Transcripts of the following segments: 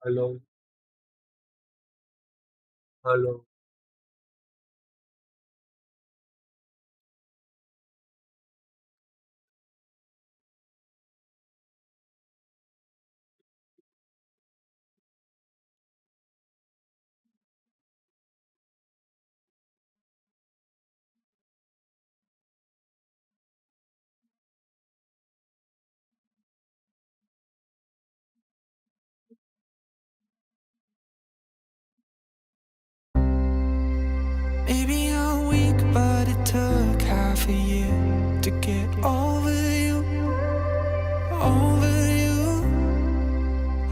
Hello, hello. Maybe I'm weak, but it took half a year to get over you, over you.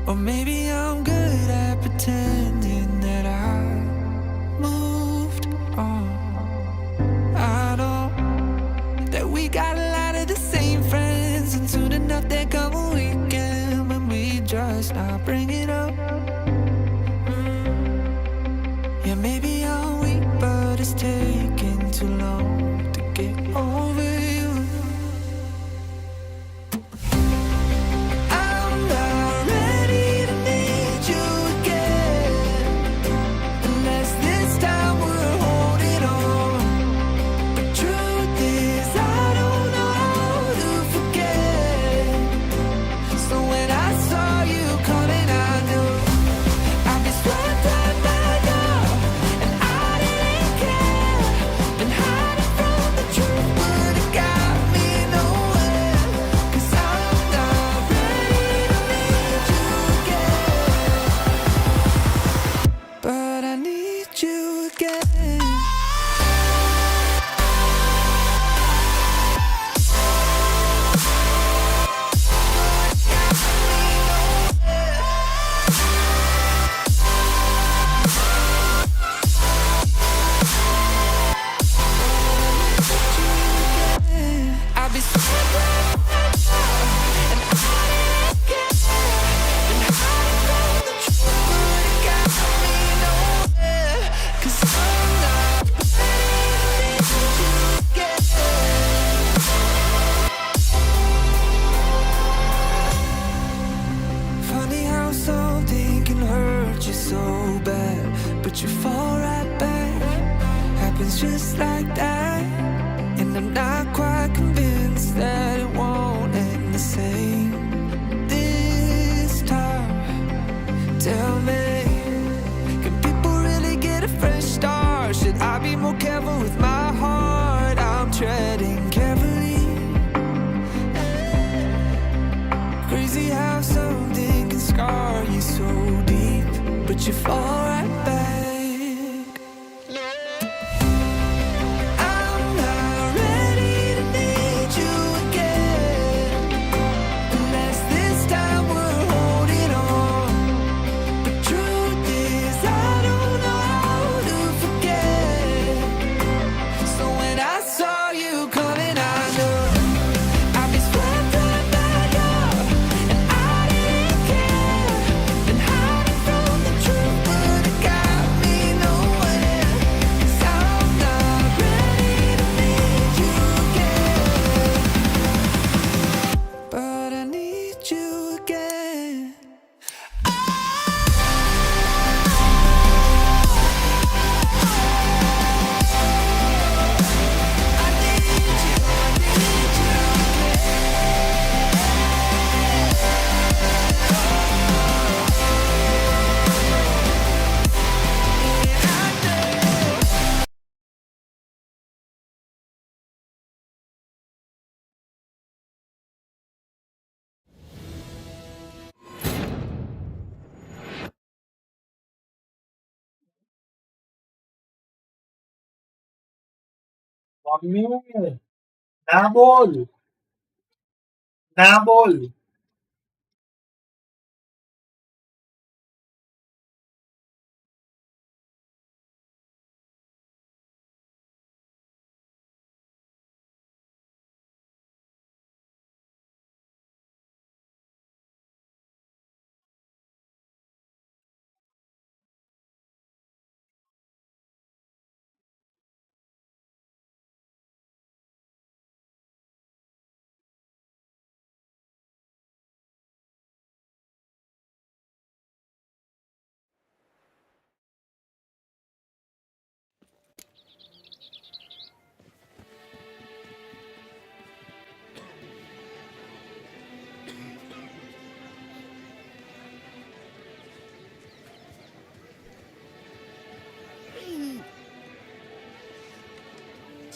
Or maybe I'm good at pretending that I moved on. I know that we got a lot of the same friends, and soon enough there come a weekend when we just not bring it up. Yeah, maybe I'm weak, but it's taking too long to get over you. I'm not ready to need you again, unless this time we're holding on. The truth is, I don't know how to forget. So when I saw you coming, I knew I'd be swept right back up, and I didn't care. Been hiding from the truth, but it got me nowhere. 'Cause I'm not ready to need you again, but I need you again. I'll be so and I didn't care. Been hiding from the truth, but it got me nowhere. 'Cause I'm not ready to need you again. Funny how something can hurt you so bad, but you fall right back. Happens just like that. And I'm not quite convinced that it won't end the same this time. Tell me, can people really get a fresh start? Should I be more careful with my heart? I'm treading carefully. Crazy how something can scar you so deep, but you fall right back. I'm not ready to need you again, unless this time we're holding on. The truth is, I don't know how to forget. So when I saw you coming, I knew I'd be swept right back up, and I didn't care. Been hiding from the truth, but it got me nowhere. 'Cause I'm not ready to need you again, but I need you again. I need you, I need you again. Mummy ना बोल ना बोल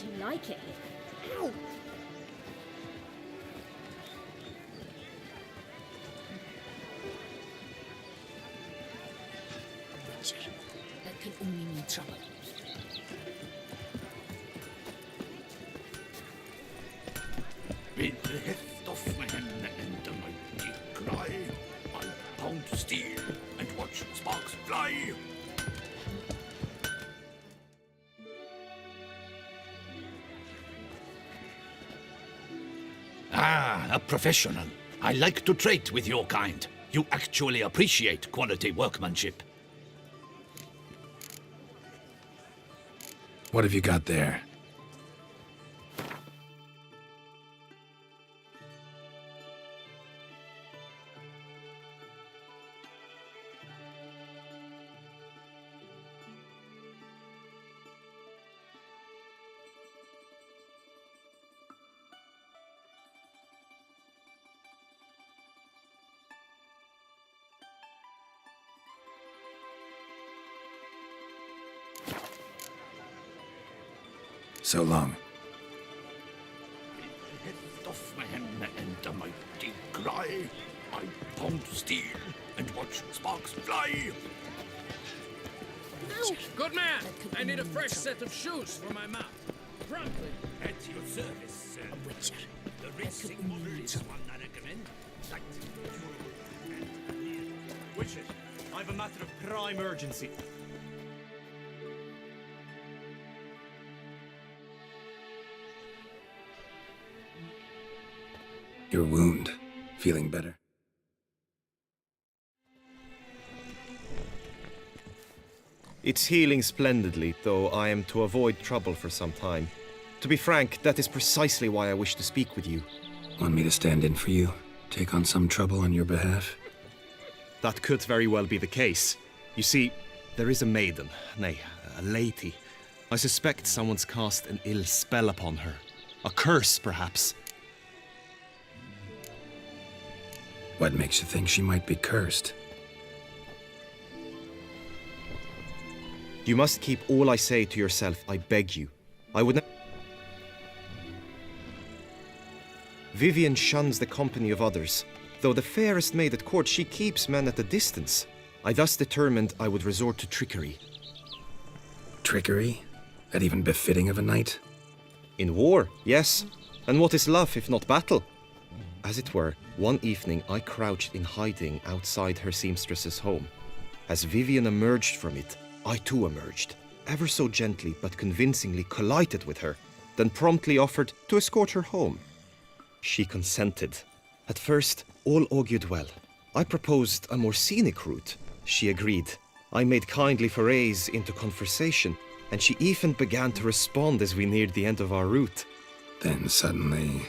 Do you like it? Ow! Butcher. That can only mean trouble. With the heft of man and a mighty cry, I'll pound steel and watch sparks fly. Ah, a professional. I like to trade with your kind. You actually appreciate quality workmanship. What have you got there? So long. With the heft of man and a mighty cry, I pound steel and watch sparks fly. Good man! I need a fresh set of shoes for my mount. Promptly. At your service, sir. A witcher. The racing model is one I recommend. Light, durable, and clear. Witcher, I've a matter of prime urgency. Your wound. Feeling better? It's healing splendidly, though I am to avoid trouble for some time. To be frank, that is precisely why I wish to speak with you. Want me to stand in for you? Take on some trouble on your behalf? That could very well be the case. You see, there is a maiden, nay, a lady. I suspect someone's cast an ill spell upon her. A curse, perhaps. What makes you think she might be cursed? You must keep all I say to yourself, I beg you. I would not. Vivian shuns the company of others. Though the fairest maid at court, she keeps men at a distance. I thus determined I would resort to trickery. Trickery? That even befitting of a knight? In war, yes. And what is love if not battle? As it were, one evening I crouched in hiding outside her seamstress's home. As Vivian emerged from it, I too emerged, ever so gently but convincingly collided with her, then promptly offered to escort her home. She consented. At first, all augured well. I proposed a more scenic route. She agreed. I made kindly forays into conversation, and she even began to respond as we neared the end of our route. Then suddenly,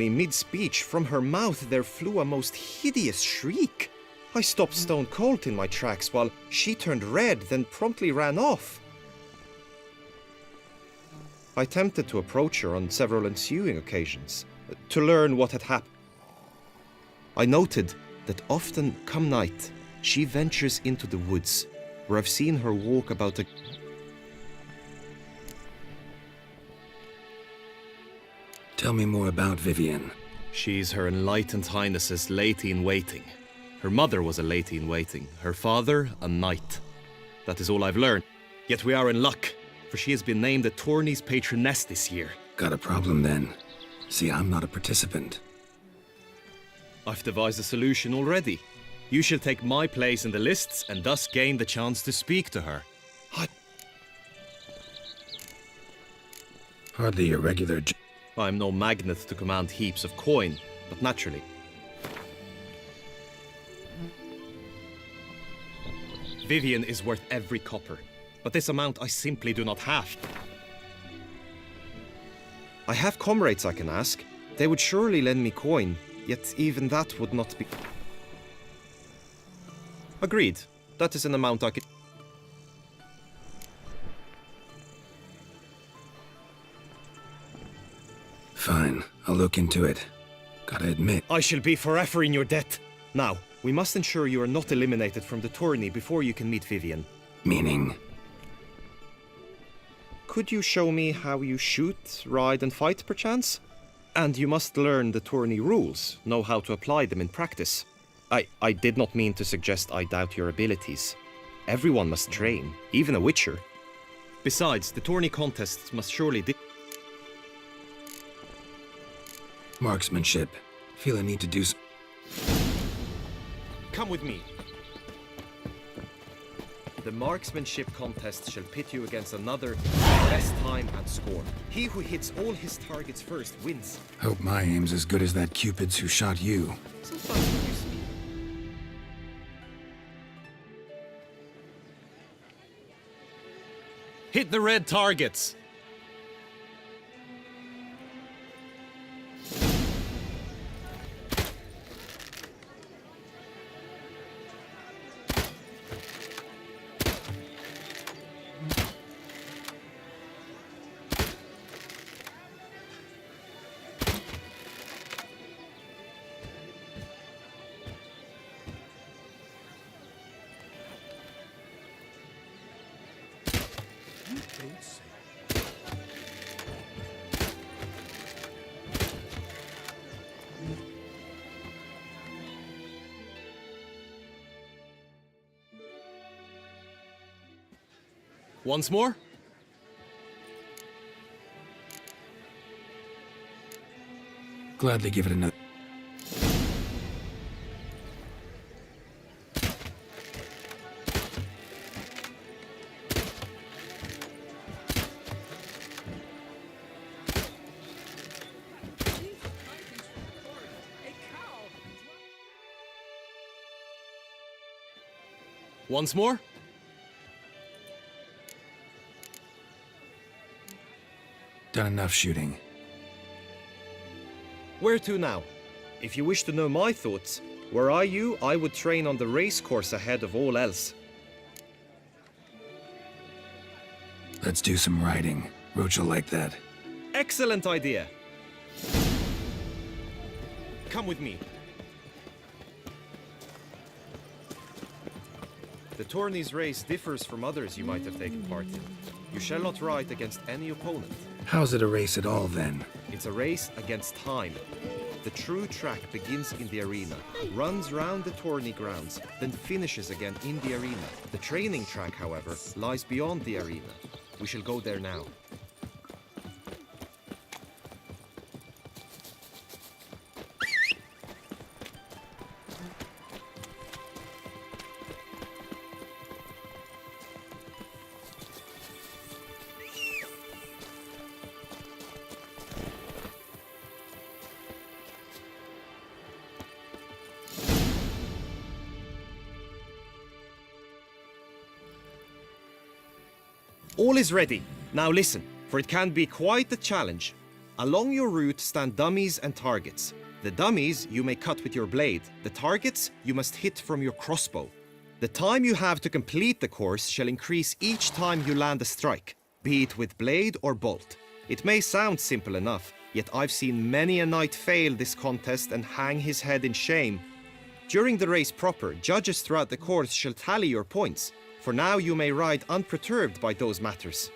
mid-speech, from her mouth there flew a most hideous shriek. I stopped stone cold in my tracks while she turned red, then promptly ran off. I attempted to approach her on several ensuing occasions, to learn what had happened. I noted that often, come night, she ventures into the woods, where I've seen her walk about a... tell me more about Vivian. She's Her Enlightened Highness's lady-in-waiting. Her mother was a lady-in-waiting, her father a knight. That is all I've learned. Yet we are in luck, for she has been named the tourney's patroness this year. Got a problem then. See, I'm not a participant. I've devised a solution already. You shall take my place in the lists and thus gain the chance to speak to her. Hardly a regular I'm no magnet to command heaps of coin, but naturally. Vivian is worth every copper, but this amount I simply do not have. I have comrades I can ask. They would surely lend me coin, yet even that would not be... Agreed. That is an amount I can... Fine, I'll look into it. Gotta admit... I shall be forever in your debt. Now, we must ensure you are not eliminated from the tourney before you can meet Vivian. Meaning? could you show me how you shoot, ride, and fight, perchance? And you must learn the tourney rules, know how to apply them in practice. I did not mean to suggest I doubt your abilities. Everyone must train, even a witcher. Besides, the tourney contests must surely Marksmanship. Feel I need to do Come with me. The marksmanship contest shall pit you against another best time and score. He who hits all his targets first wins. Hope my aim's as good as that Cupid's who shot you. Sometimes when you speak. Hit the red targets! Once more? Gladly give it another. Once more? Done enough shooting. Where to now? If you wish to know my thoughts, were I you, I would train on the race course ahead of all else. Let's do some riding. Roach will like that. Excellent idea! Come with me. The tourney's race differs from others you might have taken part in. You shall not ride against any opponent. How's it a race at all, then? It's a race against time. The true track begins in the arena, runs round the tourney grounds, then finishes again in the arena. The training track, however, lies beyond the arena. We shall go there now. All is ready. Now listen, for it can be quite a challenge. Along your route stand dummies and targets. The dummies you may cut with your blade. The targets you must hit from your crossbow. The time you have to complete the course shall increase each time you land a strike, be it with blade or bolt. It may sound simple enough, yet I've seen many a knight fail this contest and hang his head in shame. During the race proper, judges throughout the course shall tally your points. For now you may ride unperturbed by those matters.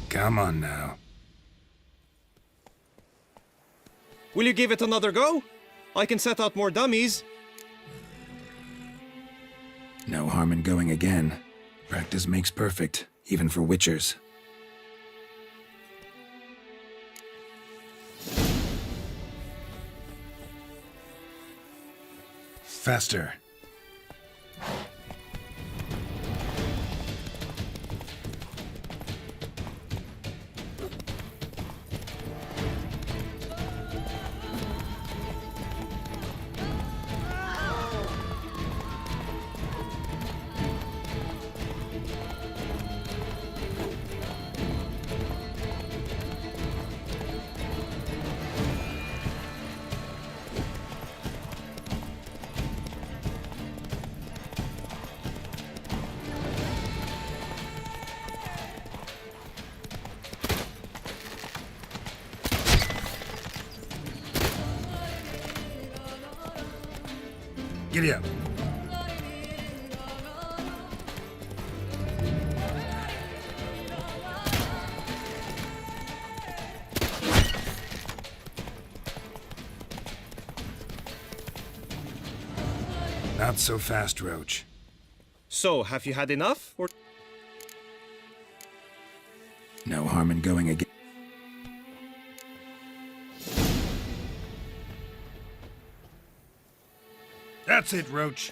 Come on now. Will you give it another go? I can set out more dummies. No harm in going again. Practice makes perfect, even for witchers. Faster. Giddy up. Not so fast, Roach. So, have you had enough? Or No harm in going again. That's it, Roach.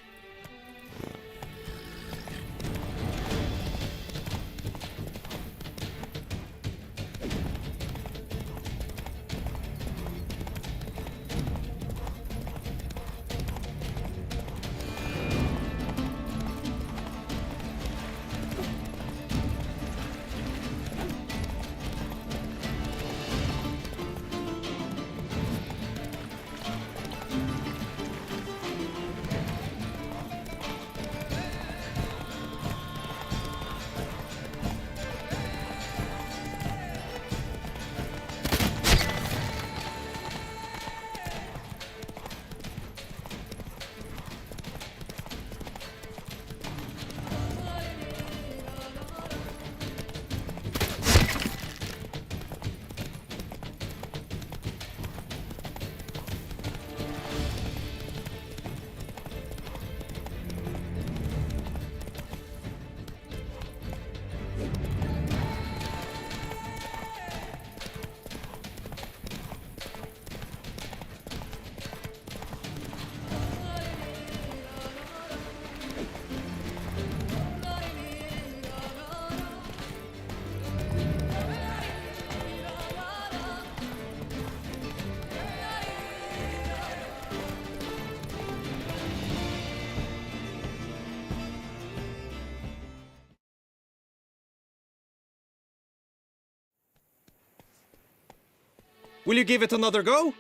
will you give it another go?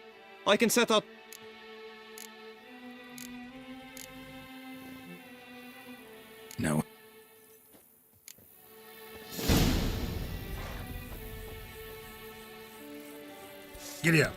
I can set out. No. Giddy up.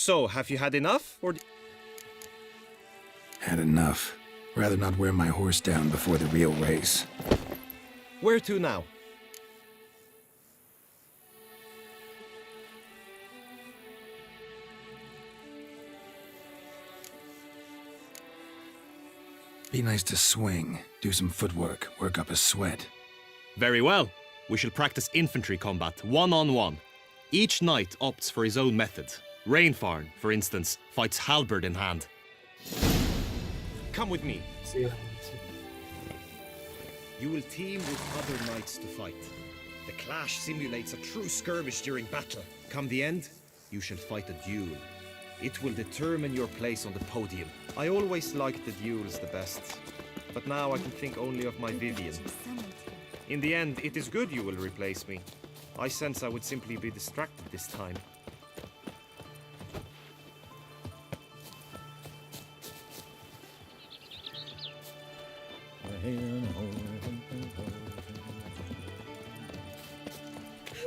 So, have you had enough? Or Had enough. Rather not wear my horse down before the real race. where to now? Be nice to swing, do some footwork, work up a sweat. Very well. We shall practice infantry combat, one-on-one. Each knight opts for his own method. Rainfarn, for instance, fights halberd in hand. Come with me. Sí, You will team with other knights to fight. The clash simulates a true skirmish during battle. Come the end, you shall fight a duel. It will determine your place on the podium. I always liked the duels the best, but now I can think only of my Vivian. In the end, it is good you will replace me. I sense I would simply be distracted this time.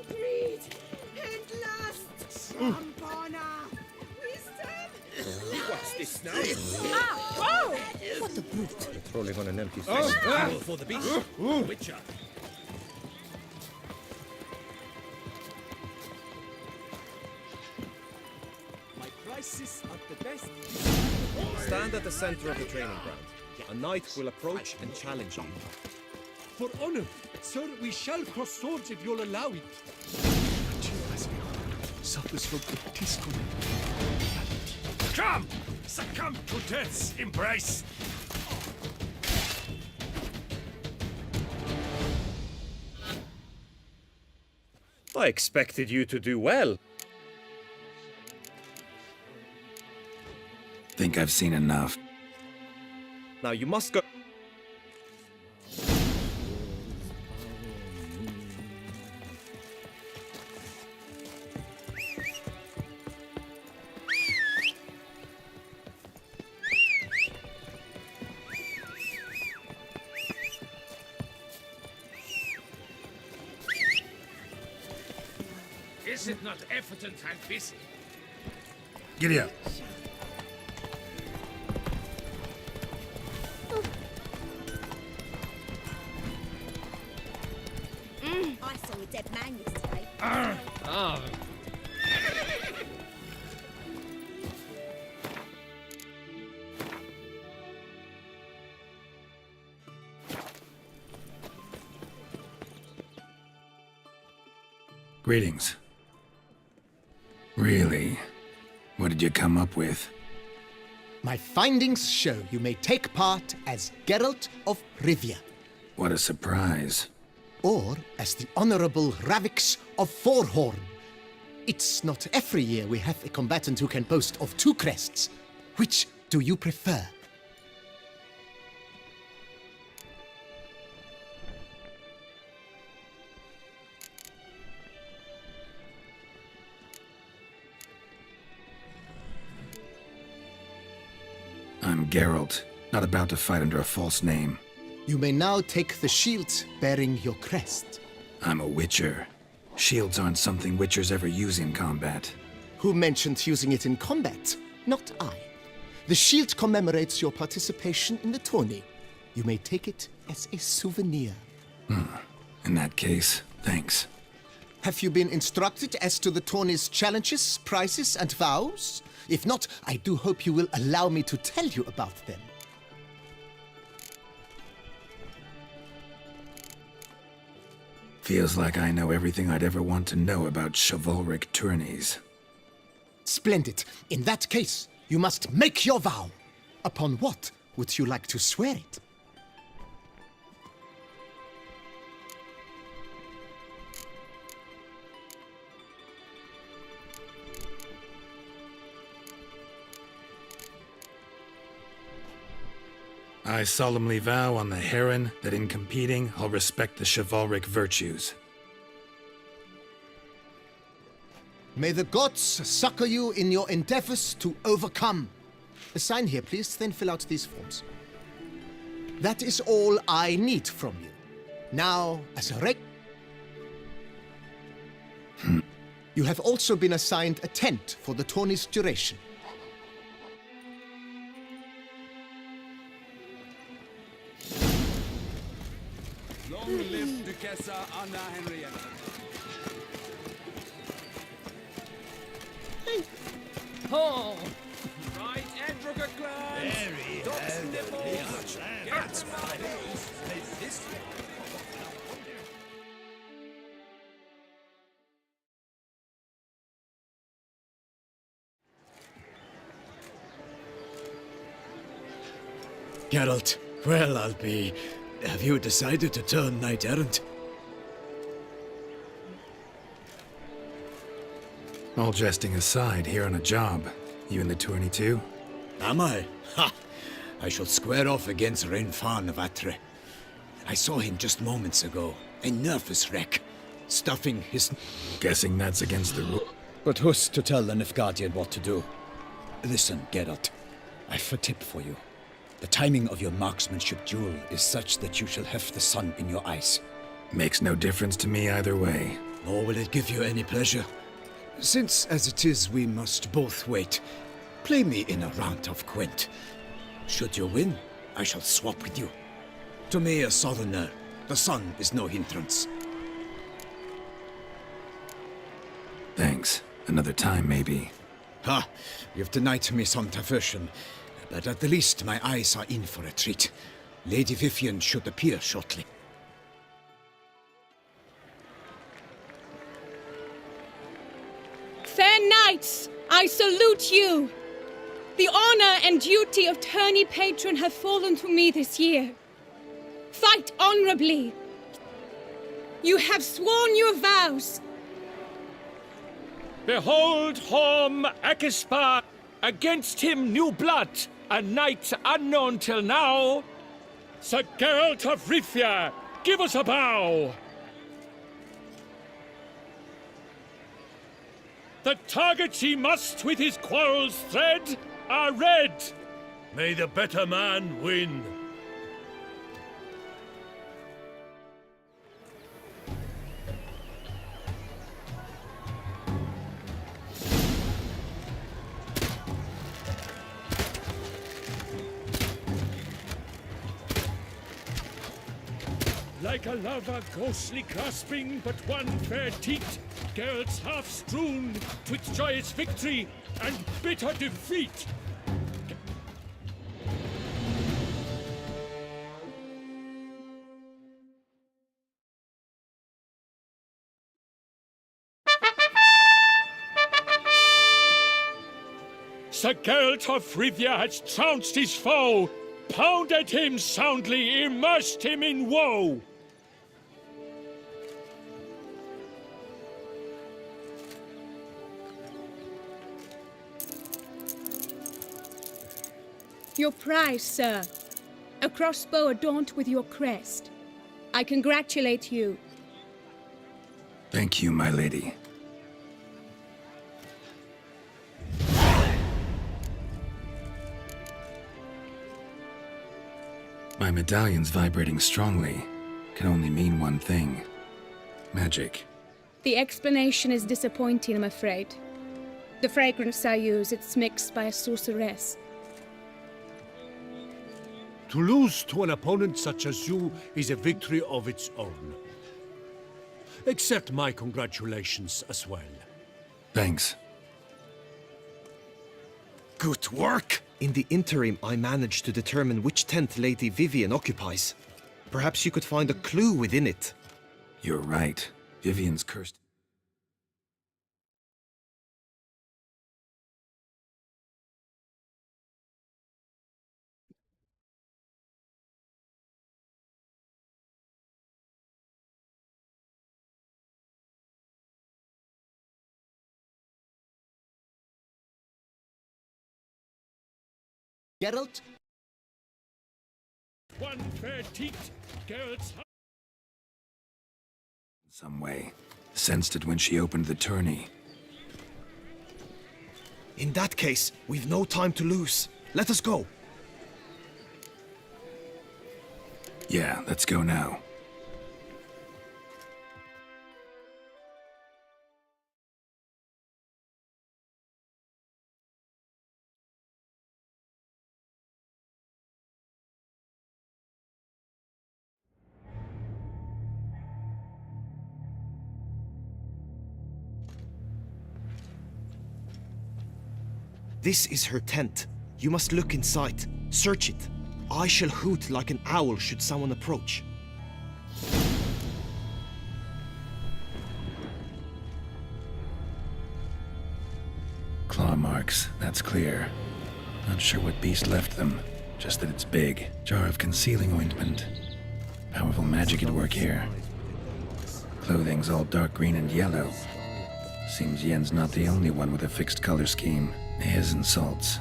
Breed and lust. Rampana. Wisdom. What's this now? What a brute! They're trolling on an empty Roll space. for the beast. Witcher. My prices are the best. Stand at the center of the training ground. A knight will approach and challenge you. For honor, sir, we shall cross swords if you'll allow it. Suffers from discord. Come! Succumb to death's embrace! I expected you to do well. Think I've seen enough. Now you must go. Is it not evident and busy? Giddy up. I saw a dead man yesterday. Greetings. Really? What did you come up with? My findings show you may take part as Geralt of Rivia, What a surprise. or as the Honorable Ravix of Forhorn. It's not every year we have a combatant who can boast of 2 crests. Which do you prefer? I'm Geralt, not about to fight under a false name. You may now take the shield bearing your crest. I'm a witcher. Shields aren't something witchers ever use in combat. Who mentioned using it in combat? Not I. The shield commemorates your participation in the tourney. You may take it as a souvenir. In that case, thanks. Have you been instructed as to the tourney's challenges, prizes, and vows? If not, I do hope you will allow me to tell you about them. Feels like I know everything I'd ever want to know about chivalric tourneys. Splendid. In that case, you must make your vow. Upon what would you like to swear it? I solemnly vow on the heron that in competing, I'll respect the chivalric virtues. May the gods succor you in your endeavors to overcome. Sign here, please, then fill out these forms. That is all I need from you. Now, as a You have also been assigned a tent for the tourney's duration. Long live Duchessa Anna Henrietta. Oh! Right, Edruger clan! Very Dots heavily nipples! outland. Get to my face! This Geralt, well, I'll be. Have you decided to turn knight errant? All jesting aside, here on a job. You in the tourney too? Am I? Ha! I shall square off against Renfan of Atre. I saw him just moments ago. A nervous wreck. Stuffing his... Guessing that's against the rule. But who's to tell the Nilfgaardian what to do? Listen, Geralt. I've a tip for you. The timing of your marksmanship duel is such that you shall have the sun in your eyes. Makes no difference to me either way. Nor will it give you any pleasure. Since, as it is, we must both wait, play me in a round of Gwent. Should you win, I shall swap with you. To me, a southerner, the sun is no hindrance. Thanks. Another time, maybe. Ha! You've denied me some diversion, but at the least my eyes are in for a treat. Lady Vivian should appear shortly. Fair knights, I salute you! The honor and duty of tourney patron have fallen to me this year. Fight honorably. You have sworn your vows. Behold Horm Akispa, against him new blood, a knight unknown till now. Sir Geralt of Rivia, give us a bow. The targets he must with his quarrels thread are red. May the better man win. Like a lover ghostly grasping but one fair teat, Geralt's half strewn twixt joyous victory and bitter defeat. Sir Geralt of Rivia has trounced his foe, pounded him soundly, immersed him in woe. Your prize, sir. A crossbow adorned with your crest. I congratulate you. Thank you, my lady. My medallion's vibrating strongly. Can only mean one thing. Magic. The explanation is disappointing, I'm afraid. The fragrance I use, it's mixed by a sorceress. To lose to an opponent such as you is a victory of its own. Accept my congratulations as well. Thanks. Good work! In the interim, I managed to determine which tent Lady Vivian occupies. Perhaps you could find a clue within it. You're right. Vivian's cursed. Geralt? One fair teat, Geralt's Some way. Sensed it when she opened the tourney. In that case, we've no time to lose. Let us go. Yeah, let's go now. This is her tent. You must look inside. Search it. I shall hoot like an owl should someone approach. Claw marks, that's clear. Not sure what beast left them. Just that it's big. Jar of concealing ointment. Powerful magic at work here. Clothing's all dark green and yellow. Seems Yen's not the only one with a fixed color scheme. His insults.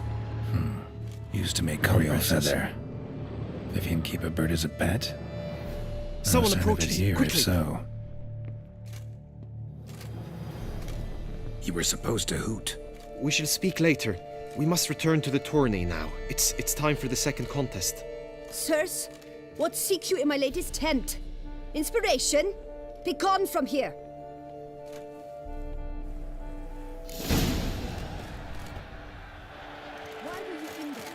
Used to make Corio feather. Vivian keep a bird as a pet? Someone No sign of it approaches. here, Quickly. if so. You were supposed to hoot. We shall speak later. We must return to the tourney now. It's time for the second contest. Sirs, what seek you in my lady's tent? Inspiration? Be gone from here. Why were you in there?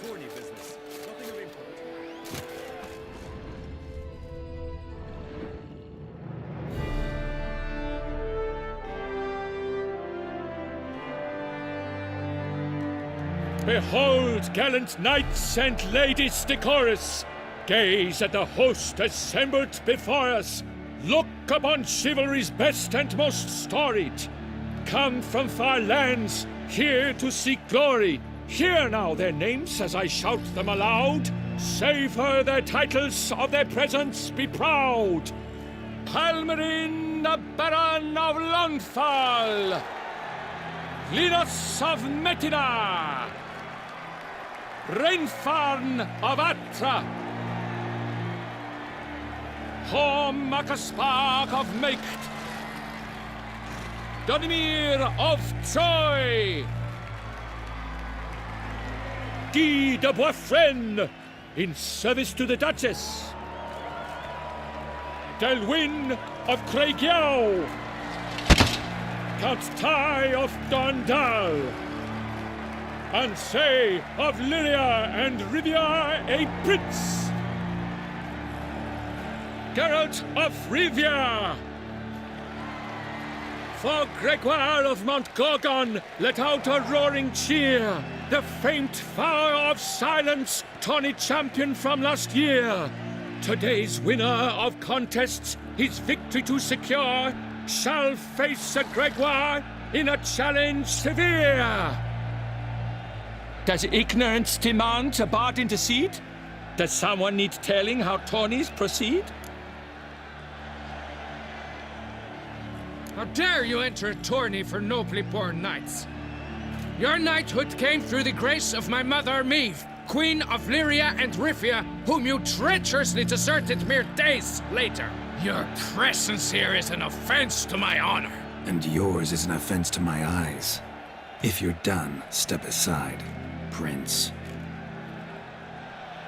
Tourney business. Nothing of import. Behold, gallant knights and ladies decorous, gaze at the host assembled before us. Look upon chivalry's best and most storied. Come from far lands, here to seek glory. Hear now their names as I shout them aloud. Savor their titles, of their presence be proud. Palmerin, the Baron of Lonfall. Linus of Metina. Reinfarn of Atra. Horm Akaspag of Meikt. Donimir of Troy. Guy de Boisfren, in service to the Duchess. Delwyn of Craigiau. Count Tai of Dondal. Ansay of Lyria and Rivia a prince. Geralt of Rivia. For Gregoire of Mount Gorgon, let out a roaring cheer. The faint vow of silence, tourney champion from last year. Today's winner of contests, his victory to secure, shall face Sir Gregoire in a challenge severe. Does ignorance demand a bard intercede? Does someone need telling how tourneys proceed? How dare you enter a tourney for nobly born knights? Your knighthood came through the grace of my mother Meve, Queen of Lyria and Rivia, whom you treacherously deserted mere days later. Your presence here is an offense to my honor. And yours is an offense to my eyes. If you're done, step aside, Prince.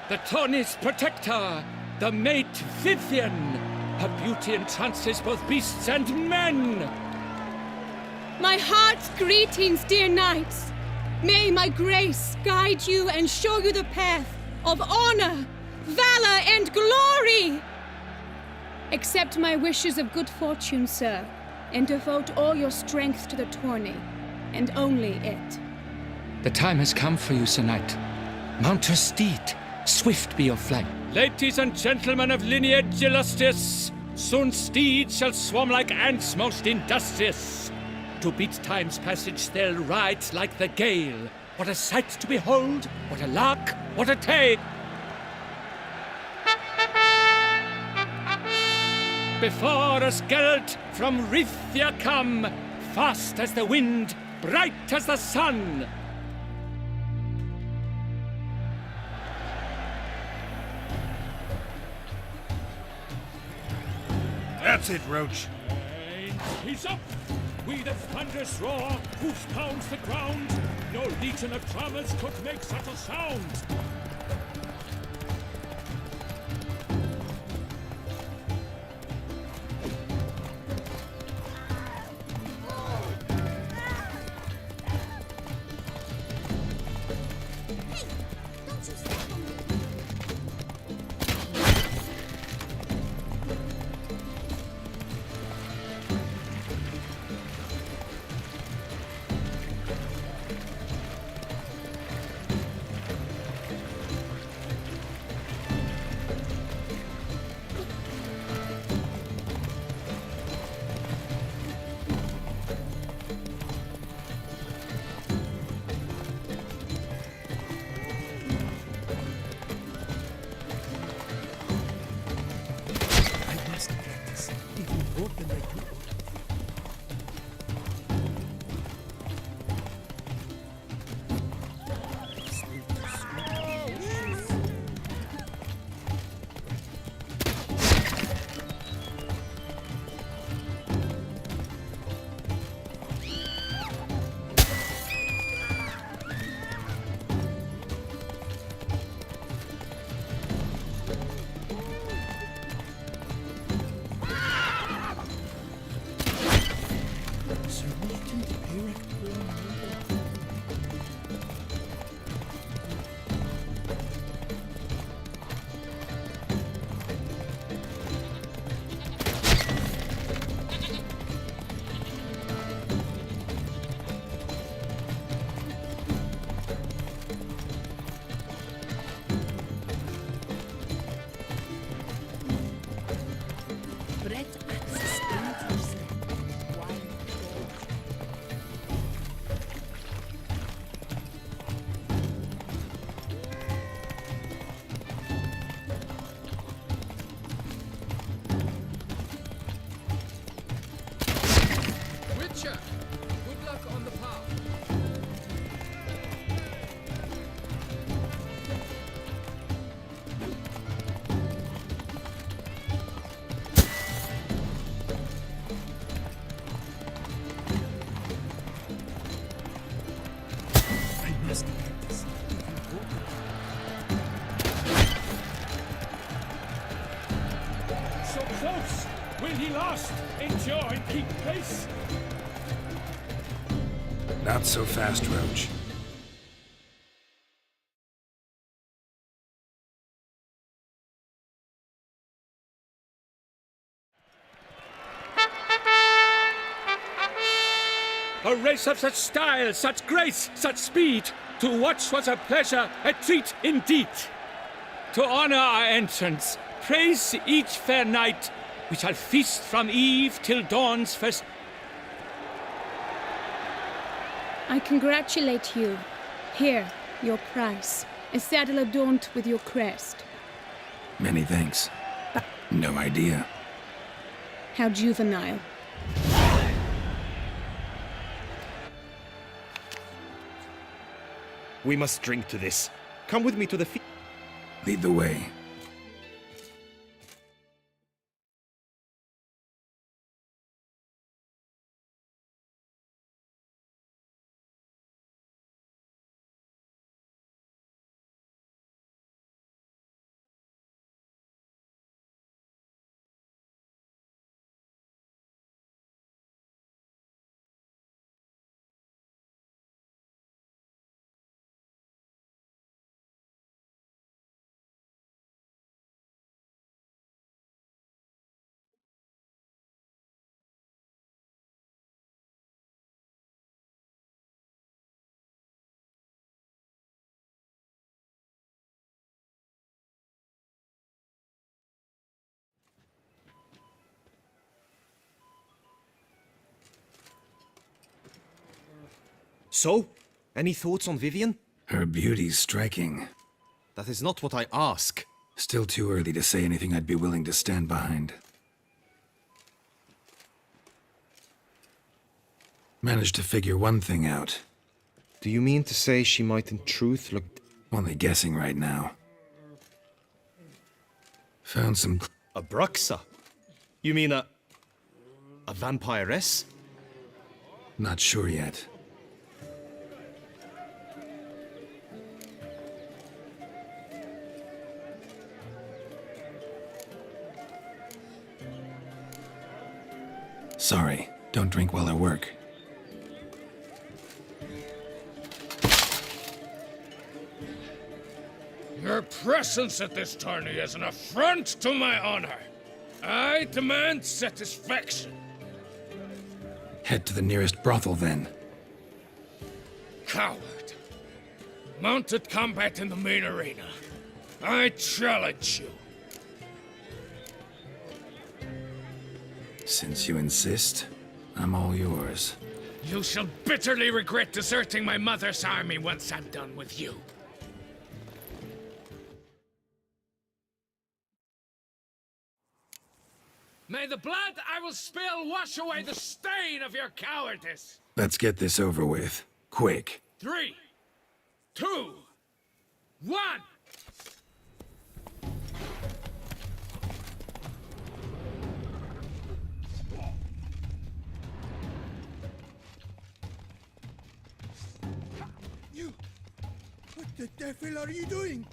The tourney's protector, the mate Vivian. Her beauty entrances both beasts and men. My heart's greetings, dear knights. May my grace guide you and show you the path of honor, valor, and glory. Accept my wishes of good fortune, sir, and devote all your strength to the tourney, and only it. The time has come for you, Sir Knight. Mount your steed. Swift be your flight. Ladies and gentlemen of lineage illustrious, soon steeds shall swarm like ants most industrious. To beat time's passage they'll ride like the gale. What a sight to behold, what a lark, what a tale. Before us Geralt from Rivia come, fast as the wind, bright as the sun. That's it, Roach. And he's up! We the thunderous roar, hoofs pounds the ground. No legion of drummers could make such a sound. Will he last, endure, and keep pace? Not so fast, Roach. A race of such style, such grace, such speed. To watch was a pleasure, a treat indeed. To honor our entrance, praise each fair knight. We shall feast from eve till dawn's first. I congratulate you. Here, your prize. A saddle adorned with your crest. Many thanks. No idea. How juvenile. We must drink to this. Come with me to the Lead the way. So, any thoughts on Vivian? Her beauty's striking. That is not what I ask. Still too early to say anything I'd be willing to stand behind. Managed to figure one thing out. Do you mean to say she might in truth look... Only guessing right now. Found some... A Bruxa? You mean a vampiress? Not sure yet. Sorry, don't drink while I work. Your presence at this tourney is an affront to my honor. I demand satisfaction. Head to the nearest brothel then. Coward. Mounted combat in the main arena. I challenge you. Since you insist, I'm all yours. You shall bitterly regret deserting my mother's army once I'm done with you. May the blood I will spill wash away the stain of your cowardice! Let's get this over with. Quick. 3, 2, 1! You... What the devil are you doing?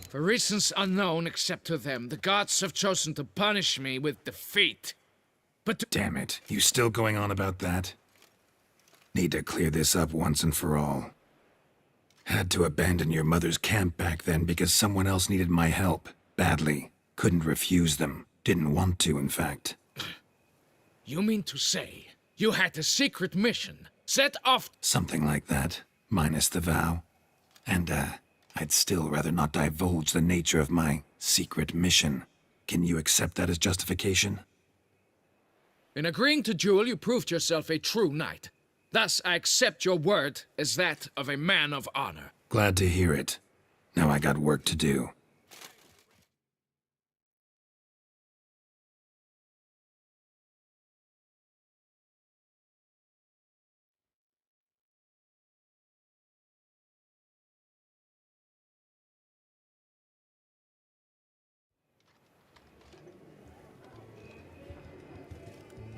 For reasons unknown except to them, the gods have chosen to punish me with defeat. But Damn it, you still going on about that? Need to clear this up once and for all. Had to abandon your mother's camp back then because someone else needed my help, badly. Couldn't refuse them. Didn't want to, in fact. You mean to say you had a secret mission set off... Something like that, minus the vow. And, I'd still rather not divulge the nature of my secret mission. Can you accept that as justification? In agreeing to duel, you proved yourself a true knight. Thus, I accept your word as that of a man of honor. Glad to hear it. Now I got work to do.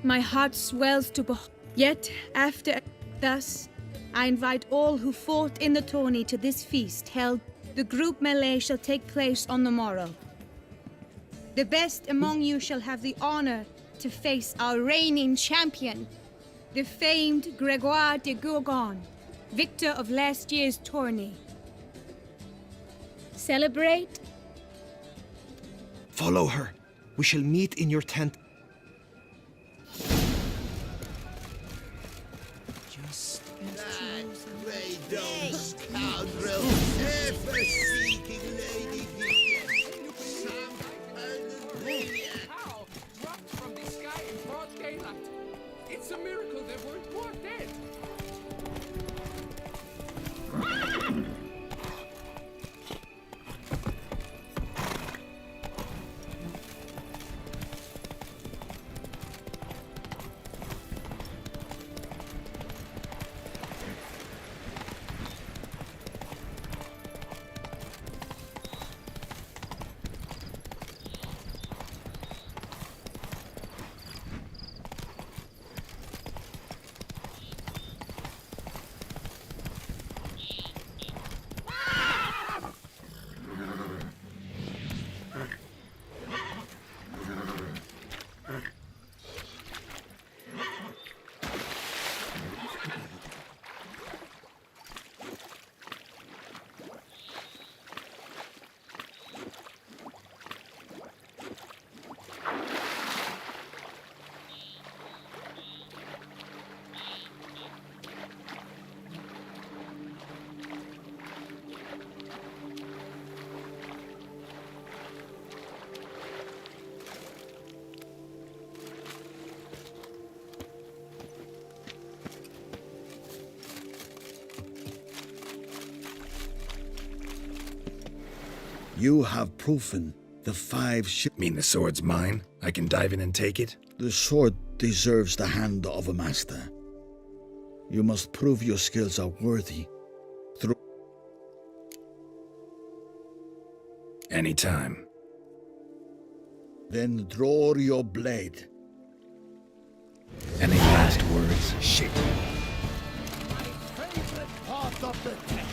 My heart swells to behold. Yet, after thus, I invite all who fought in the tourney to this feast held. The group melee shall take place on the morrow. The best among you shall have the honor to face our reigning champion, the famed Gregoire de Gourgon, victor of last year's tourney. Celebrate. Follow her. We shall meet in your tent. That scoundrel, ever seeking Lady Rivia. Some Rivia. How? Dropped from the sky in broad daylight. It's a miracle there weren't more dead. You have proven the 5 ships. Mean the sword's mine? I can dive in and take it? The sword deserves the hand of a master. You must prove your skills are worthy. Through Anytime. Then draw your blade. Any last words? Shit. My favorite part of the text.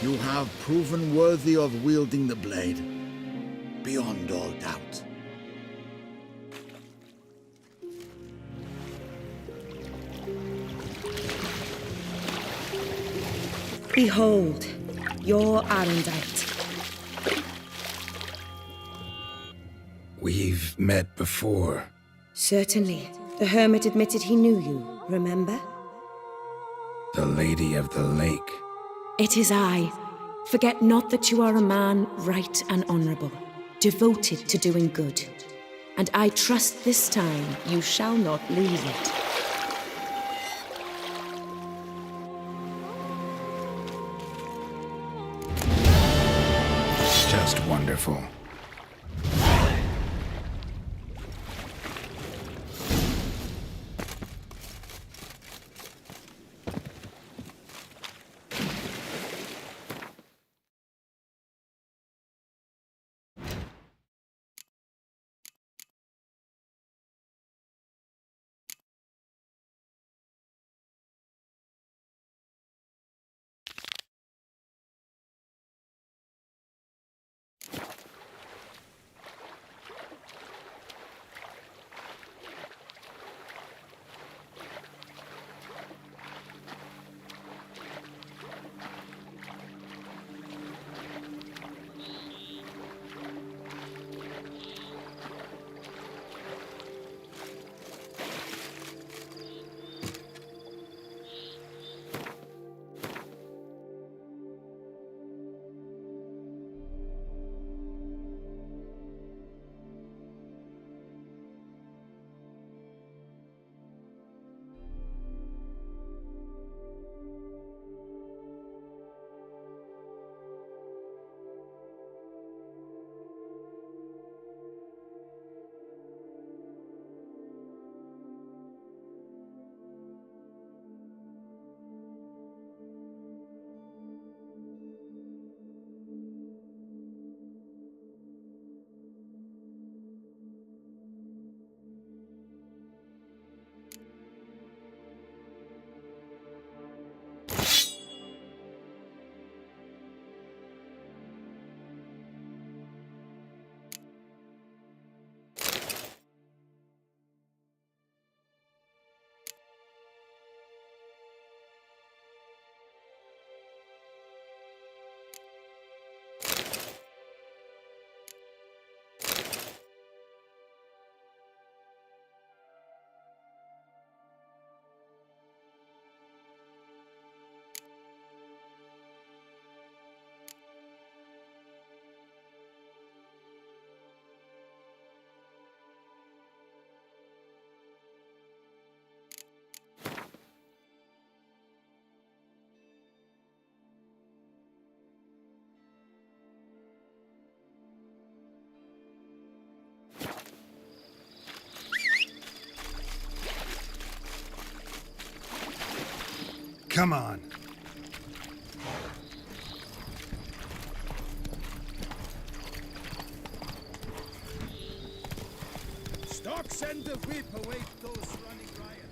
You have proven worthy of wielding the blade, beyond all doubt. Behold, your Arendite. We've met before. Certainly. The hermit admitted he knew you, remember? The Lady of the Lake. It is I. Forget not that you are a man right and honorable, devoted to doing good. And I trust this time you shall not leave it. Just wonderful. Come on. Stocks and the whip await those running riot.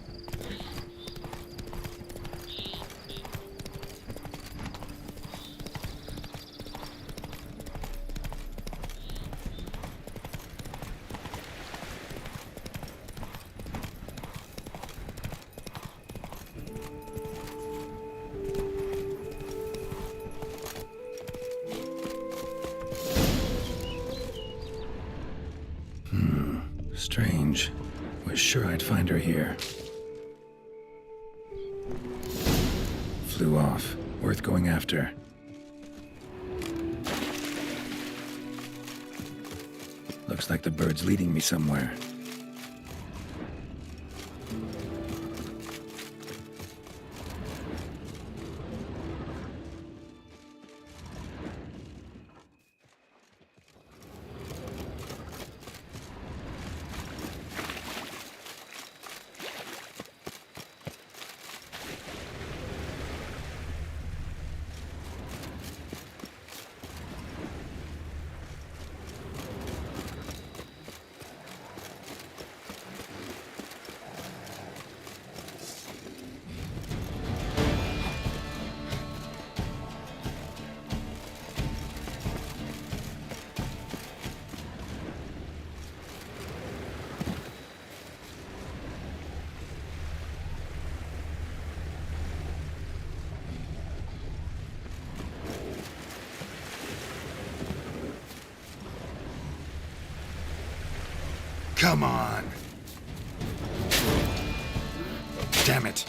Strange. Was sure I'd find her here. Flew off. Worth going after. Looks like the bird's leading me somewhere. Come on! Damn it!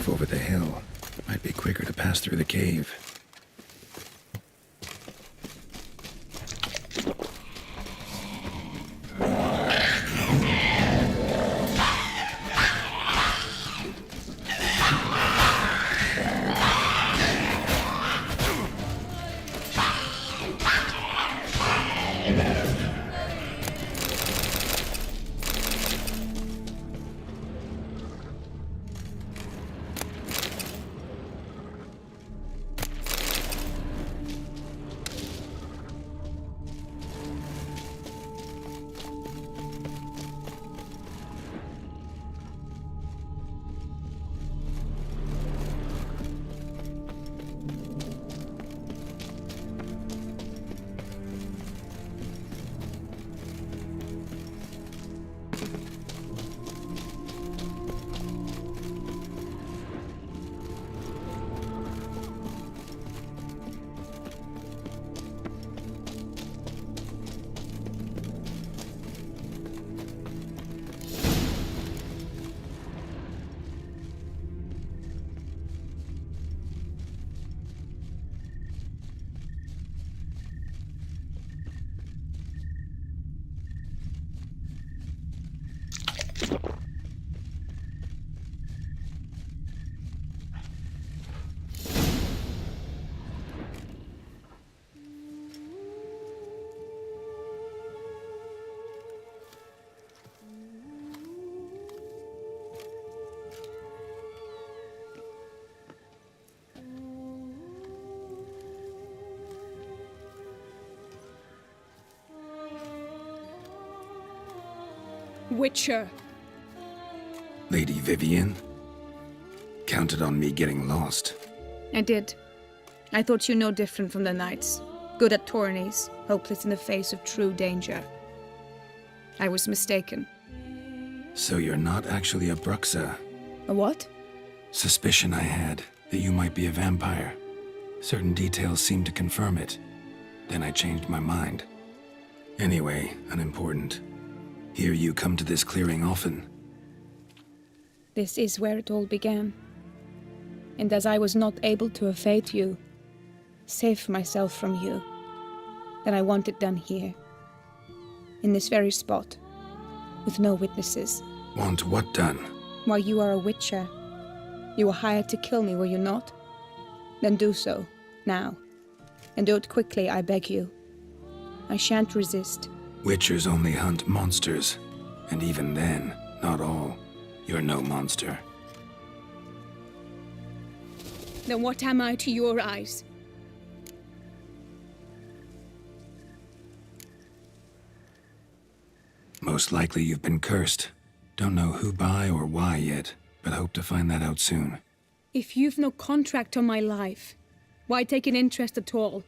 Over the hill. Might be quicker to pass through the cave. Witcher. Lady Vivian? Counted on me getting lost. I did. I thought you no different from the knights. Good at tourneys, hopeless in the face of true danger. I was mistaken. So you're not actually a Bruxa? A what? Suspicion I had that you might be a vampire. Certain details seemed to confirm it. Then I changed my mind. Anyway, unimportant. Hear you come to this clearing often. This is where it all began. And as I was not able to evade you, save myself from you, then I want it done here. In this very spot. With no witnesses. Want what done? Why, you are a witcher. You were hired to kill me, were you not? Then do so, now. And do it quickly, I beg you. I shan't resist. Witchers only hunt monsters. And even then, not all. You're no monster. Then what am I to your eyes? Most likely you've been cursed. Don't know who by or why yet, but hope to find that out soon. If you've no contract on my life, why take an interest at all?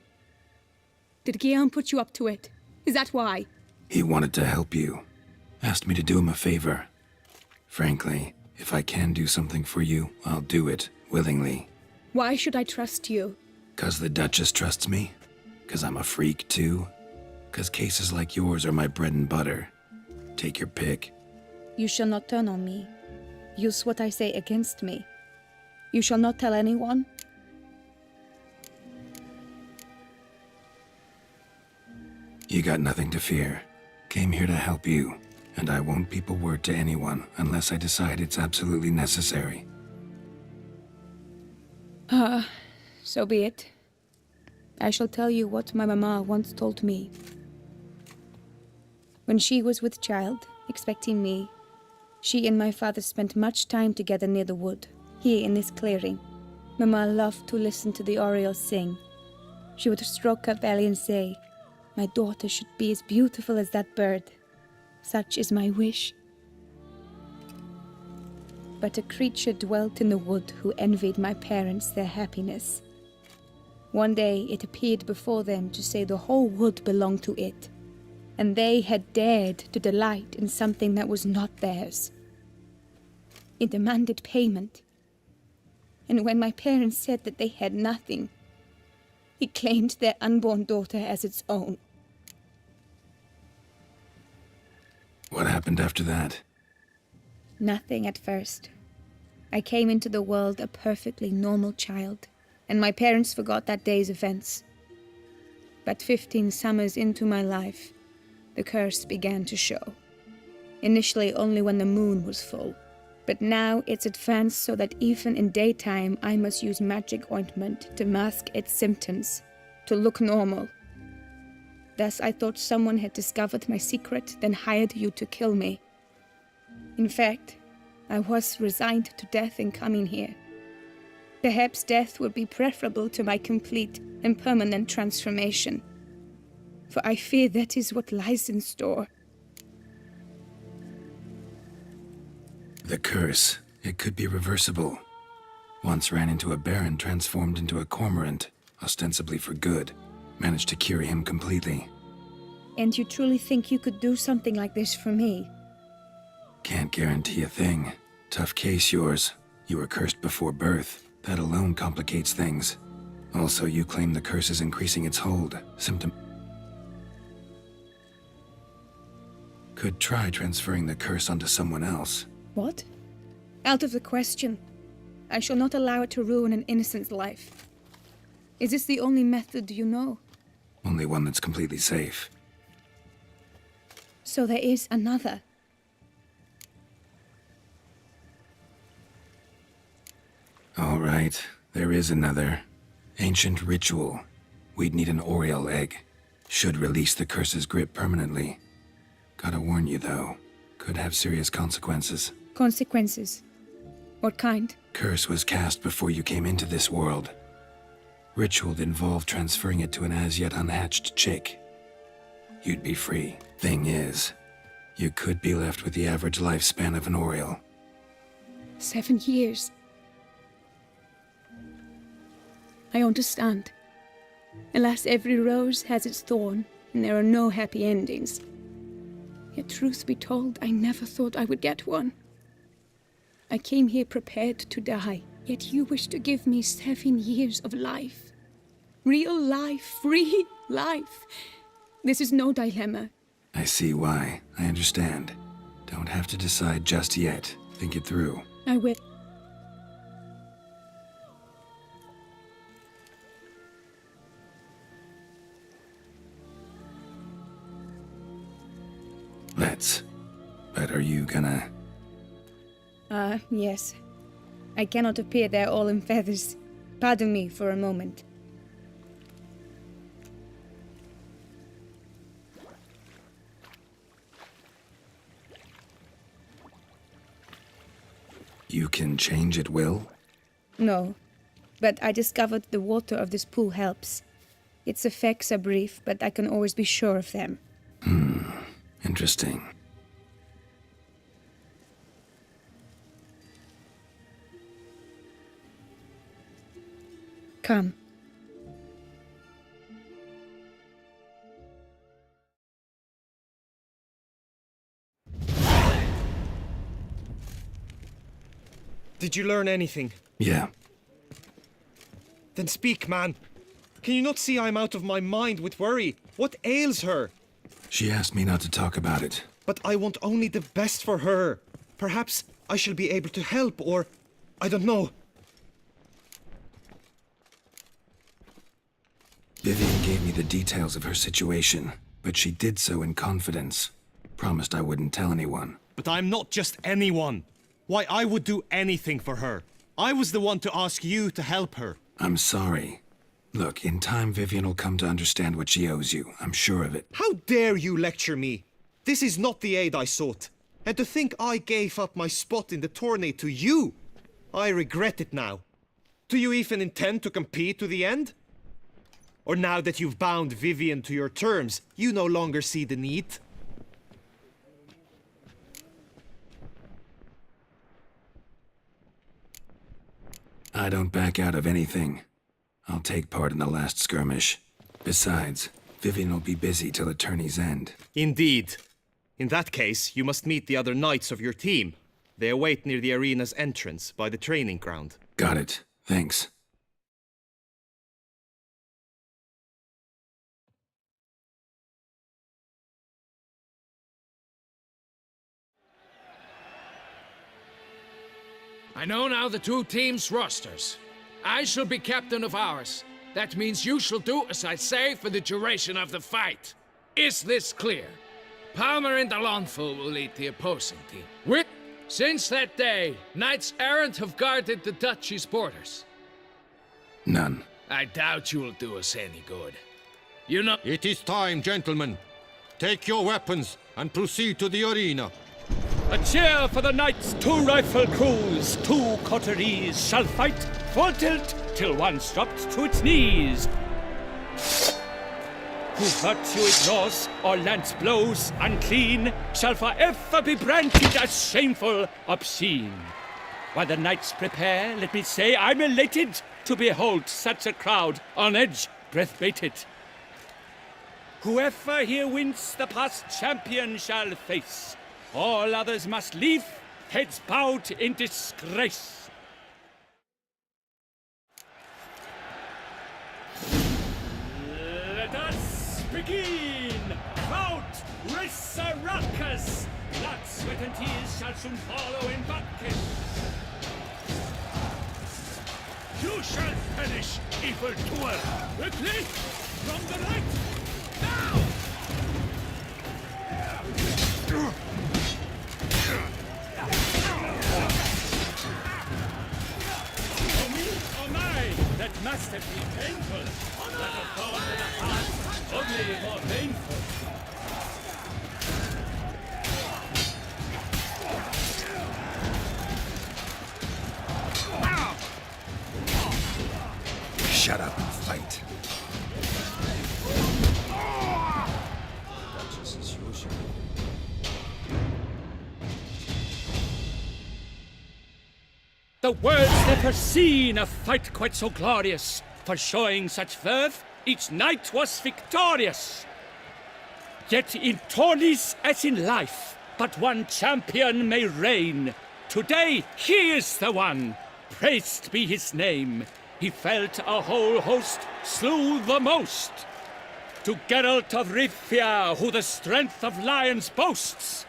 Did Guillaume put you up to it? Is that why? He wanted to help you. Asked me to do him a favor. Frankly, if I can do something for you, I'll do it, willingly. Why should I trust you? 'Cause the Duchess trusts me? 'Cause I'm a freak, too? 'Cause cases like yours are my bread and butter. Take your pick. You shall not turn on me. Use what I say against me. You shall not tell anyone? You got nothing to fear. Came here to help you, and I won't peep a word to anyone unless I decide it's absolutely necessary. So be it. I shall tell you what my mama once told me. When she was with child, expecting me, she and my father spent much time together near the wood, here in this clearing. Mama loved to listen to the orioles sing. She would stroke her belly and say, "My daughter should be as beautiful as that bird. Such is my wish." But a creature dwelt in the wood who envied my parents their happiness. One day it appeared before them to say the whole wood belonged to it, and they had dared to delight in something that was not theirs. It demanded payment, and when my parents said that they had nothing, it claimed their unborn daughter as its own. What happened after that? Nothing at first. I came into the world a perfectly normal child, and my parents forgot that day's events. But 15 summers into my life, the curse began to show. Initially only when the moon was full, but now it's advanced so that even in daytime I must use magic ointment to mask its symptoms, to look normal. Thus I thought someone had discovered my secret, then hired you to kill me. In fact, I was resigned to death in coming here. Perhaps death would be preferable to my complete and permanent transformation, for I fear that is what lies in store. The curse. It could be reversible. Once ran into a baron transformed into a cormorant, ostensibly for good. Managed to cure him completely. And you truly think you could do something like this for me? Can't guarantee a thing. Tough case, yours. You were cursed before birth. That alone complicates things. Also, you claim the curse is increasing its hold. Could try transferring the curse onto someone else. What? Out of the question. I shall not allow it to ruin an innocent's life. Is this the only method you know? Only one that's completely safe. So there is another. All right, there is another. Ancient ritual. We'd need an Oriole egg. Should release the curse's grip permanently. Gotta warn you, though. Could have serious consequences. Consequences? What kind? Curse was cast before you came into this world. Ritual involved transferring it to an as-yet unhatched chick. You'd be free. Thing is, You could be left with the average lifespan of an Oriole. 7 years. I understand. Alas, every rose has its thorn, and there are no happy endings. Yet truth be told, I never thought I would get one. I came here prepared to die, yet you wish to give me 7 years of life. Real life, free life. This is no dilemma. I see why. I understand. Don't have to decide just yet. Think it through. I will. Let's. But are you gonna... Yes. I cannot appear there all in feathers. Pardon me for a moment. You can change at will? No, but I discovered the water of this pool helps. Its effects are brief, but I can always be sure of them. Interesting. Come. Did you learn anything? Yeah. Then speak, man. Can you not see I'm out of my mind with worry? What ails her? She asked me not to talk about it. But I want only the best for her. Perhaps I shall be able to help, or... I don't know. Vivian gave me the details of her situation, but she did so in confidence. Promised I wouldn't tell anyone. But I'm not just anyone. Why, I would do anything for her. I was the one to ask you to help her. I'm sorry. Look, in time Vivian will come to understand what she owes you. I'm sure of it. How dare you lecture me? This is not the aid I sought. And to think I gave up my spot in the tourney to you! I regret it now. Do you even intend to compete to the end? Or now that you've bound Vivian to your terms, you no longer see the need? I don't back out of anything. I'll take part in the last skirmish. Besides, Vivian will be busy till the tourney's end. Indeed. In that case, you must meet the other knights of your team. They await near the arena's entrance, by the training ground. Got it. Thanks. I know now the two teams' rosters. I shall be captain of ours. That means you shall do as I say for the duration of the fight. Is this clear? Palmer and Alonful will lead the opposing team. Since that day, knights errant have guarded the duchy's borders. None. I doubt you will do us any good. You know... It is time, gentlemen. Take your weapons and proceed to the arena. A cheer for the knights, 2 rifle crews, 2 coteries shall fight full tilt till one's dropped to its knees. Who virtue ignores or lance blows unclean shall forever be branded as shameful, obscene. While the knights prepare, let me say I'm elated to behold such a crowd on edge, breath-baited. Whoever here wins the past champion shall face. All others must leave, heads bowed in disgrace. Let us begin! Out, Risaracus! Blood, sweat, and tears shall soon follow in buckets. You shall perish, evil doer! Quickly! From the right! Now! That must have been painful. Like a thorn in the heart, only more painful. Shut up and fight. The world's never seen a fight quite so glorious. For showing such verve, each knight was victorious. Yet in tourneys as in life, but one champion may reign. Today he is the one, praised be his name. He felled a whole host, slew the most. To Geralt of Rivia, who the strength of lions boasts.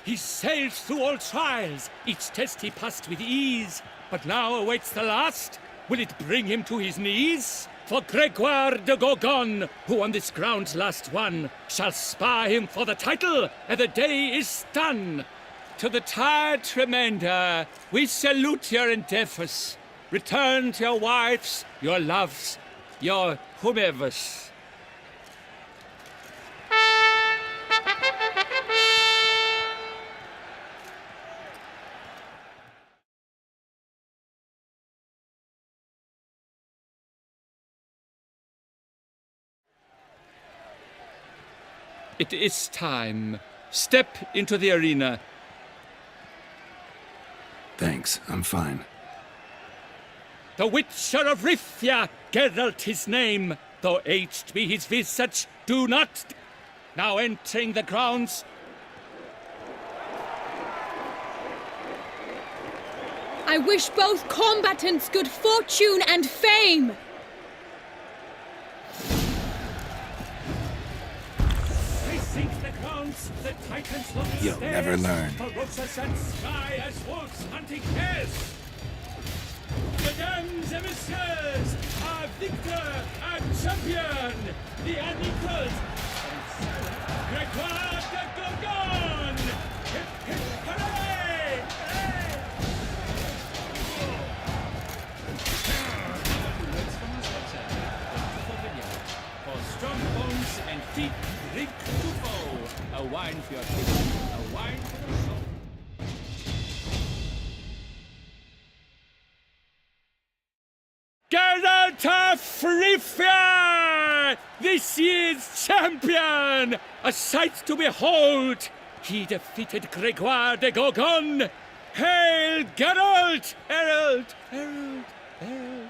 He sailed through all trials, each test he passed with ease. But now awaits the last. Will it bring him to his knees? For Gregoire de Gorgon, who on this ground last won, shall spar him for the title, and the day is done. To the tired remainder, we salute your endeavors. Return to your wives, your loves, your whomevers. It is time. Step into the arena. Thanks, I'm fine. The Witcher of Rivia, Geralt his name. Though aged be his visage, do not... Now entering the grounds... I wish both combatants good fortune and fame! The Titans look You'll stairs, never learn. ferocious and sky as wolves hunting hares. Mesdames et messieurs, our victor and champion, the unequaled, Gregoire de Gorgon! Hip, hip, hooray! For strong bones and feet, drink Toussaint. A wine for your kidney, a wine for your soul. Geralt of Rivia! This year's champion! A sight to behold! He defeated Gregoire de Gorgon! Hail, Geralt! Herald! Herald! Herald!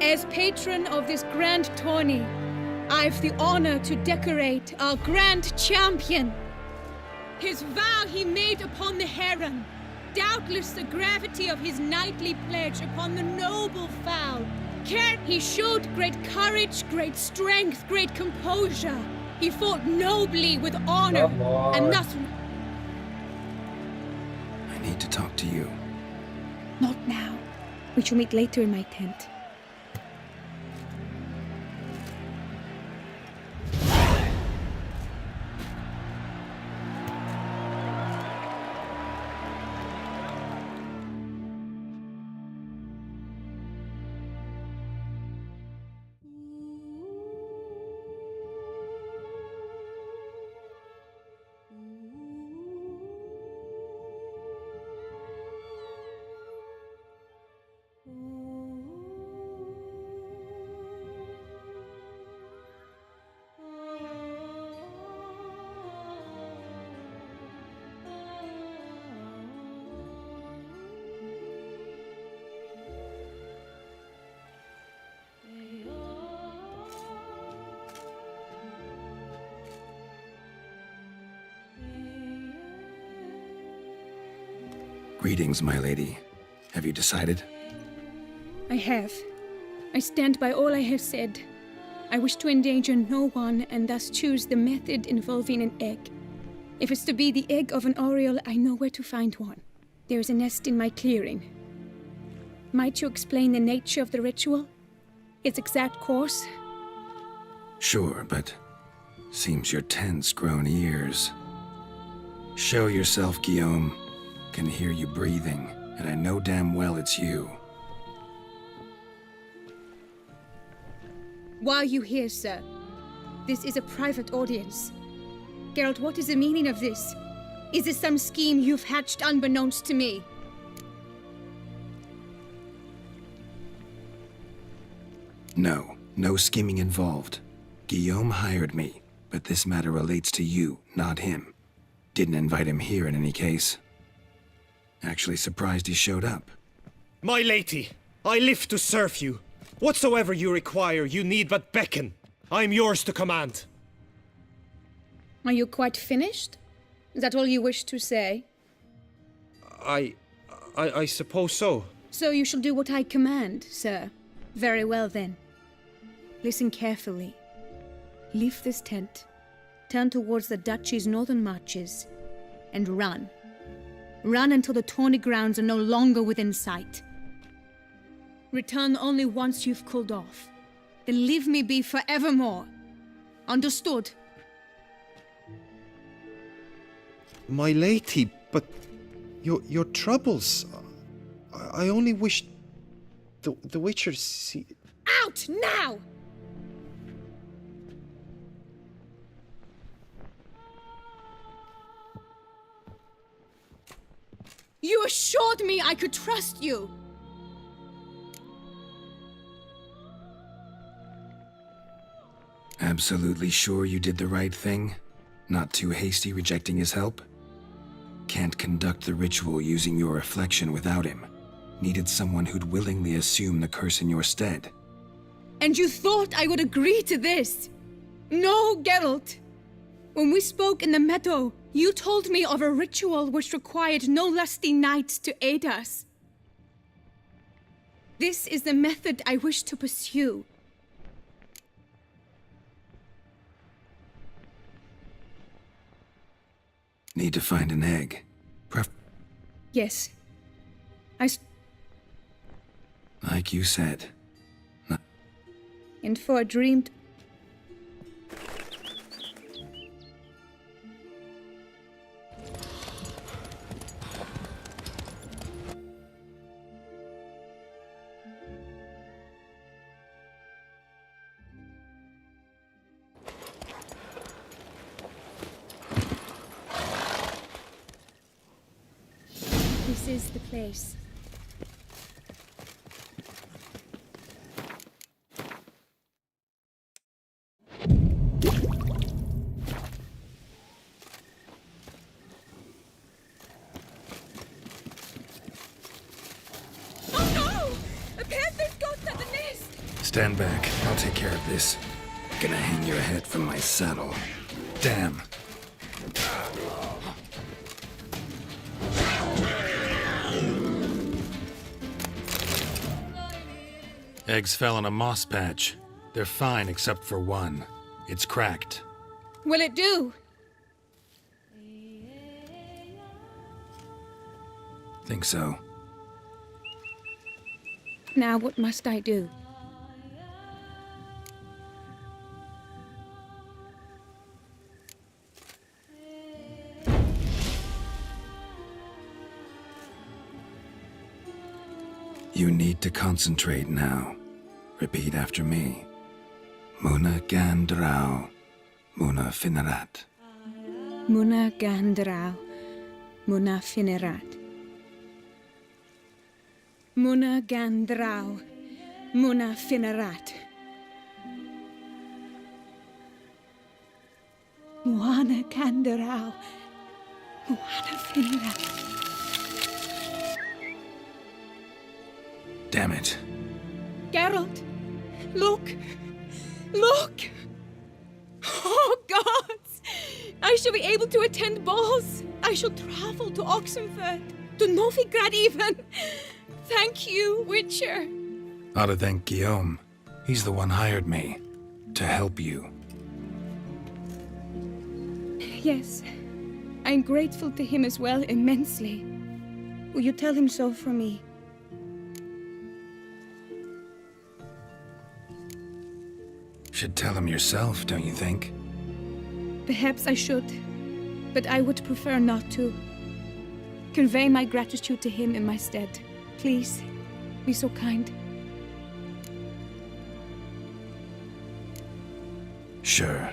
As patron of this grand tourney, I've the honor to decorate our grand champion. His vow he made upon the heron, doubtless the gravity of his knightly pledge upon the noble vow. He showed great courage, great strength, great composure. He fought nobly with honor, and thus... I need to talk to you. Not now. We shall meet later in my tent. Greetings, my lady. Have you decided? I have. I stand by all I have said. I wish to endanger no one and thus choose the method involving an egg. If it's to be the egg of an oriole, I know where to find one. There is a nest in my clearing. Might you explain the nature of the ritual? Its exact course? Sure, but seems your tent's grown ears. Show yourself, Guillaume. Can hear you breathing, and I know damn well it's you. Why are you here, sir? This is a private audience. Geralt, what is the meaning of this? Is this some scheme you've hatched unbeknownst to me? No scheming involved. Guillaume hired me, but this matter relates to you, not him. Didn't invite him here in any case. Actually surprised he showed up. My lady, I live to serve you. Whatsoever you require, you need but beckon. I am yours to command. Are you quite finished? Is that all you wish to say? I suppose so. So you shall do what I command, sir. Very well then. Listen carefully. Leave this tent, turn towards the duchy's northern marches, and run. Run until the tawny grounds are no longer within sight. Return only once you've cooled off. Then leave me be forevermore. Understood? My lady, but your troubles. I only wish the Witcher see. Out now! You assured me I could trust you. Absolutely sure you did the right thing? Not too hasty rejecting his help? Can't conduct the ritual using your reflection without him. Needed someone who'd willingly assume the curse in your stead. And you thought I would agree to this? No, Geralt. When we spoke in the meadow, you told me of a ritual which required no lusty knights to aid us. This is the method I wish to pursue. Need to find an egg. Yes. Like you said. And for a dreamed... This is the place. Stand back. I'll take care of this. Gonna hang your head from my saddle. Damn. Eggs fell in a moss patch. They're fine except for one. It's cracked. Will it do? Think so. Now what must I do? You need to concentrate now. Repeat after me. Muna Gandrau, Muna Finerat. Muna Gandrau, Muna Finerat. Muna Gandrau, Muna Finerat. Muna Gandrau, Muna Finerat. Damn it. Geralt, look! Look! Oh, gods! I shall be able to attend balls. I shall travel to Oxenfurt, to Novigrad even. Thank you, Witcher. Ought to thank Guillaume. He's the one hired me. To help you. Yes. I'm grateful to him as well, immensely. Will you tell him so for me? Should tell him yourself, don't you think? Perhaps I should, but I would prefer not to. Convey my gratitude to him in my stead. Please, be so kind. Sure.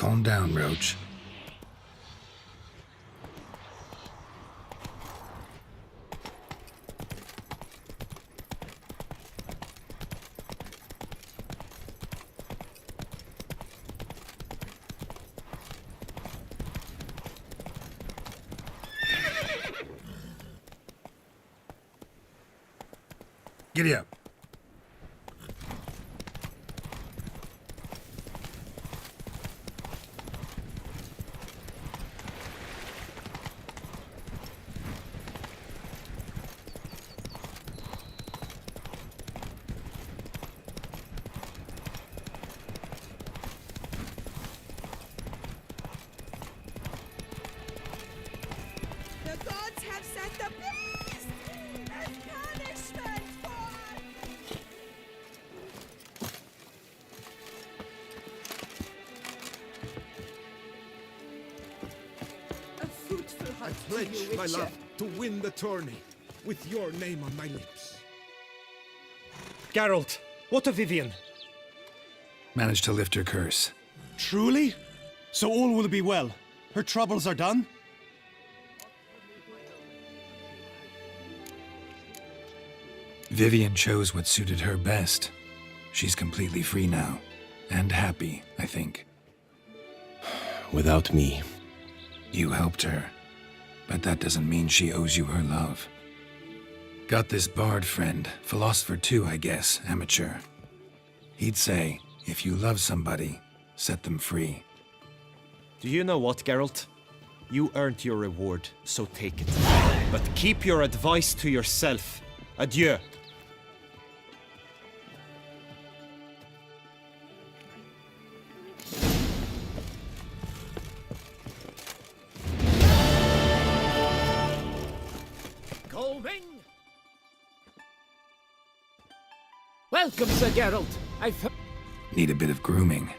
Calm down, Roach. Giddy up. The gods have sent the beast as punishment for a fruitful I hunt to pledge, you, my Witcher. love, to win the tourney, with your name on my lips. Geralt, what of Vivian? Managed to lift her curse. Truly? So all will be well. Her troubles are done? Vivian chose what suited her best. She's completely free now. And happy, I think. Without me. You helped her. But that doesn't mean she owes you her love. Got this bard friend, philosopher too, I guess, amateur. He'd say, if you love somebody, set them free. Do you know what, Geralt? You earned your reward, so take it. But keep your advice to yourself. Adieu. Going! Welcome, Sir Geralt. Need a bit of grooming.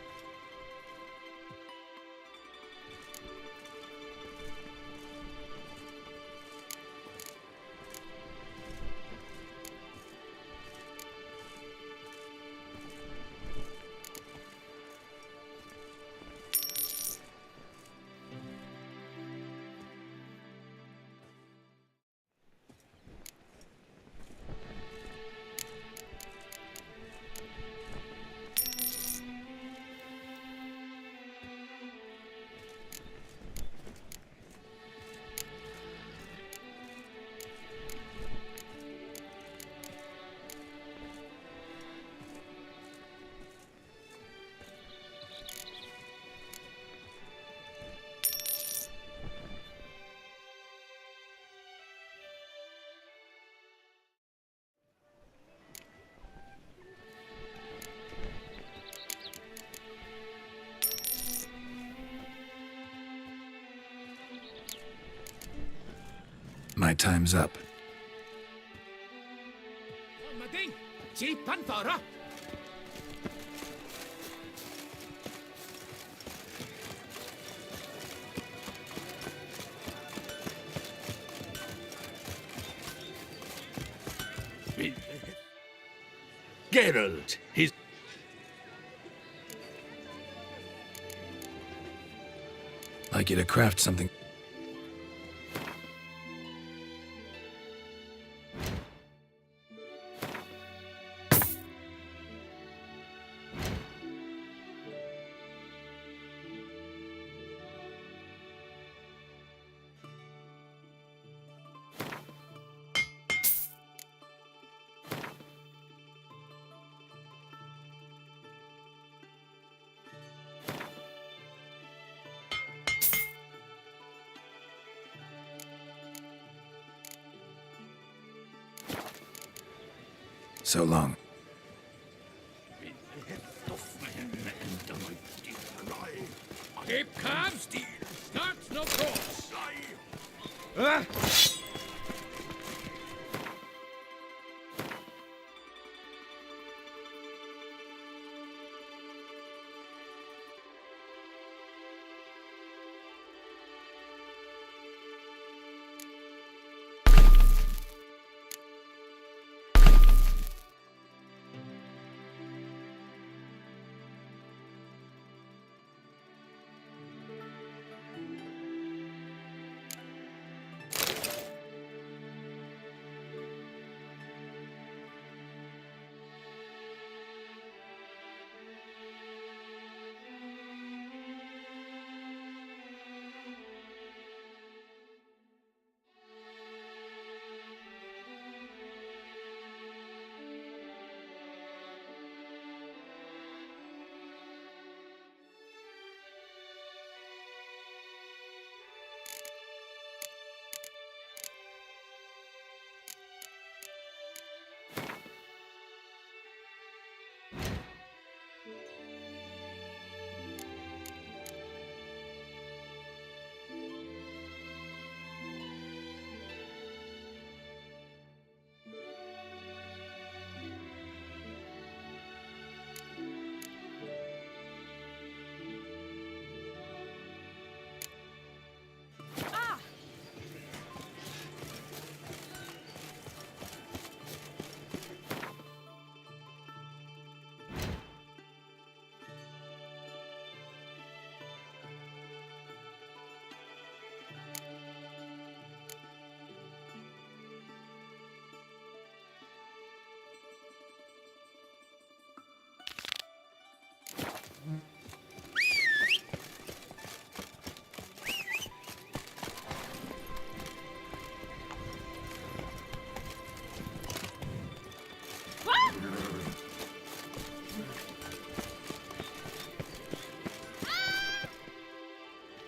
My time's up. Geralt, he's... Like you to craft something. So long. Keep calm. Start no course.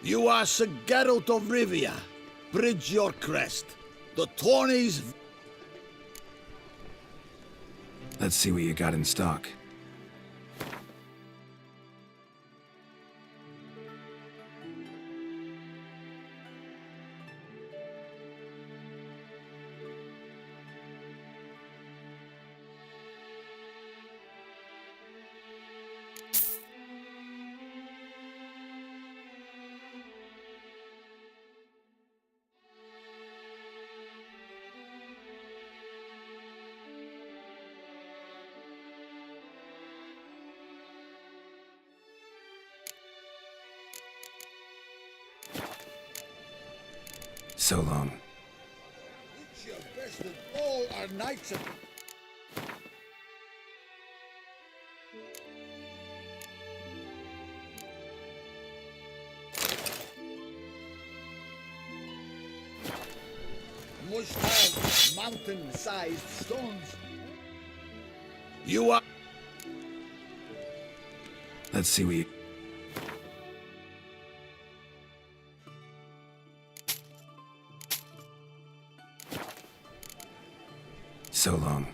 You are Sir Geralt of Rivia. Bridge your crest. The tourneys... Let's see what you got in stock. So long. It's your best of all our knights of... Must have mountain-sized stones. You are... Let's see what you... So long.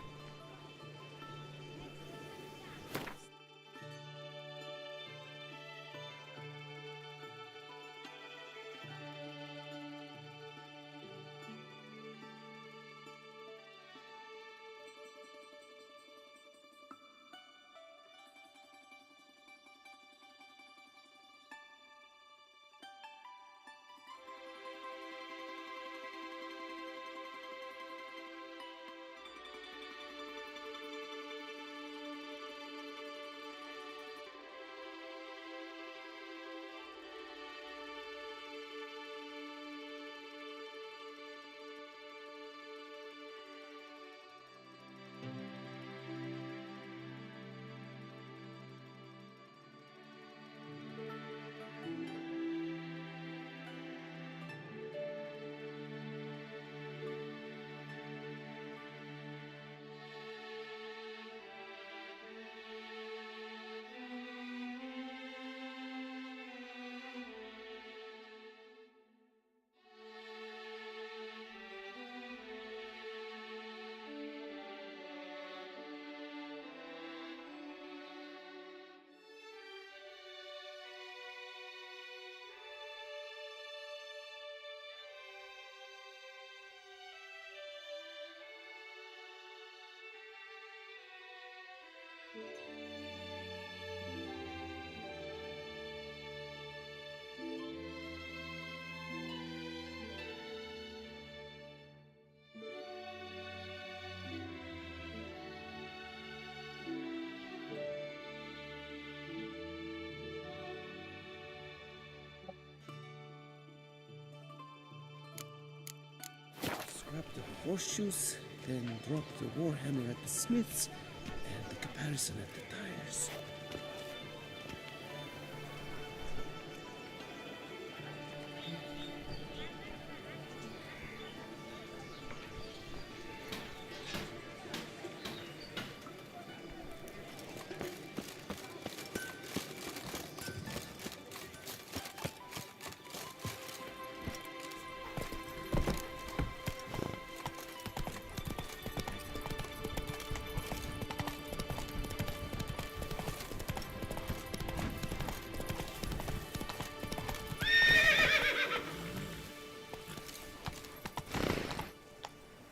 Scrap the horseshoes, then drop the warhammer at the smiths, and the comparison at the tires.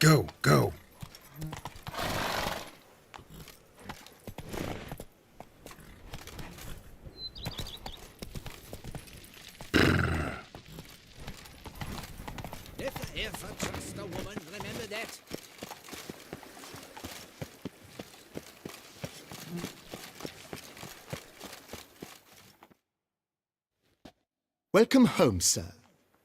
Go, go. If I ever trust a woman, remember that. Welcome home, sir.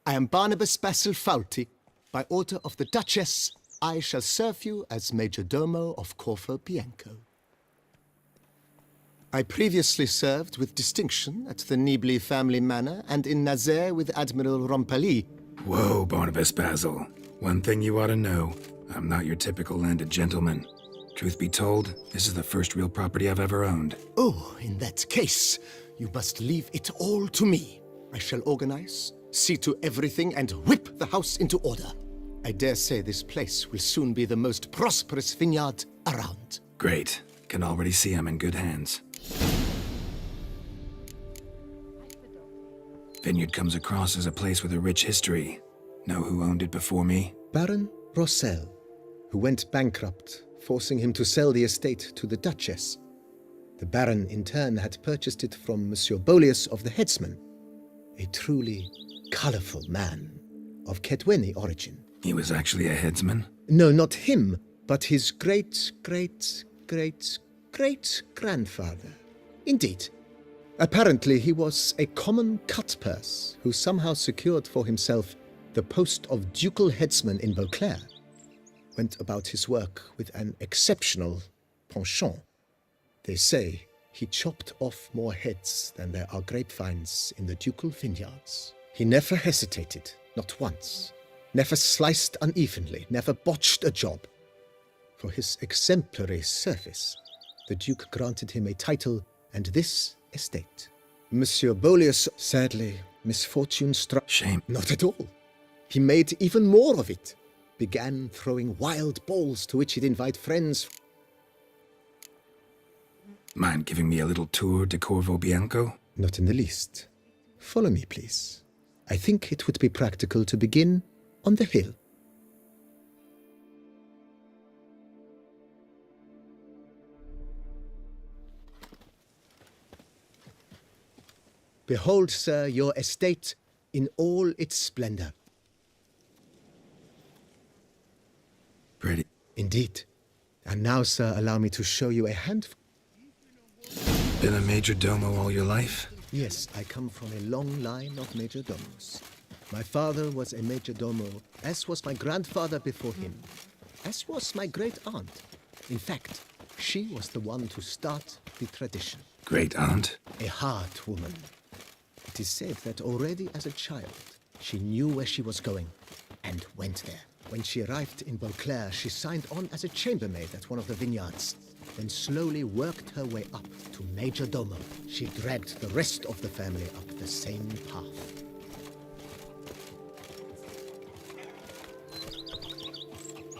I am Barnabas Basil Faulty. By order of the Duchess, I shall serve you as Major Domo of Corfu Bianco. I previously served with distinction at the Nibley family manor and in Nazaire with Admiral Rompali. Whoa, Barnabas Basil. One thing you ought to know. I'm not your typical landed gentleman. Truth be told, this is the first real property I've ever owned. Oh, in that case, you must leave it all to me. I shall organize, see to everything, and whip the house into order. I dare say this place will soon be the most prosperous vineyard around. Great. Can already see I'm in good hands. Vineyard comes across as a place with a rich history. Know who owned it before me? Baron Rossel, who went bankrupt, forcing him to sell the estate to the Duchess. The Baron, in turn, had purchased it from Monsieur Bolius of the Headsman, a truly colorful man of Kedweni origin. He was actually a headsman? No, not him, but his great-great-great-great-grandfather. Indeed. Apparently, he was a common cut-purse who somehow secured for himself the post of ducal headsman in Beauclair. Went about his work with an exceptional penchant. They say he chopped off more heads than there are grapevines in the ducal vineyards. He never hesitated, not once. Never sliced unevenly, never botched a job. For his exemplary service, the Duke granted him a title and this estate. Monsieur Bolius, sadly, misfortune struck. Shame. Not at all. He made even more of it. Began throwing wild balls to which he'd invite friends. Mind giving me a little tour de Corvo Bianco? Not in the least. Follow me, please. I think it would be practical to begin on the hill. Behold, sir, your estate in all its splendor. Pretty. Indeed. And now, sir, allow me to show you a handful. Been a major domo all your life? Yes, I come from a long line of major domos. My father was a major domo, as was my grandfather before him, as was my great-aunt. In fact, she was the one to start the tradition. Great-aunt? A hard woman. It is said that already as a child, she knew where she was going, and went there. When she arrived in Beauclair, she signed on as a chambermaid at one of the vineyards, then slowly worked her way up to major domo. She dragged the rest of the family up the same path.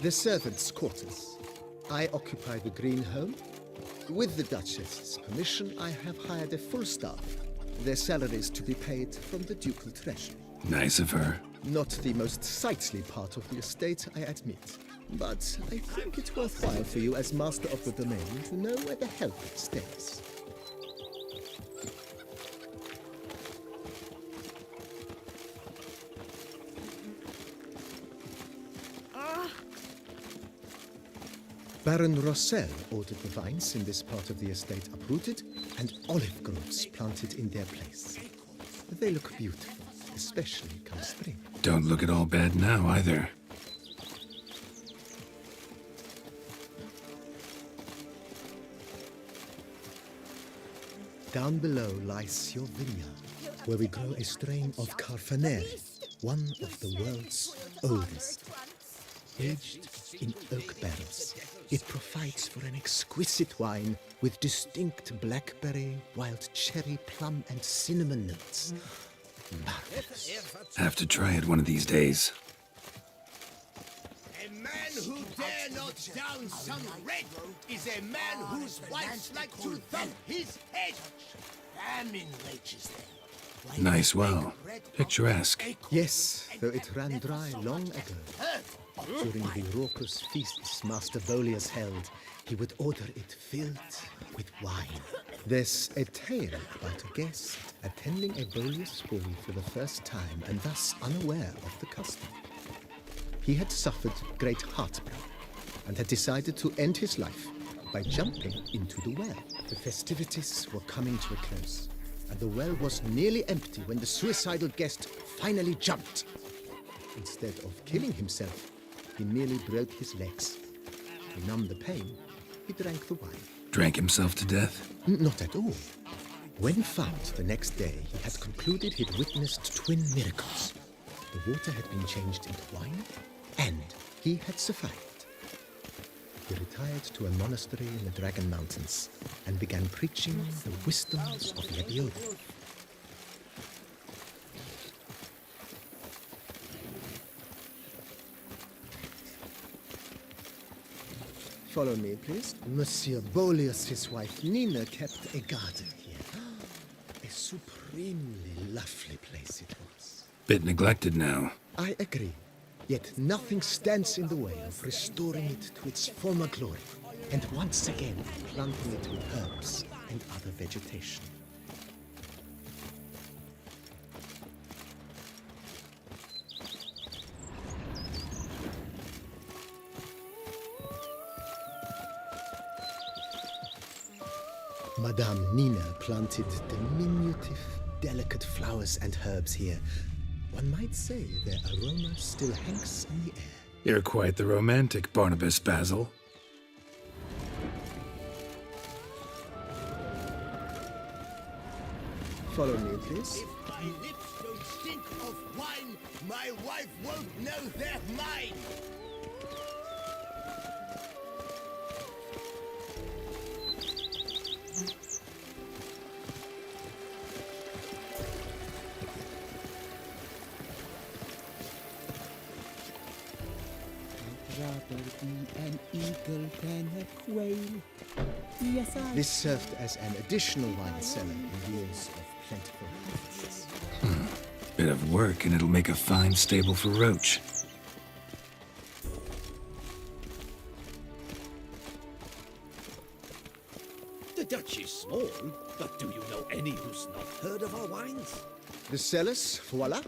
The servants' quarters. I occupy the green home. With the Duchess's permission, I have hired a full staff. Their salaries to be paid from the ducal treasury. Nice of her. Not the most sightly part of the estate, I admit. But I think it's worthwhile for you as master of the domain to know where the help stays. Baron Rossel ordered the vines in this part of the estate uprooted and olive groves planted in their place. They look beautiful, especially come spring. Don't look at all bad now, either. Down below lies your vineyard, where we grow a strain of Carfanere, one of the world's oldest. Aged in oak barrels, it provides for an exquisite wine with distinct blackberry, wild cherry, plum, and cinnamon notes. Marvelous. Have to try it one of these days. A man who dare not down some red is a man whose wives like to thump his head. Famine rages there. Nice well. Picturesque. Yes, though it ran dry long ago. During the raucous feasts Master Bolius held, he would order it filled with wine. There's a tale about a guest attending a Bolius ball for the first time and thus unaware of the custom. He had suffered great heartbreak and had decided to end his life by jumping into the well. The festivities were coming to a close, and the well was nearly empty when the suicidal guest finally jumped. Instead of killing himself, he merely broke his legs. To numb the pain, he drank the wine. Drank himself to death? Not at all. When found the next day, he had concluded he'd witnessed twin miracles. The water had been changed into wine, and he had survived. He retired to a monastery in the Dragon Mountains and began preaching the wisdoms of Lebioda. Follow me, please. Monsieur Bolius, his wife Nina, kept a garden here. A supremely lovely place it was. Bit neglected now. I agree. Yet nothing stands in the way of restoring it to its former glory, and once again planting it with herbs and other vegetation. Madame Nina planted diminutive, delicate flowers and herbs here. One might say their aroma still hangs in the air. You're quite the romantic, Barnabas Basil. Follow me, please. If my lips don't stink of wine, my wife won't know they're mine. Rather be an eagle than a quail. Yes, I... This served as an additional wine cellar in years of plentiful harvests. Bit of work and it'll make a fine stable for Roach. The Dutch is small, but do you know any who's not heard of our wines? The cellars, voila.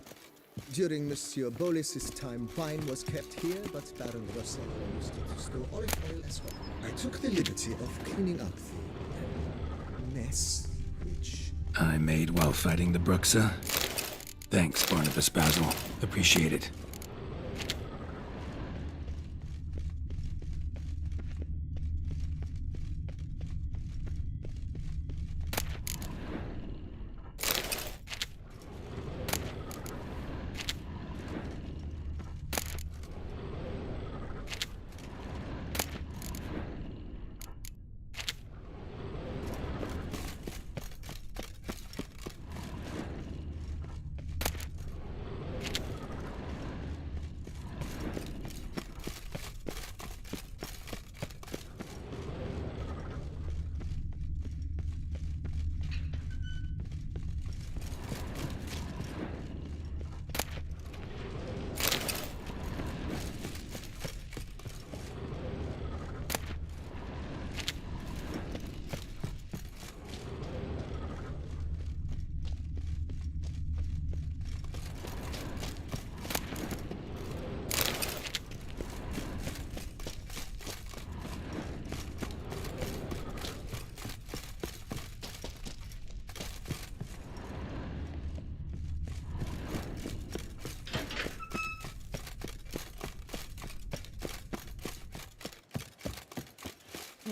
During Monsieur Bolis's time, wine was kept here, but Baron Rossello used it to store olive oil as well. I took the liberty of cleaning up the mess, which... I made while fighting the Bruxa. Thanks, Barnabas Basil. Appreciate it.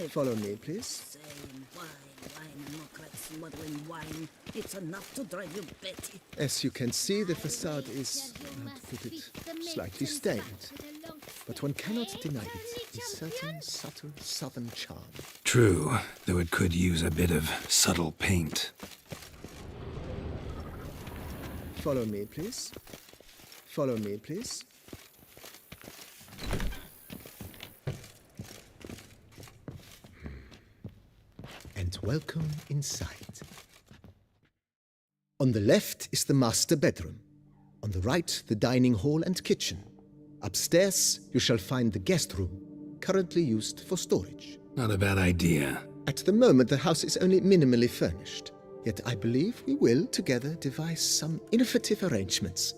Follow me, please. Same wine, muckrack smuggling wine. It's enough to drive you batty. As you can see, the facade is, how to put it, slightly stained. But one cannot deny it, a certain subtle southern charm. True, though it could use a bit of subtle paint. Follow me, please. Follow me, please. And welcome inside. On the left is the master bedroom. On the right, the dining hall and kitchen. Upstairs, you shall find the guest room, currently used for storage. Not a bad idea. At the moment, the house is only minimally furnished. Yet I believe we will, together, devise some innovative arrangements.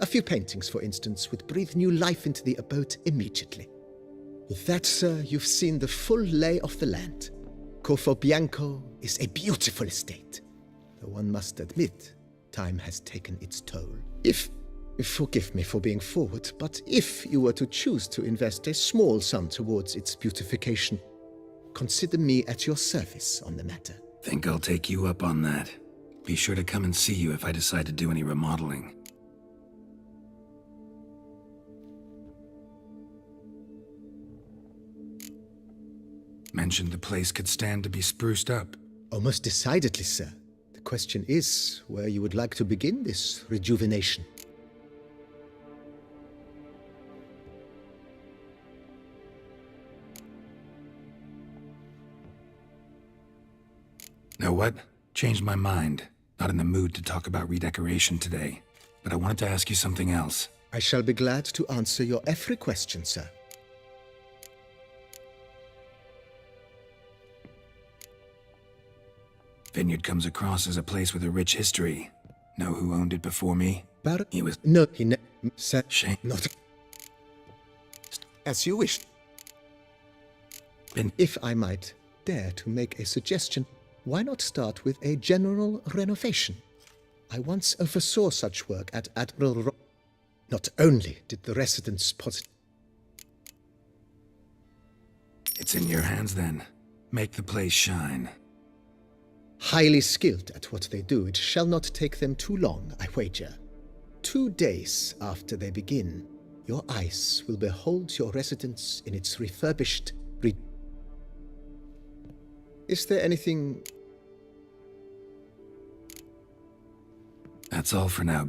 A few paintings, for instance, would breathe new life into the abode immediately. With that, sir, you've seen the full lay of the land. Corfo Bianco is a beautiful estate. Though one must admit, time has taken its toll. Forgive me for being forward, but if you were to choose to invest a small sum towards its beautification, consider me at your service on the matter. Think I'll take you up on that. Be sure to come and see you if I decide to do any remodeling. Mentioned the place could stand to be spruced up. Oh, most decidedly, sir. The question is where you would like to begin this rejuvenation. Know what? Changed my mind. Not in the mood to talk about redecoration today. But I wanted to ask you something else. I shall be glad to answer your every question, sir. Vineyard comes across as a place with a rich history. Know who owned it before me? He was... No, he said... Shame. Not... As you wish. If I might dare to make a suggestion, why not start with a general renovation? I once oversaw such work at Admiral Not only did the residents It's in your hands then. Make the place shine. Highly skilled at what they do, it shall not take them too long, I wager. 2 days after they begin, your eyes will behold your residence in its refurbished Is there anything... That's all for now,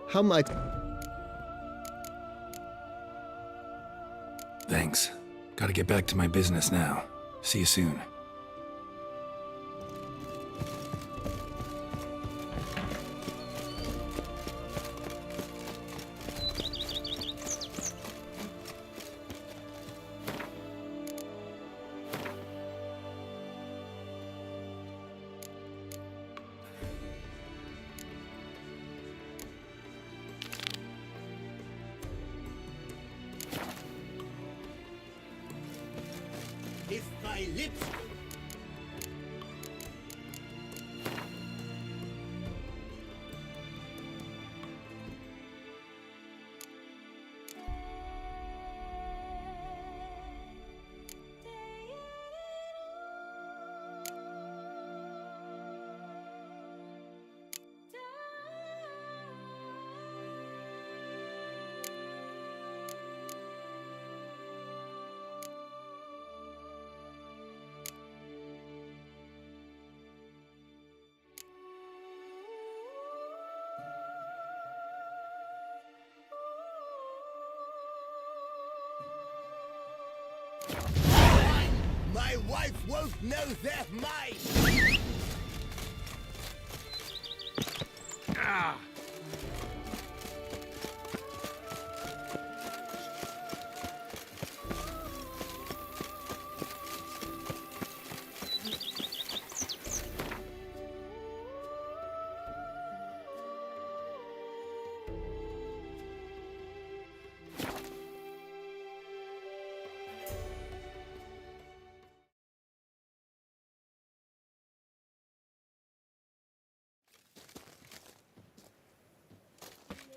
How might... Thanks. Gotta get back to my business now. See you soon. If my lips... wife won't know they're mine! Ah!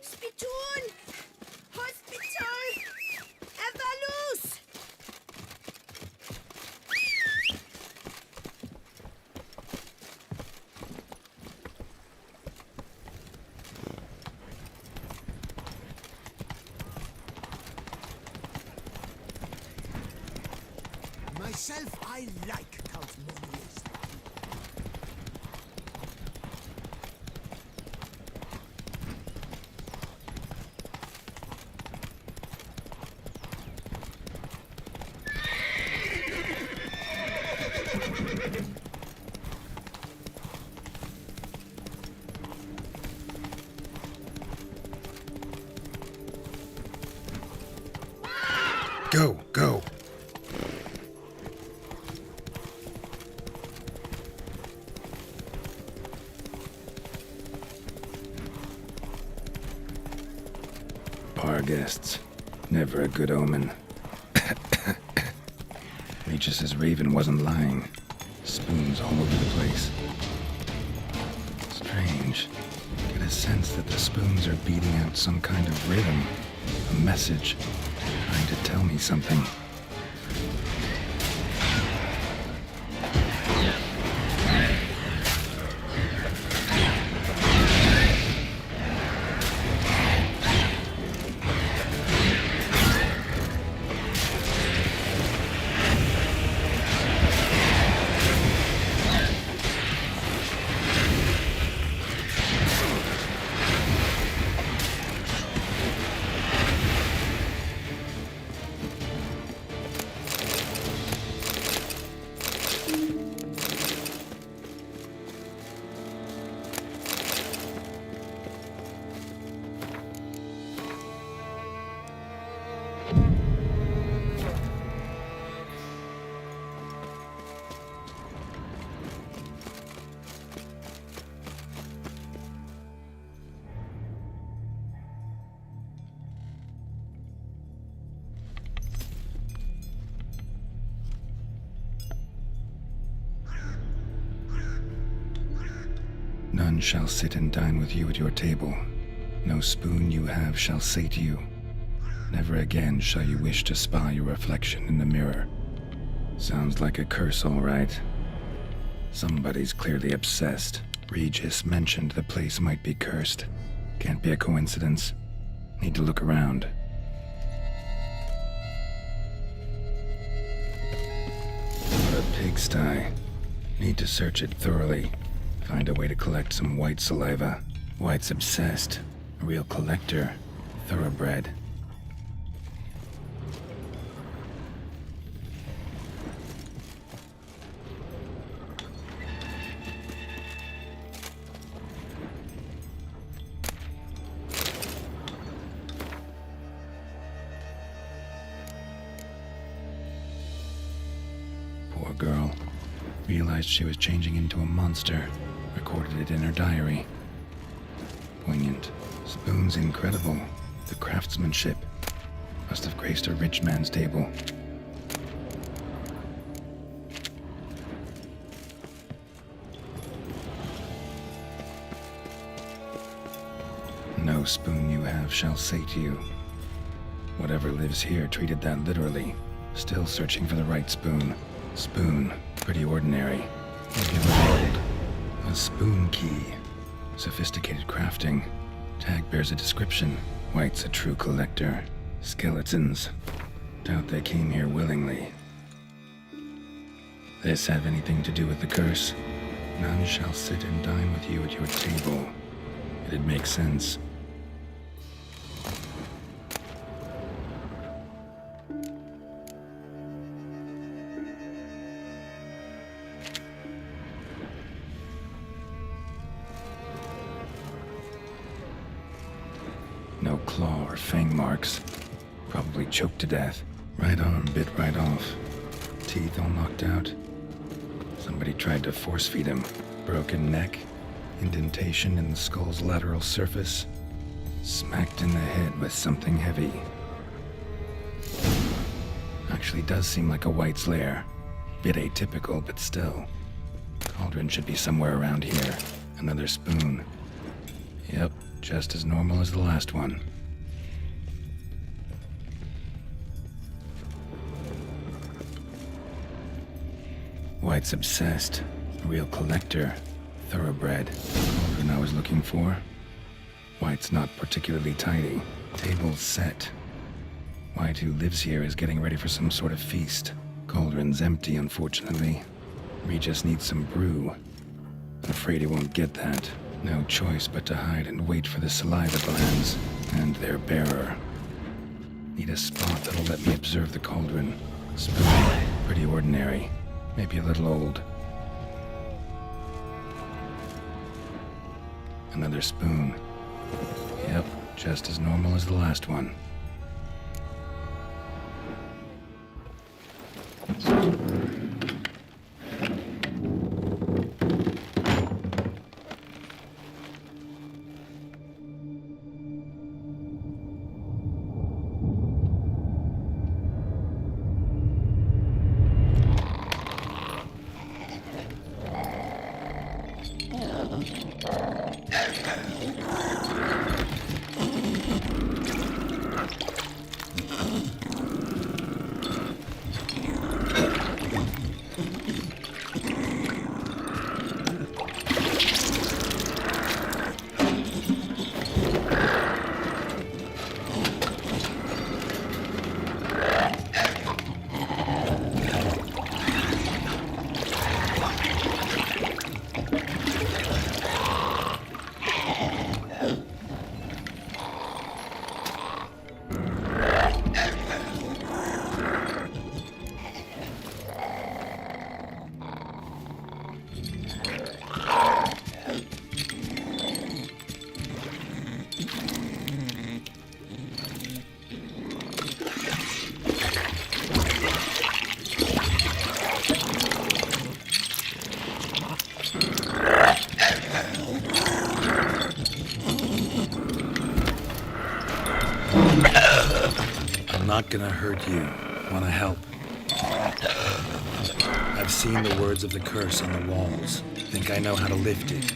Spittoon! Hospital! Evalus! Myself, I like Count Monier's. Go, go. Bar guests. Never a good omen. Regis' raven wasn't lying. Spoons all over the place. Strange. Get a sense that the spoons are beating out some kind of rhythm. A message. Trying to tell me something. None shall sit and dine with you at your table. No spoon you have shall say to you, never again shall you wish to spy your reflection in the mirror. Sounds like a curse, all right. Somebody's clearly obsessed. Regis mentioned the place might be cursed. Can't be a coincidence. Need to look around. What a pigsty. Need to search it thoroughly. Find a way to collect some white saliva. White's obsessed. A real collector. Thoroughbred. Poor girl. Realized she was changing into a monster. Recorded it in her diary. Poignant. Spoon's incredible. The craftsmanship. Must have graced a rich man's table. No spoon you have shall say to you. Whatever lives here treated that literally. Still searching for the right spoon. Spoon. Pretty ordinary. Maybe a little old. A spoon key. Sophisticated crafting. Tag bears a description. White's a true collector. Skeletons. Doubt they came here willingly. This have anything to do with the curse? None shall sit and dine with you at your table. It'd make sense. claw or fang marks. Probably choked to death. Right arm bit right off. Teeth all knocked out. Somebody tried to force feed him. Broken neck. Indentation in the skull's lateral surface. Smacked in the head with something heavy. Actually does seem like a White's lair. Bit atypical, but still. Cauldron should be somewhere around here. Another spoon. Yep, just as normal as the last one. White's obsessed. Real collector. Thoroughbred. Cauldron I was looking for. White's not particularly tidy. Table's set. White, who lives here, is getting ready for some sort of feast. Cauldron's empty, unfortunately. Regis needs some brew. Afraid he won't get that. No choice but to hide and wait for the saliva glands and their bearer. Need a spot that'll let me observe the cauldron. Spoon, pretty ordinary. Maybe a little old. Another spoon. Yep, just as normal as the last one. Not gonna hurt you. Wanna help? I've seen the words of the curse on the walls. Think I know how to lift it.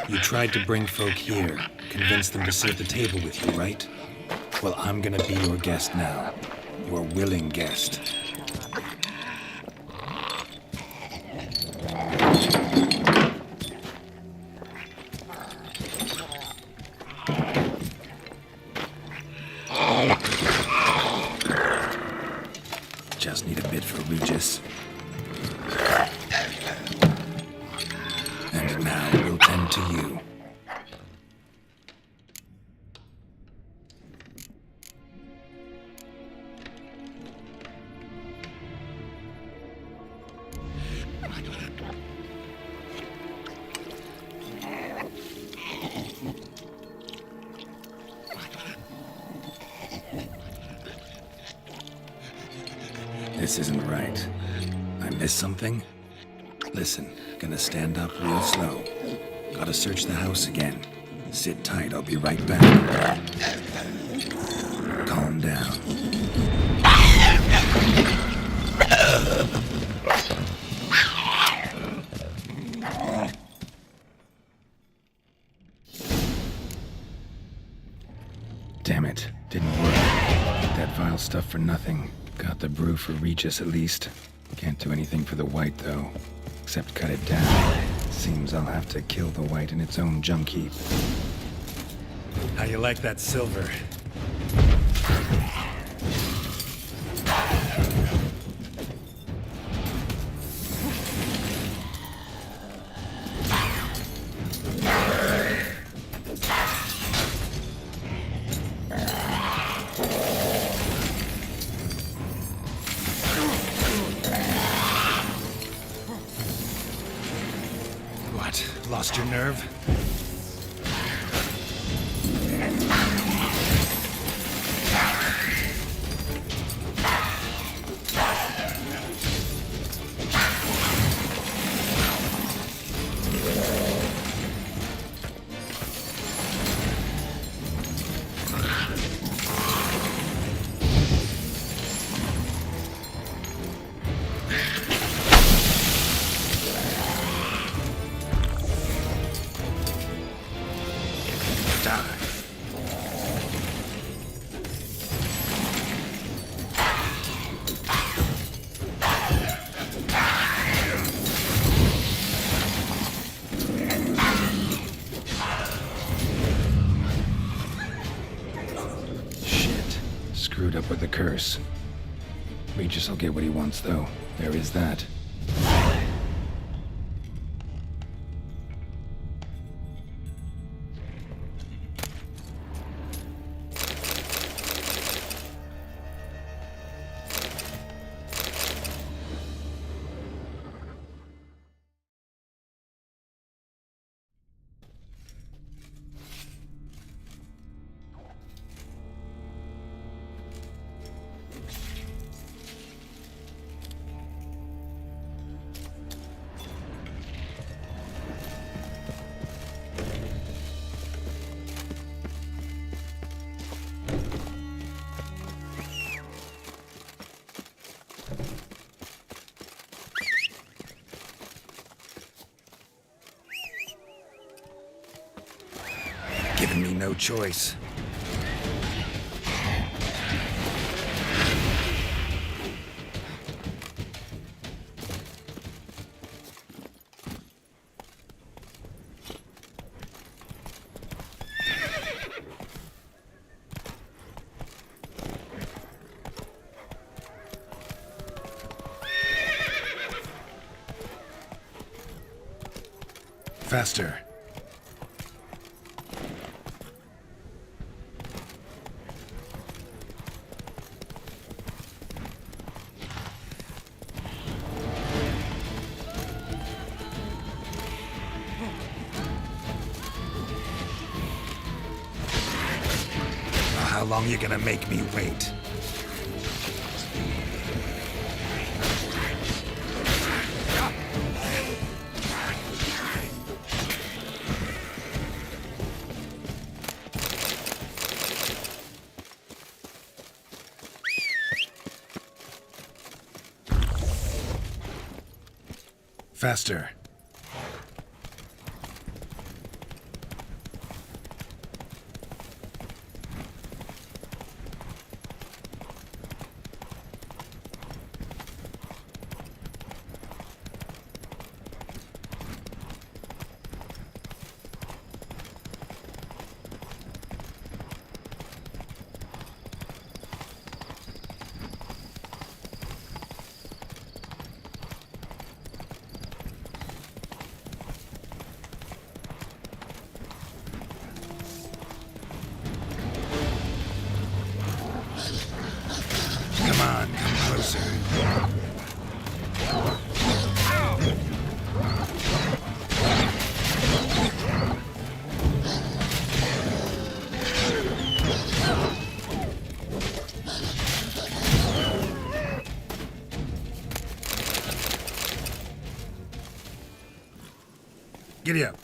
You tried to bring folk here, convince them to sit at the table with you, right? Well, I'm gonna be your guest now. Your willing guest. Just need a bit for Regis. And now we'll tend to you. This isn't right. I missed something? Listen, gonna stand up real slow. Gotta search the house again. Sit tight, I'll be right back. Calm down. Damn it, didn't work. That vile stuff for nothing. Got the brew for Regis at least. Can't do anything for the White though, except cut it down. Seems I'll have to kill the White in its own junk heap. How you like that silver? What? Lost your nerve? Screwed up with the curse. Regis will get what he wants, though. There is that. Giving me no choice. Faster. How long you gonna make me wait? Faster. Come on, come closer. Giddy up.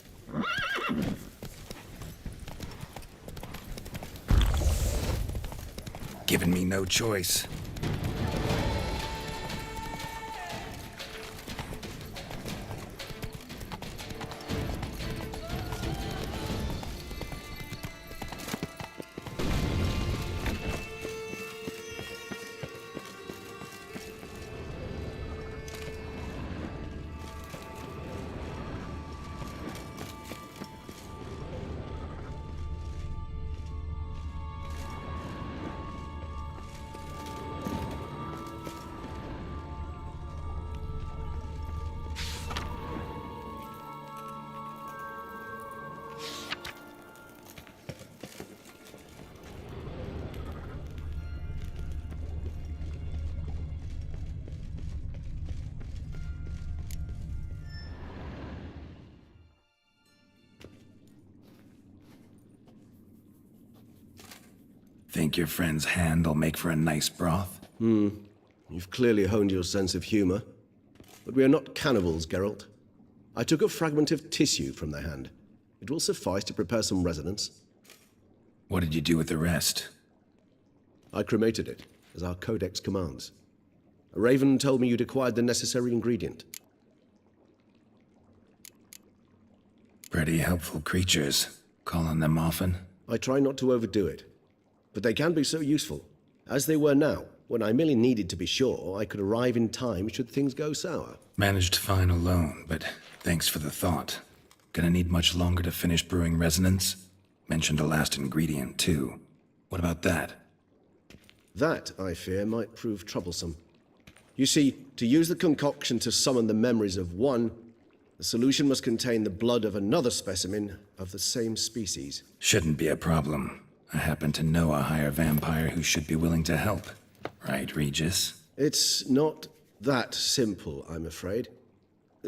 Giving me no choice. Think your friend's hand'll make for a nice broth? You've clearly honed your sense of humor. But we are not cannibals, Geralt. I took a fragment of tissue from their hand. It will suffice to prepare some resonance. What did you do with the rest? I cremated it, as our codex commands. A raven told me you'd acquired the necessary ingredient. Pretty helpful creatures. Call on them often? I try not to overdo it. But they can be so useful, as they were now, when I merely needed to be sure I could arrive in time should things go sour. Managed fine alone, but thanks for the thought. Gonna need much longer to finish brewing resonance? Mentioned a last ingredient, too. What about that? That, I fear, might prove troublesome. You see, to use the concoction to summon the memories of one, the solution must contain the blood of another specimen of the same species. Shouldn't be a problem. I happen to know a higher vampire who should be willing to help. Right, Regis? It's not that simple, I'm afraid.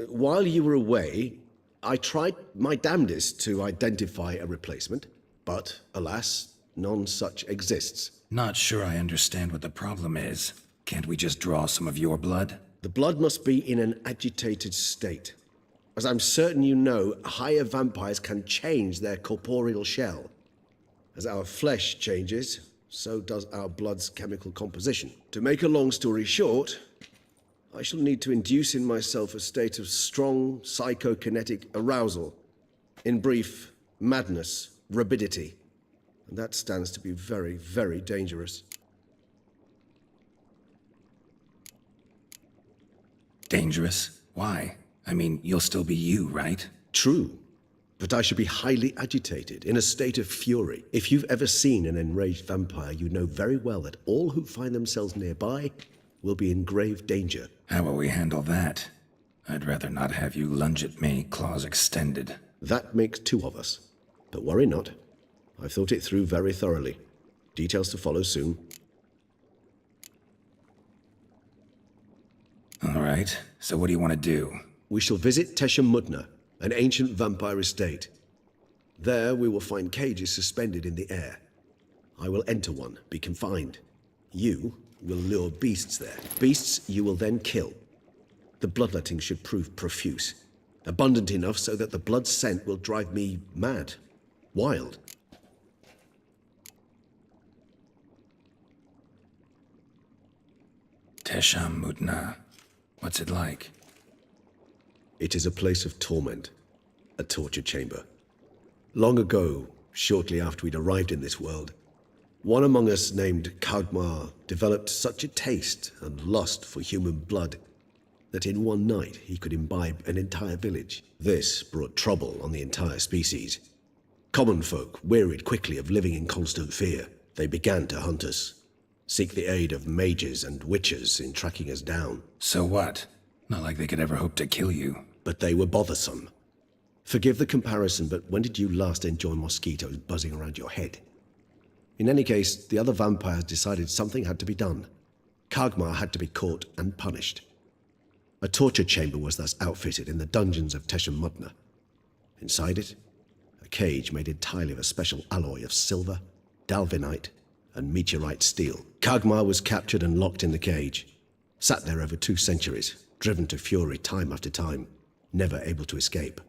While you were away, I tried my damnedest to identify a replacement, but alas, none such exists. Not sure I understand what the problem is. Can't we just draw some of your blood? The blood must be in an agitated state. As I'm certain you know, higher vampires can change their corporeal shell. As our flesh changes, so does our blood's chemical composition. To make a long story short, I shall need to induce in myself a state of strong psychokinetic arousal. In brief, madness, rabidity. And that stands to be very, very dangerous. Dangerous? Why? I mean, you'll still be you, right? True. But I should be highly agitated, in a state of fury. If you've ever seen an enraged vampire, you know very well that all who find themselves nearby will be in grave danger. How will we handle that? I'd rather not have you lunge at me, claws extended. That makes two of us. But worry not. I've thought it through very thoroughly. Details to follow soon. All right, so what do you want to do? We shall visit Toussaint, an ancient vampire estate. There we will find cages suspended in the air. I will enter one, be confined. You will lure beasts there. Beasts you will then kill. The bloodletting should prove profuse. Abundant enough so that the blood scent will drive me mad. Wild. Toussaint. What's it like? It is a place of torment. A torture chamber. Long ago, shortly after we'd arrived in this world, one among us named Kagmar developed such a taste and lust for human blood that in one night he could imbibe an entire village. This brought trouble on the entire species. Common folk wearied quickly of living in constant fear. They began to hunt us, seek the aid of mages and witches in tracking us down. So what? Not like they could ever hope to kill you. But they were bothersome. Forgive the comparison, but when did you last enjoy mosquitoes buzzing around your head? In any case, the other vampires decided something had to be done. Kagmar had to be caught and punished. A torture chamber was thus outfitted in the dungeons of Toussaint. Inside it, a cage made entirely of a special alloy of silver, dalvinite, and meteorite steel. Kagmar was captured and locked in the cage. Sat there over 2 centuries, driven to fury time after time, never able to escape.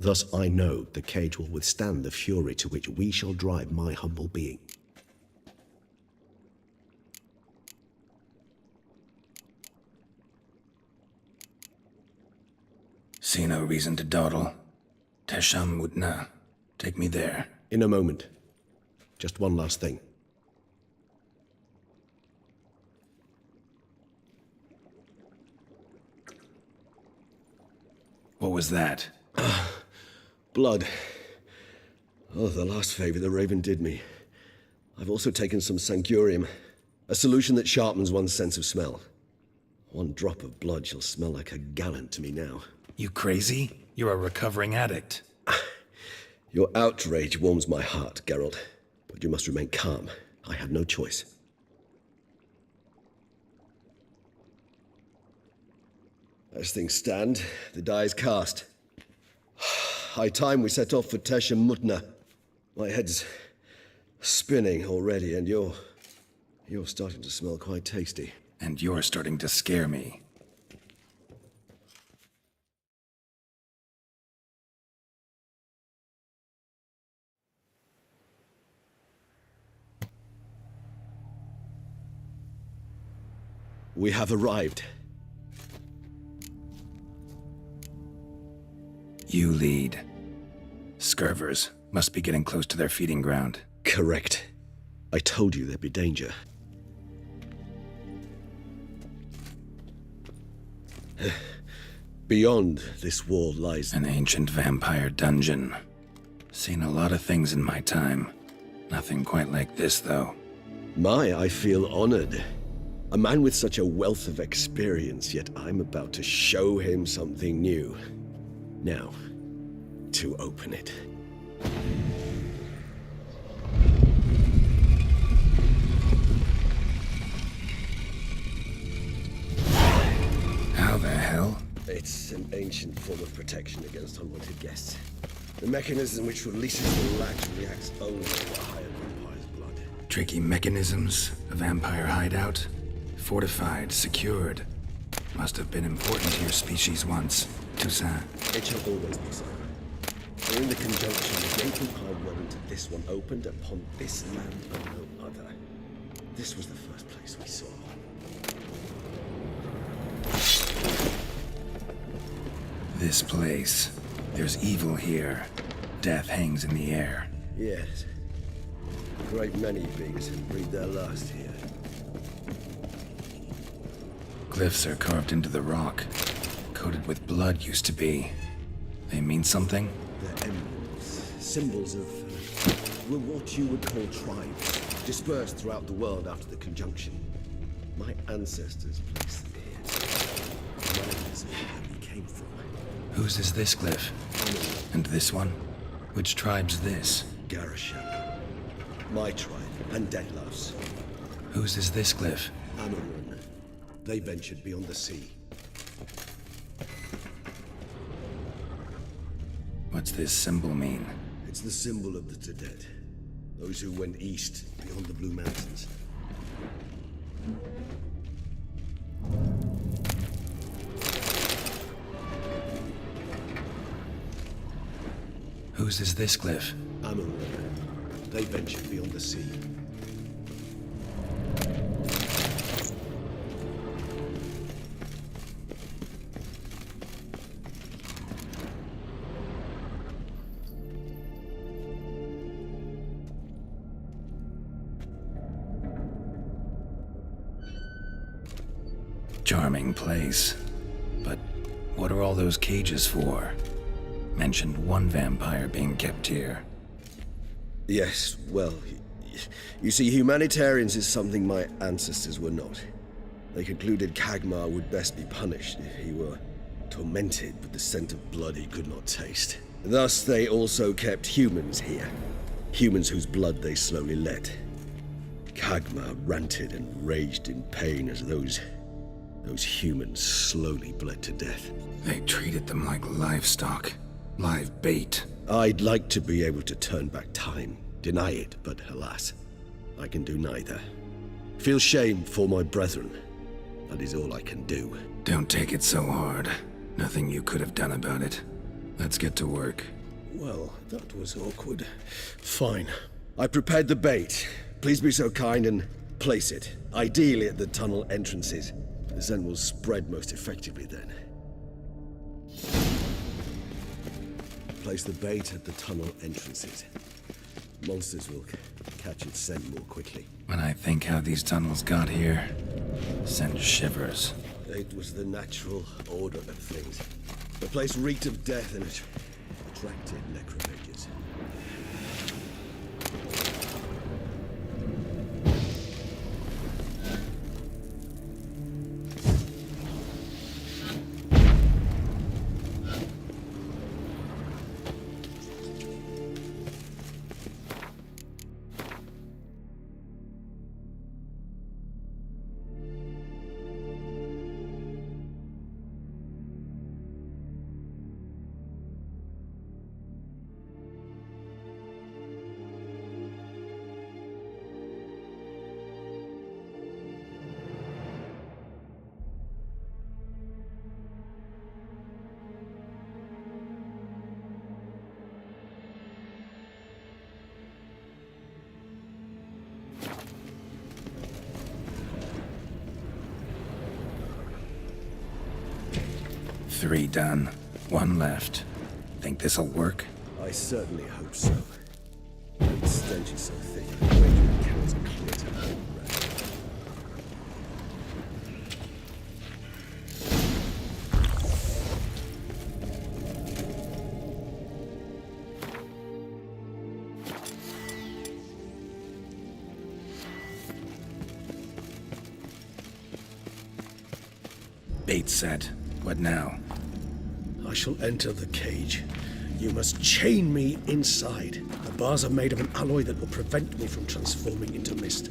Thus I know the cage will withstand the fury to which we shall drive my humble being. See no reason to dawdle. Toussaint. Take me there. In a moment. Just one last thing. What was that? Blood. Oh, the last favor the Raven did me. I've also taken some Sancurium, a solution that sharpens one's sense of smell. One drop of blood shall smell like a gallon to me now. You crazy? You're a recovering addict. Your outrage warms my heart, Geralt. But you must remain calm. I had no choice. As things stand, the die is cast. High time we set off for Toussaint. My head's Spinning already, and you're starting to smell quite tasty. And you're starting to scare me. We have arrived. You lead. Scurvers must be getting close to their feeding ground. Correct. I told you there'd be danger. Beyond this wall lies an ancient vampire dungeon. Seen a lot of things in my time. Nothing quite like this, though. I feel honored. A man with such a wealth of experience, yet I'm about to show him something new. Now, to open it. How the hell? It's an ancient form of protection against unwanted guests. The mechanism which releases the latch reacts only to a higher vampire's blood. Tricky mechanisms, a vampire hideout. Fortified, secured. Must have been important to your species once, Toussaint. It shall always be so. During the conjunction, the gate from Part 1 into this one opened upon this land and no other. This was the first place we saw. This place. There's evil here. Death hangs in the air. Yes. A great many beings have breathed their last here. Glyphs are carved into the rock. Coated with blood used to be. They mean something? They're emblems. Symbols of, what you would call tribes. Dispersed throughout the world after the conjunction. My ancestors placed them here. Reminders of where we came from. Whose is this glyph? And this one? Which tribe's this? Garasham. My tribe, and Deadlouse. Whose is this glyph? Amaran. They ventured beyond the sea. What's this symbol mean? It's the symbol of the Dead. Those who went east, beyond the Blue Mountains. Whose is this glyph? Amaran. They ventured beyond the sea. Charming place. But what are all those cages for? Mentioned one vampire being kept here. Yes, well, you see, humanitarians is something my ancestors were not. They concluded Kagmar would best be punished if he were tormented with the scent of blood he could not taste. Thus, they also kept humans here. Humans whose blood they slowly let. Kagmar ranted and raged in pain as those humans slowly bled to death. They treated them like livestock. Live bait. I'd like to be able to turn back time, deny it, but alas, I can do neither. Feel shame for my brethren. That is all I can do. Don't take it so hard. Nothing you could have done about it. Let's get to work. Well, that was awkward. Fine. I prepared the bait. Please be so kind and place it, ideally at the tunnel entrances. The scent will spread most effectively then. Place the bait at the tunnel entrances. Monsters will catch its scent more quickly. When I think how these tunnels got here, send shivers. It was the natural order of things. The place reeked of death and it attracted necromages. 3 done. 1 left. Think this'll work? I certainly hope so. The stench is so thick, the wagering carries a clear to the whole rest. Bait set. What now? I shall enter the cage. You must chain me inside. The bars are made of an alloy that will prevent me from transforming into mist.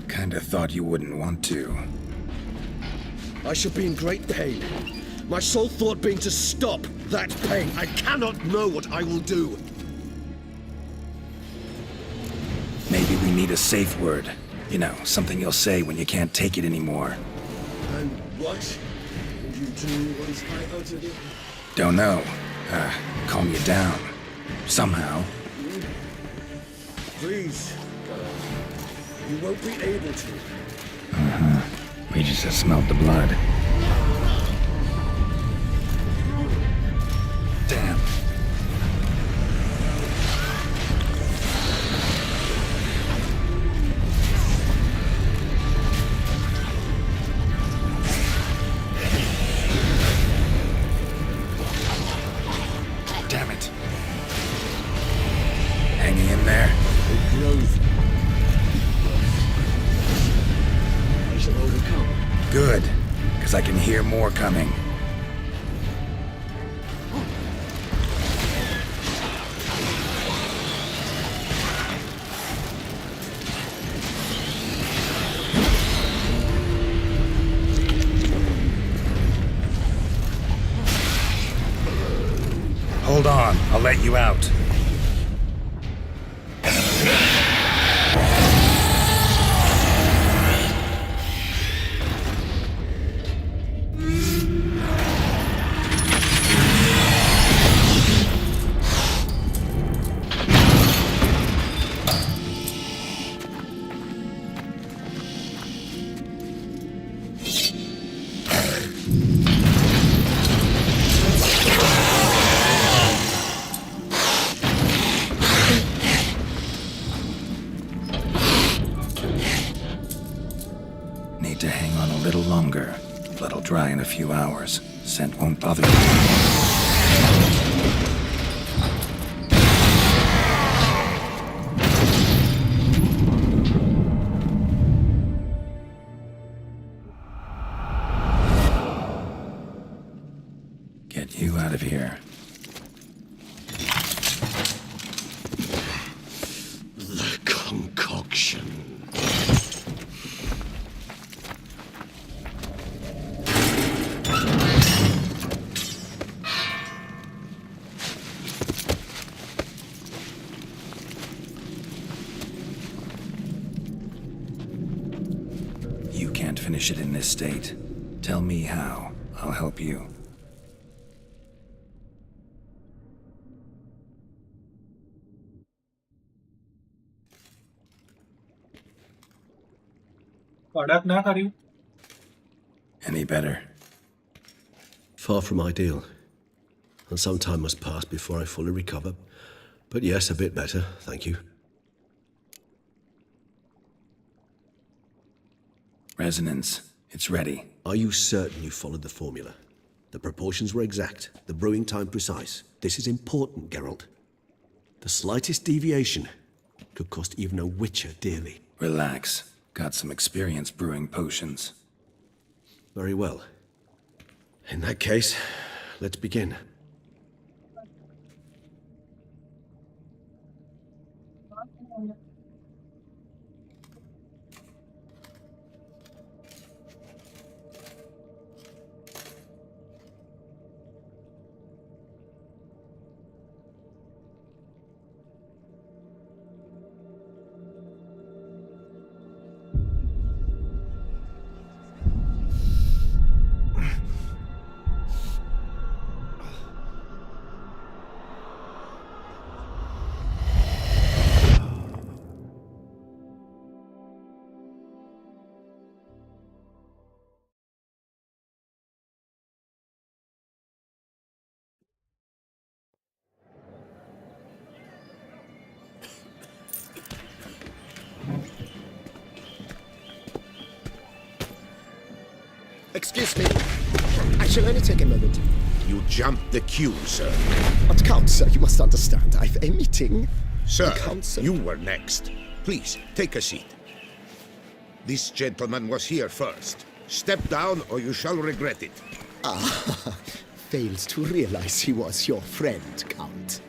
Kinda thought you wouldn't want to. I shall be in great pain. My sole thought being to stop that pain. I cannot know what I will do. Maybe we need a safe word. You know, something you'll say when you can't take it anymore. And what would you do once I uttered it? Don't know. Calm you down. Somehow. Please, you won't be able to. We just have smelled the blood. Damn. Damn it. Hanging in there? It grows. I shall overcome. Good, because I can hear more coming. Hold on, I'll let you out. Need to hang on a little longer. Blood'll dry in a few hours. Scent won't bother you. Get you out of here. The concoction. You can't finish it in this state. Tell me how. I'll help you. कड़क ना करी. Any better? Far from ideal. And some time must pass before I fully recover. But yes, a bit better, thank you. Resonance. It's ready. Are you certain you followed the formula? The proportions were exact, the brewing time precise. This is important, Geralt. The slightest deviation could cost even a witcher dearly. Relax. Got some experience brewing potions. Very well. In that case, let's begin. Excuse me. I shall only take a moment. You jumped the queue, sir. But Count, sir, you must understand. I've a meeting. Sir, Count, sir. you were next. Please, take a seat. This gentleman was here first. Step down or you shall regret it. Ah, fails to realize he was your friend, Count.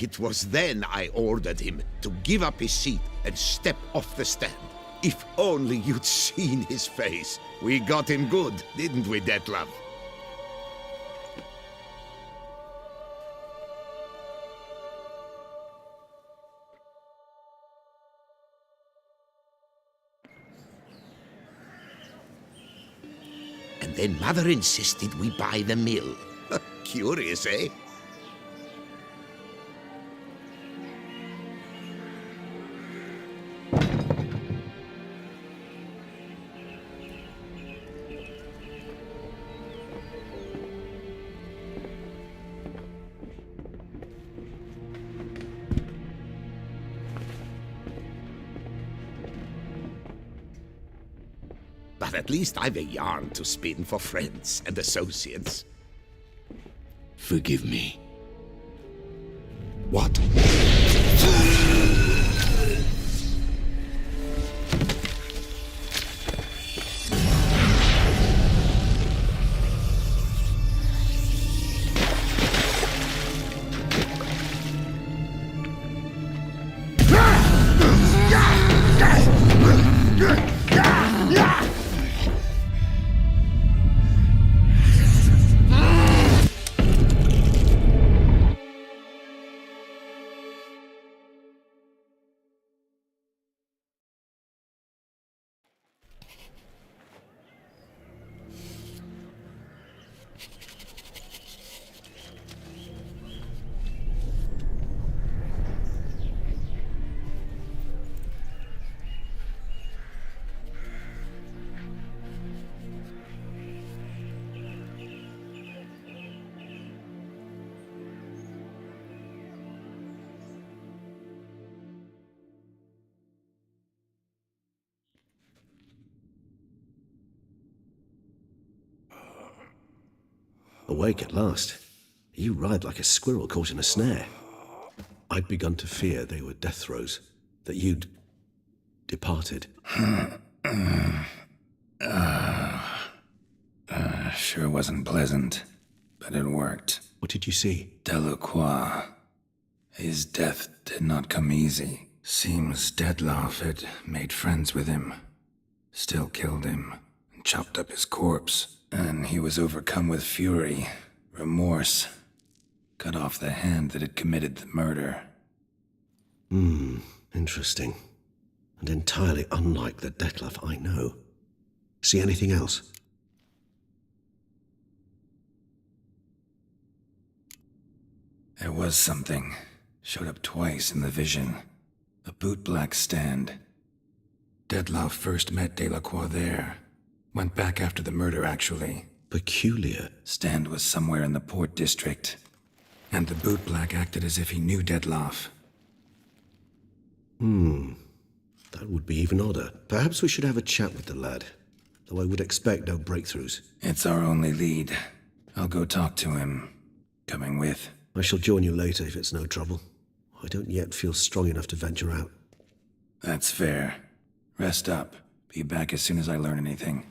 It was then I ordered him to give up his seat and step off the stand. If only you'd seen his face. We got him good, didn't we, Detlef? And then Mother insisted we buy the mill. Curious, eh? But at least I've a yarn to spin for friends and associates. Forgive me. What? Awake at last. You ride like a squirrel caught in a snare. I'd begun to fear they were death throes, that you'd departed. Sure wasn't pleasant, but it worked. What did you see? Delacroix. His death did not come easy. Seems Detlef had made friends with him. Still killed him, and chopped up his corpse. And he was overcome with fury, remorse. Cut off the hand that had committed the murder. Interesting. And entirely unlike the Detlef I know. See anything else? There was something. Showed up twice in the vision. A bootblack stand. Detlef first met Delacroix there. Went back after the murder, actually. Peculiar. Stand was somewhere in the Port District. And the bootblack acted as if he knew Detlef. That would be even odder. Perhaps we should have a chat with the lad. Though I would expect no breakthroughs. It's our only lead. I'll go talk to him. Coming with. I shall join you later if it's no trouble. I don't yet feel strong enough to venture out. That's fair. Rest up. Be back as soon as I learn anything.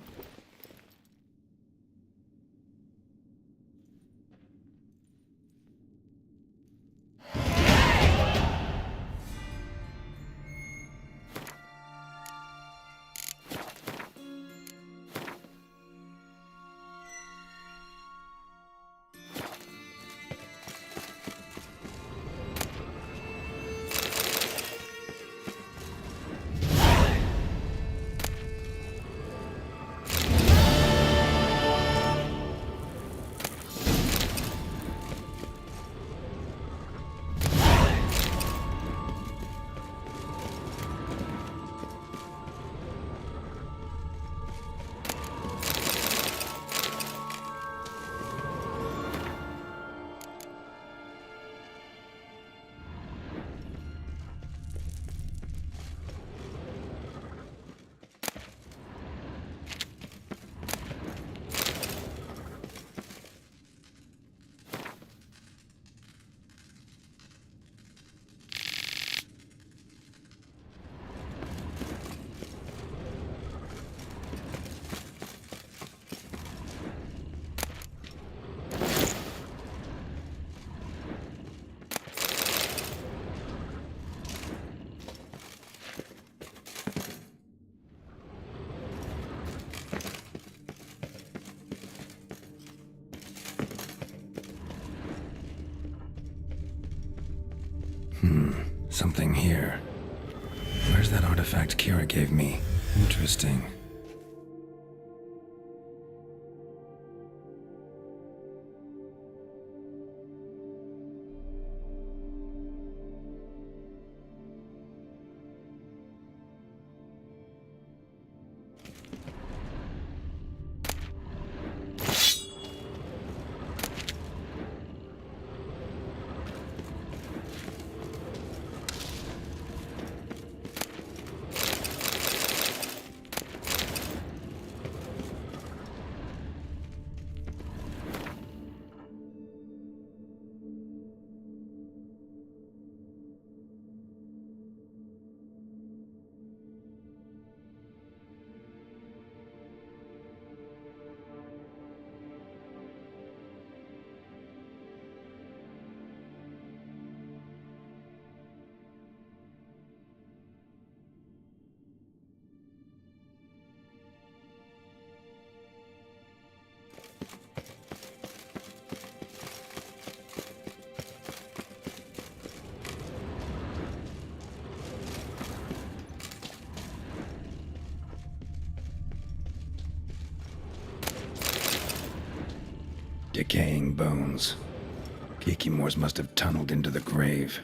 Something here. Where's that artifact Kira gave me? Interesting. Decaying bones. Kikimors must have tunneled into the grave.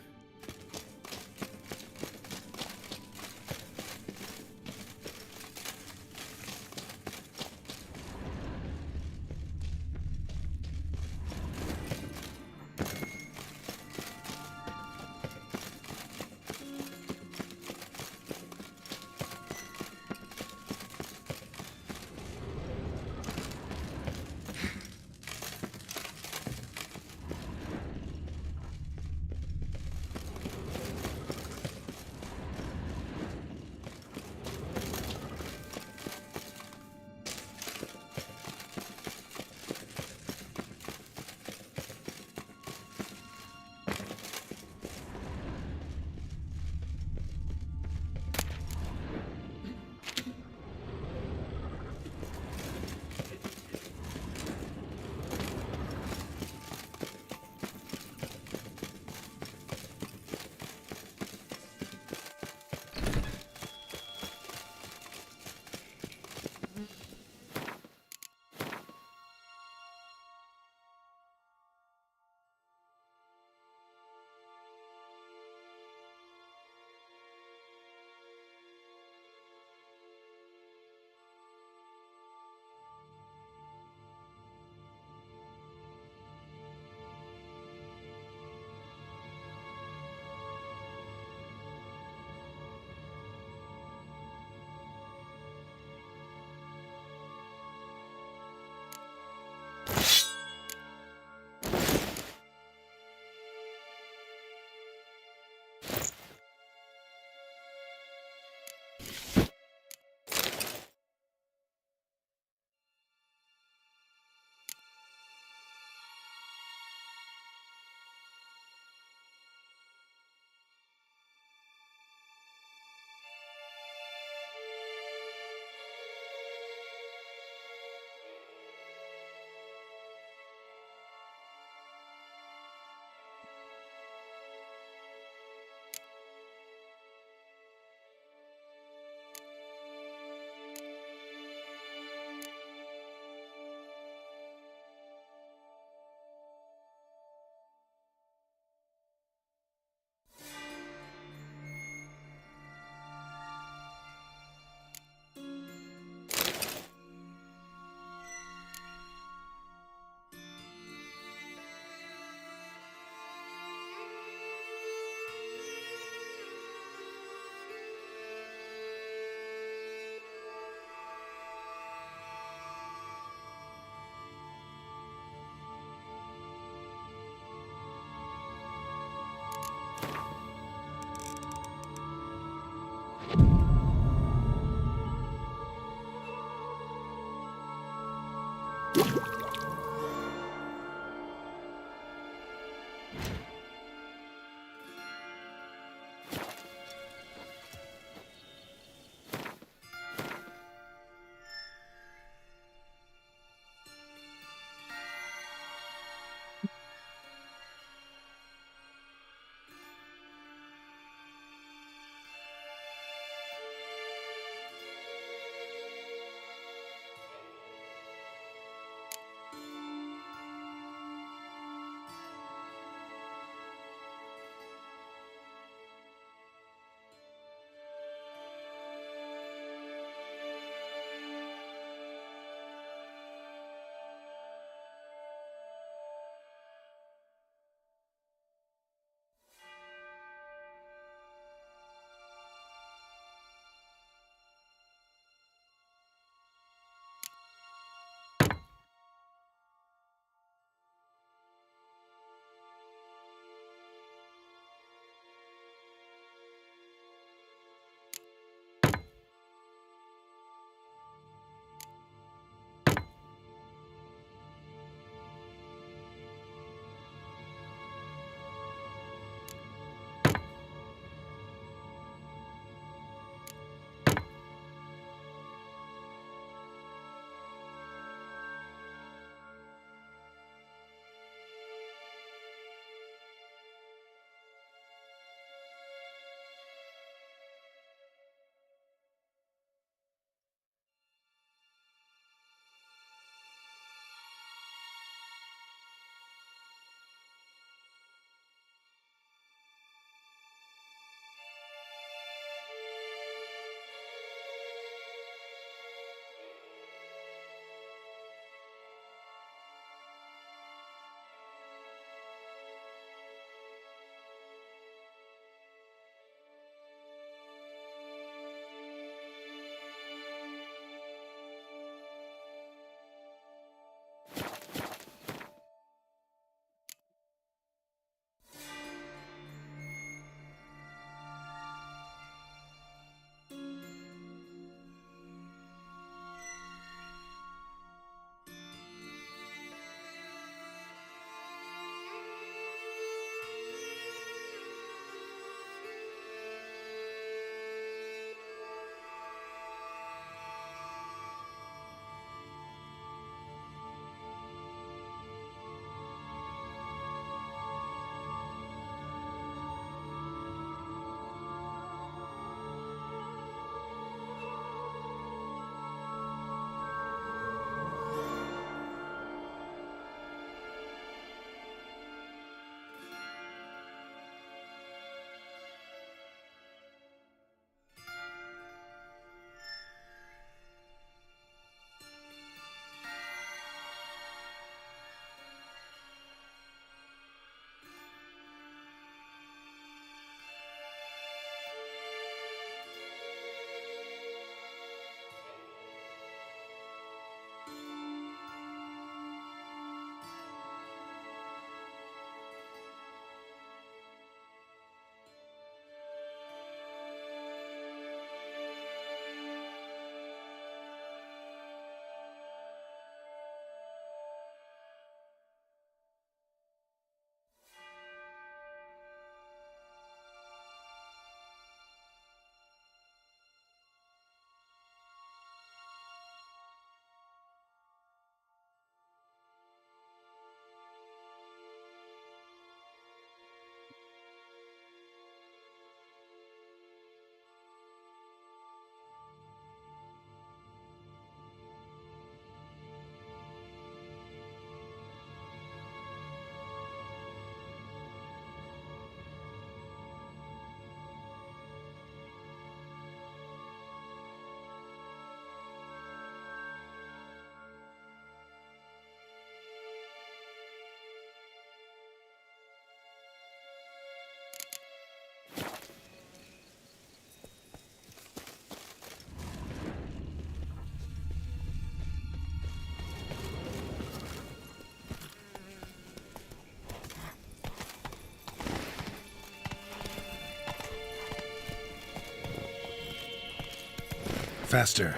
Faster.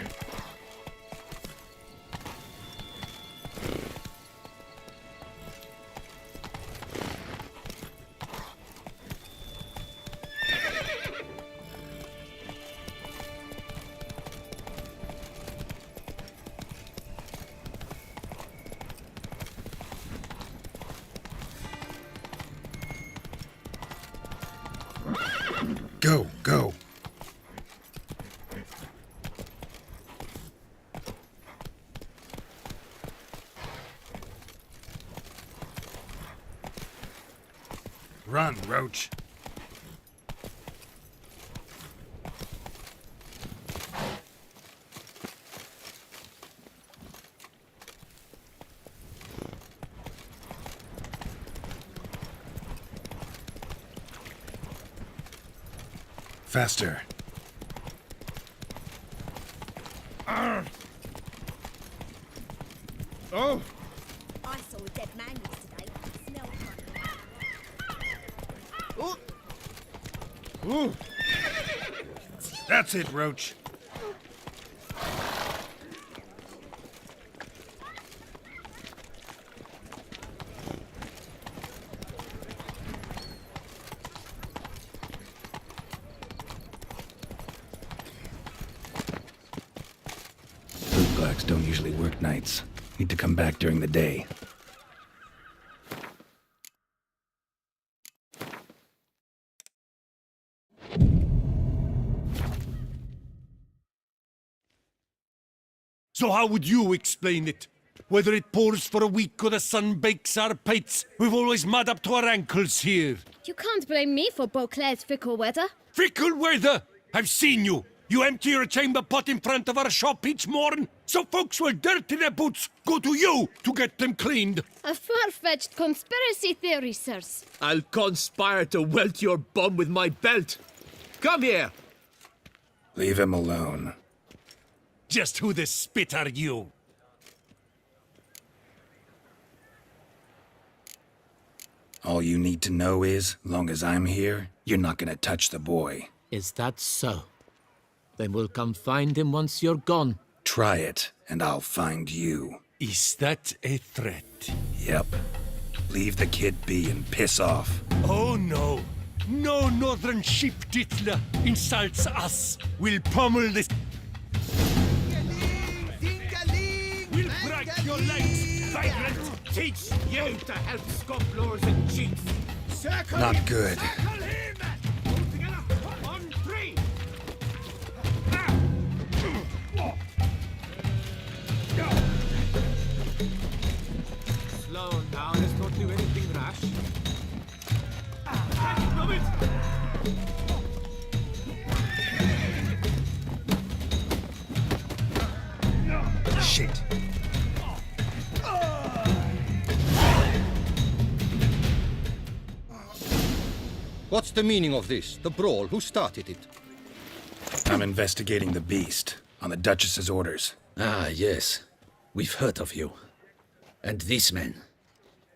Go, go. Run, Roach. Faster. Oh! I saw a dead man yesterday. Smelled like... Ooh. That's it, Roach. Bootblacks don't usually work nights. Need to come back during the day. So how would you explain it? Whether it pours for a week or the sun bakes our pates, we've always mud up to our ankles here. You can't blame me for Beauclair's fickle weather. Fickle weather! I've seen you! You empty your chamber pot in front of our shop each morn, so folks will dirty their boots, go to you to get them cleaned. A far-fetched conspiracy theory, sirs. I'll conspire to welt your bum with my belt. Come here! Leave him alone. Just who the spit are you? All you need to know is, long as I'm here, you're not gonna touch the boy. Is that so? Then we'll come find him once you're gone. Try it, and I'll find you. Is that a threat? Yep. Leave the kid be and piss off. Oh no! No northern sheep titler insults us! We'll pummel this... We'll break your legs, vagrant! Teach you to help scofflaws and cheats! Circle Not him. good. Circle him. All together, on three! Slow now, let's not do anything rash. Shit. What's the meaning of this? The brawl? Who started it? I'm investigating the beast, on the Duchess's orders. Ah, yes. We've heard of you. And these men,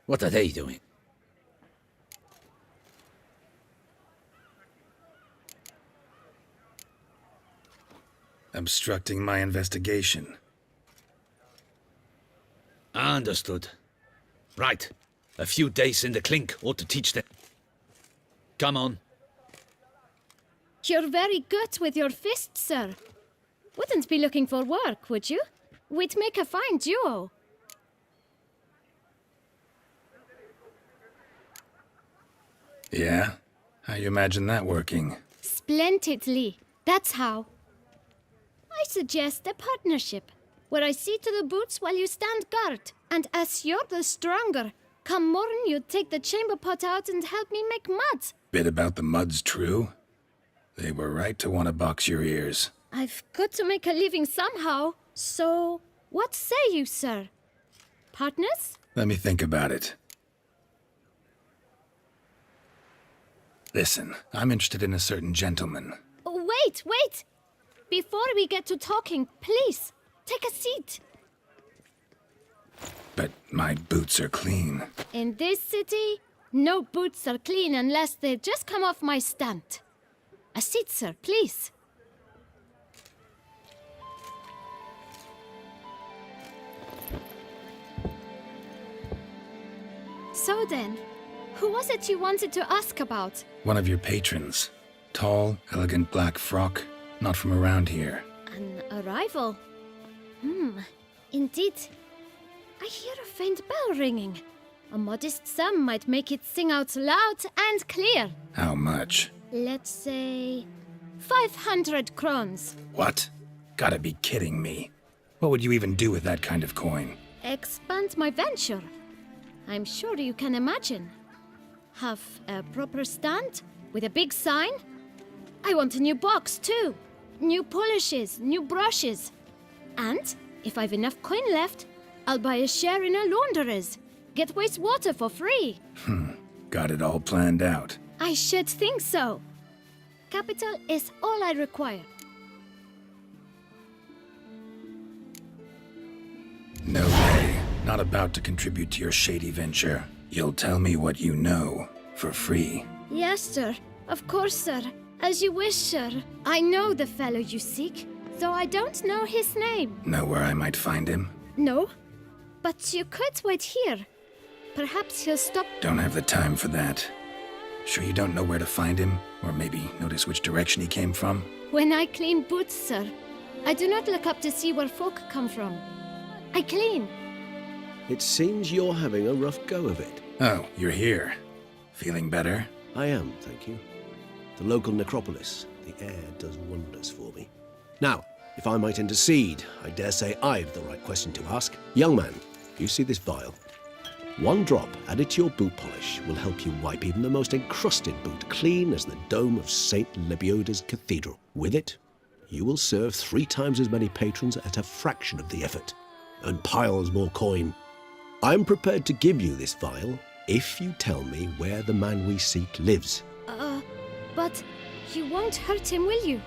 what are they doing? Obstructing my investigation. Understood. Right. A few days in the clink ought to teach them. Come on. You're very good with your fists, sir. Wouldn't be looking for work, would you? We'd make a fine duo. Yeah? How you imagine that working? Splendidly. That's how. I suggest a partnership, where I see to the boots while you stand guard. And as you're the stronger, come morn you take the chamber pot out and help me make mud. Bit about the mud's true? They were right to want to box your ears. I've got to make a living somehow, so what say you, sir? Partners? Let me think about it. Listen, I'm interested in a certain gentleman. Wait! Before we get to talking, please, take a seat. But my boots are clean. In this city, no boots are clean unless they just come off my stand. A seat, sir, please. So then, who was it you wanted to ask about? One of your patrons. Tall, elegant black frock. Not from around here. An arrival? Indeed. I hear a faint bell ringing. A modest sum might make it sing out loud and clear. How much? Let's say 500 crowns. What? Gotta be kidding me. What would you even do with that kind of coin? Expand my venture. I'm sure you can imagine. Have a proper stand with a big sign. I want a new box too. New polishes, new brushes. And if I've enough coin left, I'll buy a share in a launderer's. Get wastewater for free. Got it all planned out. I should think so. Capital is all I require. No way. Not about to contribute to your shady venture. You'll tell me what you know, for free. Yes, sir. Of course, sir. As you wish, sir. I know the fellow you seek, though I don't know his name. Know where I might find him? No, but you could wait here. Perhaps he'll stop. Don't have the time for that. Sure you don't know where to find him? Or maybe notice which direction he came from? When I clean boots, sir, I do not look up to see where folk come from. I clean. It seems you're having a rough go of it. Oh, you're here. Feeling better? I am, thank you. The local necropolis. The air does wonders for me. Now, if I might intercede, I dare say I've the right question to ask. Young man, you see this vial? One drop added to your boot polish will help you wipe even the most encrusted boot clean as the dome of St. Lebioda's Cathedral. With it, you will serve 3 times as many patrons at a fraction of the effort. Earn piles more coin. I'm prepared to give you this vial if you tell me where the man we seek lives. But you won't hurt him, will you?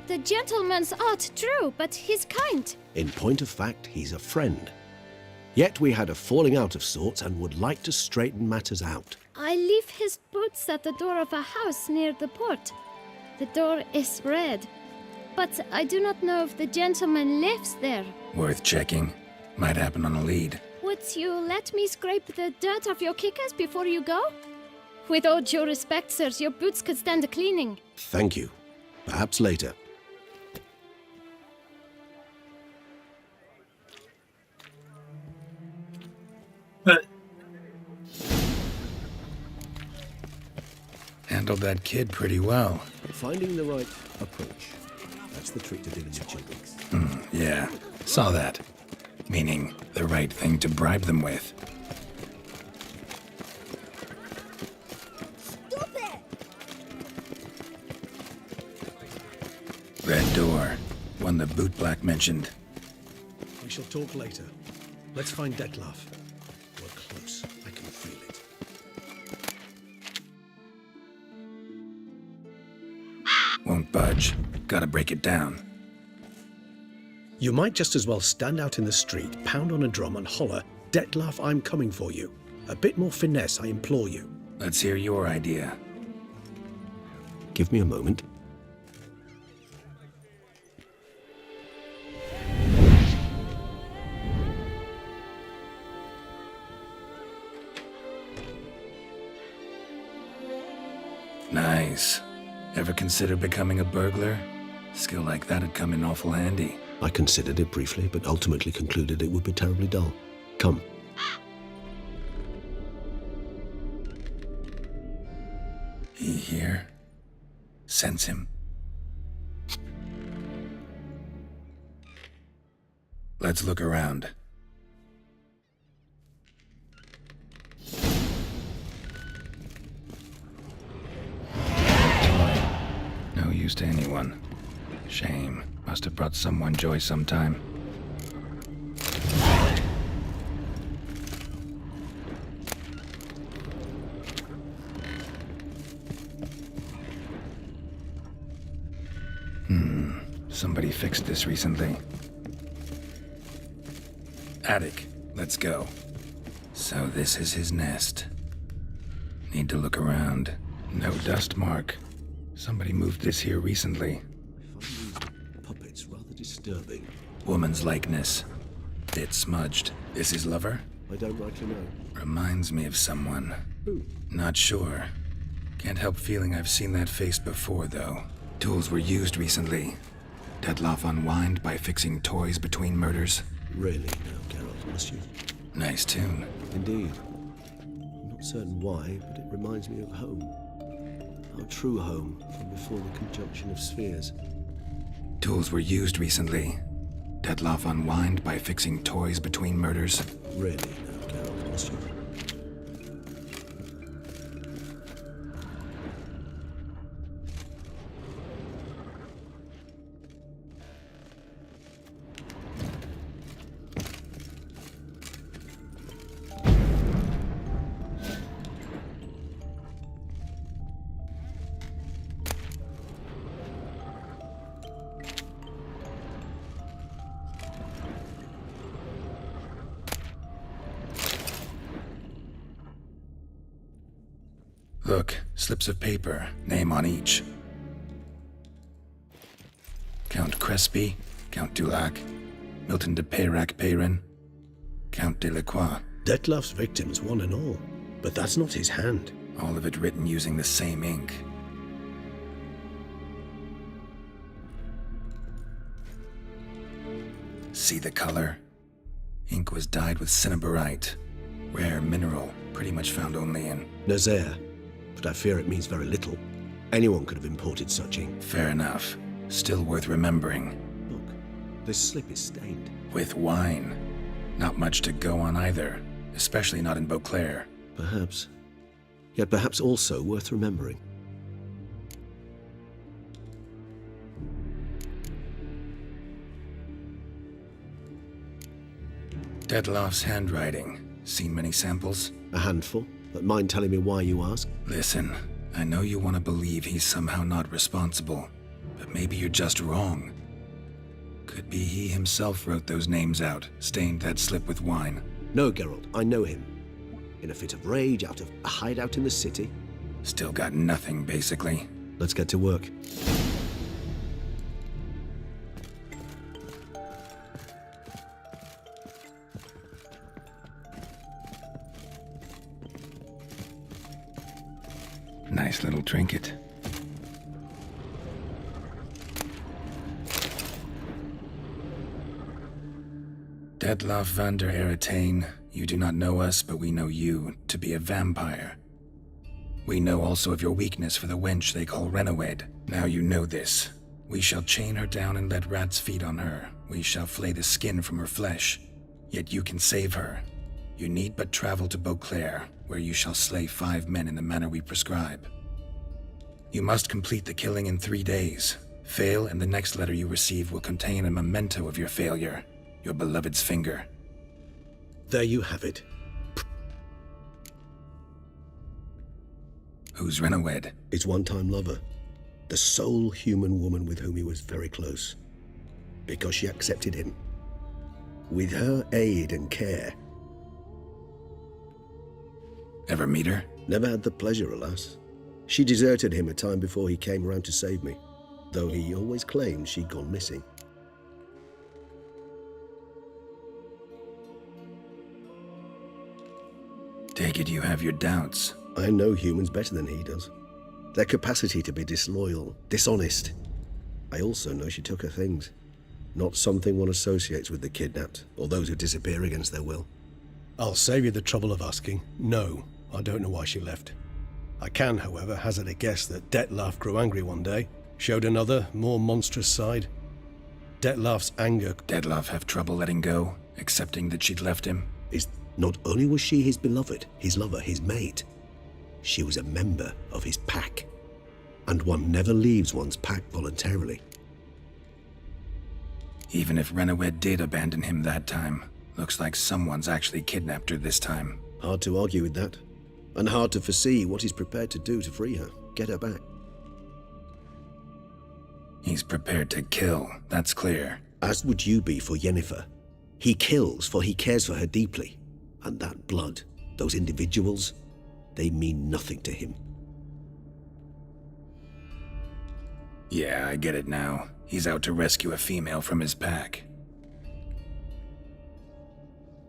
The gentleman's art, true, but he's kind. In point of fact, he's a friend. Yet we had a falling out of sorts and would like to straighten matters out. I leave his boots at the door of a house near the port. The door is red, but I do not know if the gentleman lives there. Worth checking. Might happen on a lead. Would you let me scrape the dirt off your kickers before you go? With all due respect, sirs, your boots could stand a cleaning. Thank you. Perhaps later. Handled that kid pretty well. Finding the right approach. That's the trick to dealing with children. Yeah, saw that. Meaning, the right thing to bribe them with. Red door. One the bootblack mentioned. We shall talk later. Let's find Detlef. We're close. I can feel it. Won't budge. Gotta break it down. You might just as well stand out in the street, pound on a drum and holler, Detlef, I'm coming for you. A bit more finesse, I implore you. Let's hear your idea. Give me a moment. Nice. Ever consider becoming a burglar? Skill like that'd come in awful handy. I considered it briefly, but ultimately concluded it would be terribly dull. Come. He here? Sense him. Let's look around. No use to anyone. Shame. Must have brought someone joy sometime. Somebody fixed this recently. Attic. Let's go. So this is his nest. Need to look around. No dust mark. Somebody moved this here recently. Puppets rather disturbing. Woman's likeness. Bit smudged. This his lover? I don't rightly know. Reminds me of someone. Not sure. Can't help feeling I've seen that face before, though. Tools were used recently. Detloff unwind by fixing toys between murders. Really now, Geralt, must you? Nice tune. Indeed. I'm not certain why, but it reminds me of home. Our true home from before the conjunction of spheres. Tools were used recently. Detloff unwind by fixing toys between murders. Really now, Geralt, must you? Look, slips of paper, name on each. Count Crespi, Count Dulac, Milton de Peyrac-Peyrin, Count Delacroix. Detloff's victims, one and all. But that's not his hand. All of it written using the same ink. See the color? Ink was dyed with cinnabarite. Rare mineral, pretty much found only in Nazaire. But I fear it means very little. Anyone could have imported such ink. Fair enough. Still worth remembering. Look, this slip is stained. With wine. Not much to go on either, especially not in Beauclair. Perhaps. Yet perhaps also worth remembering. Detloff's handwriting. Seen many samples? A handful, but mind telling me why you ask? Listen, I know you want to believe he's somehow not responsible, but maybe you're just wrong. Could be he himself wrote those names out, stained that slip with wine. No, Geralt, I know him. In a fit of rage, out of a hideout in the city. Still got nothing, basically. Let's get to work. Nice little trinket. Detloff van der Eretain, you do not know us, but we know you to be a vampire. We know also of your weakness for the wench they call Renawed. Now you know this. We shall chain her down and let rats feed on her. We shall flay the skin from her flesh. Yet you can save her. You need but travel to Beauclair, where you shall slay 5 men in the manner we prescribe. You must complete the killing in 3 days. Fail, and the next letter you receive will contain a memento of your failure. Your beloved's finger. There you have it. Who's Renawed? His one-time lover. The sole human woman with whom he was very close. Because she accepted him. With her aid and care. Ever meet her? Never had the pleasure, alas. She deserted him a time before he came around to save me, though he always claimed she'd gone missing. Take it you have your doubts. I know humans better than he does. Their capacity to be disloyal, dishonest. I also know she took her things. Not something one associates with the kidnapped, or those who disappear against their will. I'll save you the trouble of asking. No, I don't know why she left. I can, however, hazard a guess that Detloff grew angry one day, showed another, more monstrous side. Detloff's anger... Detloff have trouble letting go, accepting that she'd left him? Not only was she his beloved, his lover, his mate, she was a member of his pack. And one never leaves one's pack voluntarily. Even if Renawed did abandon him that time, looks like someone's actually kidnapped her this time. Hard to argue with that. And hard to foresee what he's prepared to do to free her, get her back. He's prepared to kill, that's clear. As would you be for Yennefer. He kills, for he cares for her deeply. And that blood, those individuals, they mean nothing to him. Yeah, I get it now. He's out to rescue a female from his pack.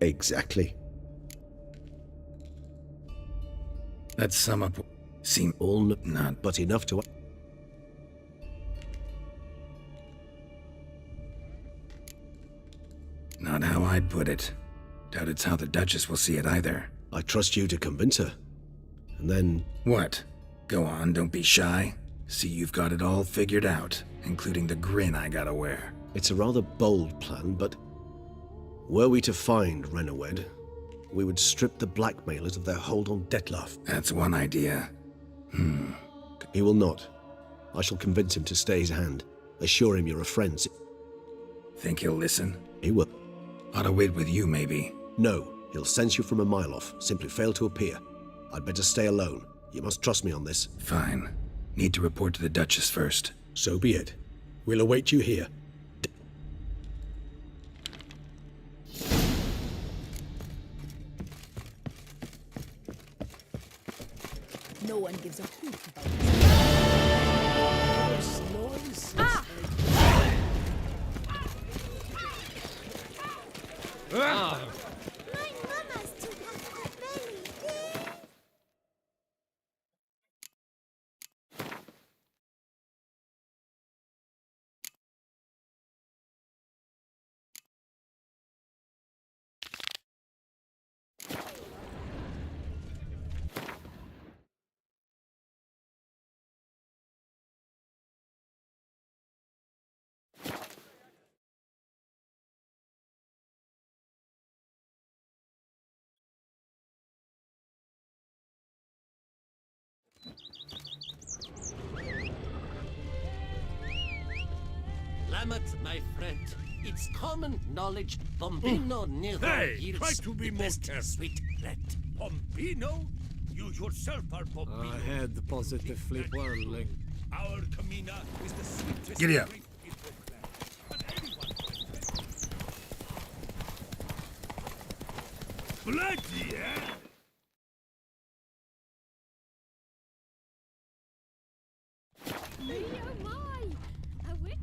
Exactly. Let's sum up. Seem All not. but enough to... Not how I'd put it. Doubt it's how the Duchess will see it either. I trust you to convince her. And then... What? Go on, don't be shy. See, you've got it all figured out, including the grin I gotta wear. It's a rather bold plan, but... Were we to find Renawed, we would strip the blackmailers of their hold on Detlef. That's one idea. He will not. I shall convince him to stay his hand. Assure him you're a friend. Think he'll listen? He will. Ought to wait with you, maybe. No, he'll sense you from a mile off. Simply fail to appear. I'd better stay alone. You must trust me on this. Fine. Need to report to the Duchess first. So be it. We'll await you here. No one gives a hoot about Noise. Lamet, my friend, it's common knowledge Bombino never Hey, yields try to be the more best careful. sweet bread. Bombino? You yourself are Bombino. I had positively whirling. Our Camina is the sweetest. Giddy up. grape in Oakland. But anyone, my friend. Bloody hell! Oh my! A witch!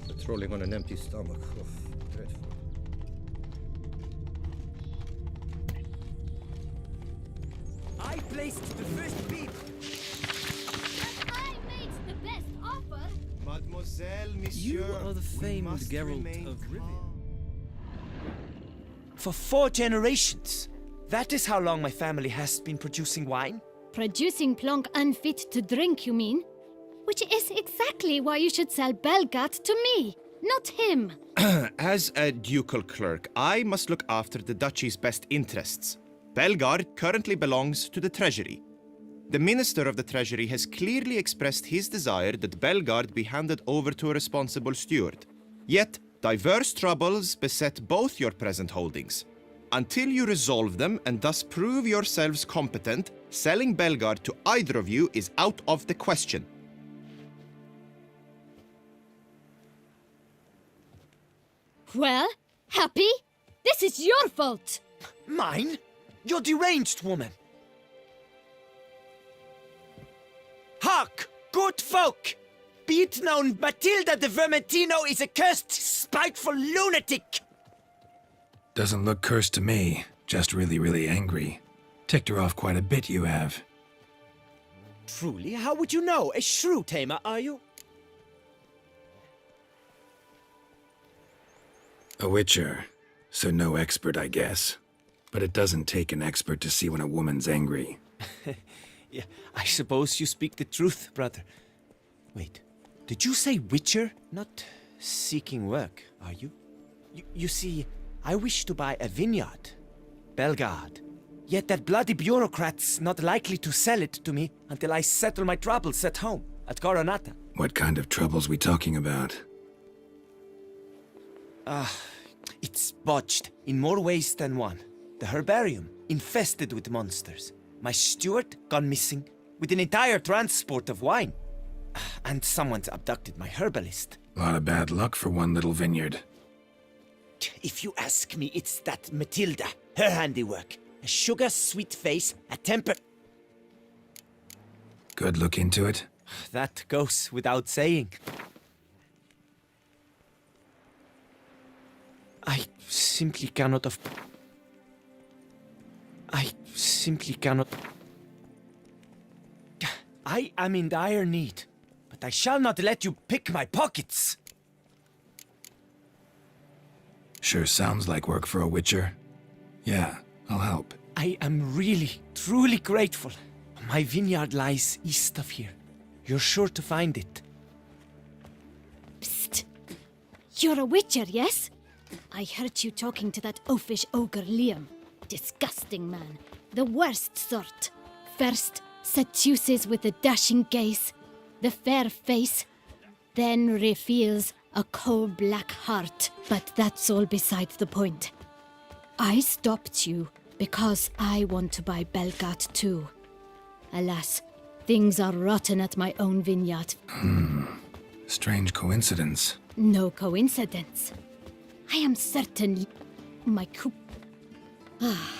Patrolling on an empty stomach. Oh, dreadful. I placed the first beat. I made the best offer! Mademoiselle, You monsieur, are the we famed must Geralt remain of Rivia. For 4 generations. That is how long my family has been producing wine. Producing plonk unfit to drink, you mean? Which is exactly why you should sell Belgat to me, not him. As a ducal clerk, I must look after the duchy's best interests. Belgard currently belongs to the treasury. The minister of the treasury has clearly expressed his desire that Belgard be handed over to a responsible steward. Yet, diverse troubles beset both your present holdings. Until you resolve them and thus prove yourselves competent, selling Belgard to either of you is out of the question. Well, happy? This is your fault! Mine? You're deranged, woman. Hark, good folk! Be it known, Matilda de Vermentino is a cursed, spiteful lunatic! Doesn't look cursed to me. Just really, really angry. Ticked her off quite a bit, you have. Truly, how would you know? A shrew tamer, are you? A witcher. So no expert, I guess. But it doesn't take an expert to see when a woman's angry. Yeah, I suppose you speak the truth, brother. Wait, did you say witcher? Not seeking work, are you? You see, I wish to buy a vineyard. Belgard. Yet that bloody bureaucrat's not likely to sell it to me until I settle my troubles at home, at Coronata. What kind of troubles we talking about? It's botched in more ways than one. The herbarium, infested with monsters. My steward, gone missing, with an entire transport of wine. And someone's abducted my herbalist. A lot of bad luck for one little vineyard. If you ask me, it's that Matilda, her handiwork. a sugar-sweet face, a temper... Good look into it? That goes without saying. I simply cannot I simply cannot... I am in dire need, but I shall not let you pick my pockets! Sure sounds like work for a witcher. Yeah, I'll help. I am really, truly grateful. My vineyard lies east of here. You're sure to find it. Psst. You're a witcher, yes? I heard you talking to that oafish ogre Liam. Disgusting man. The worst sort. First, seduces with the dashing gaze, the fair face, then reveals a coal-black heart. But that's all beside the point. I stopped you because I want to buy Belgard too. Alas, things are rotten at my own vineyard. Strange coincidence. No coincidence. I am certain my coup... Ah,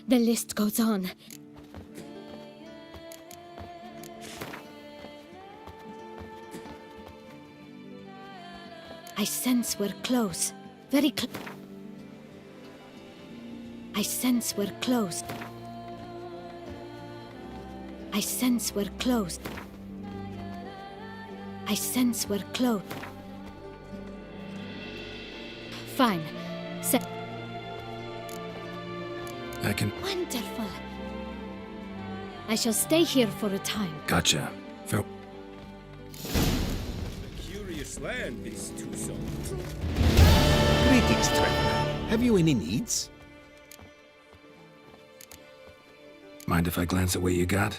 the list goes on. I sense we're close. Very close. I sense we're close. I sense we're close. I sense we're close. Fine. I can... Wonderful. I shall stay here for a time. Gotcha. A curious land, this Toussaint. Greetings, traveler. Have you any needs? Mind if I glance at what you got?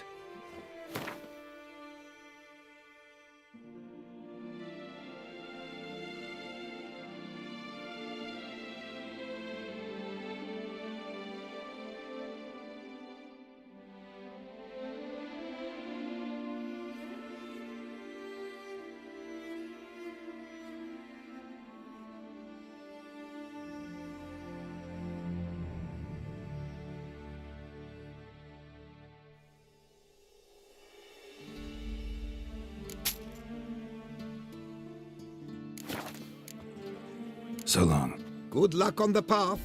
So long. Good luck on the path.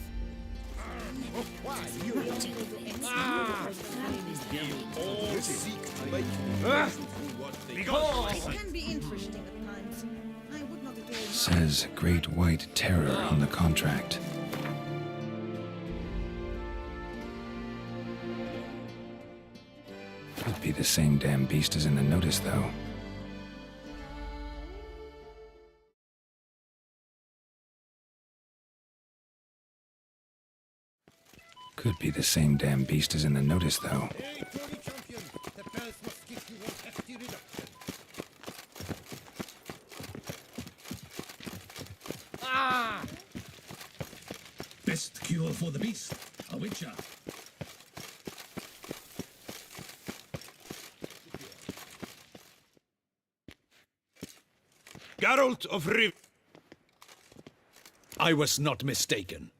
It can be interesting at times. I would not at all... Says Great White Terror on the contract. Could be the same damn beast as in the notice, though. Could be the same damn beast as in the notice, though. Best cure for the beast, a witcher. Geralt of Rivia. I was not mistaken.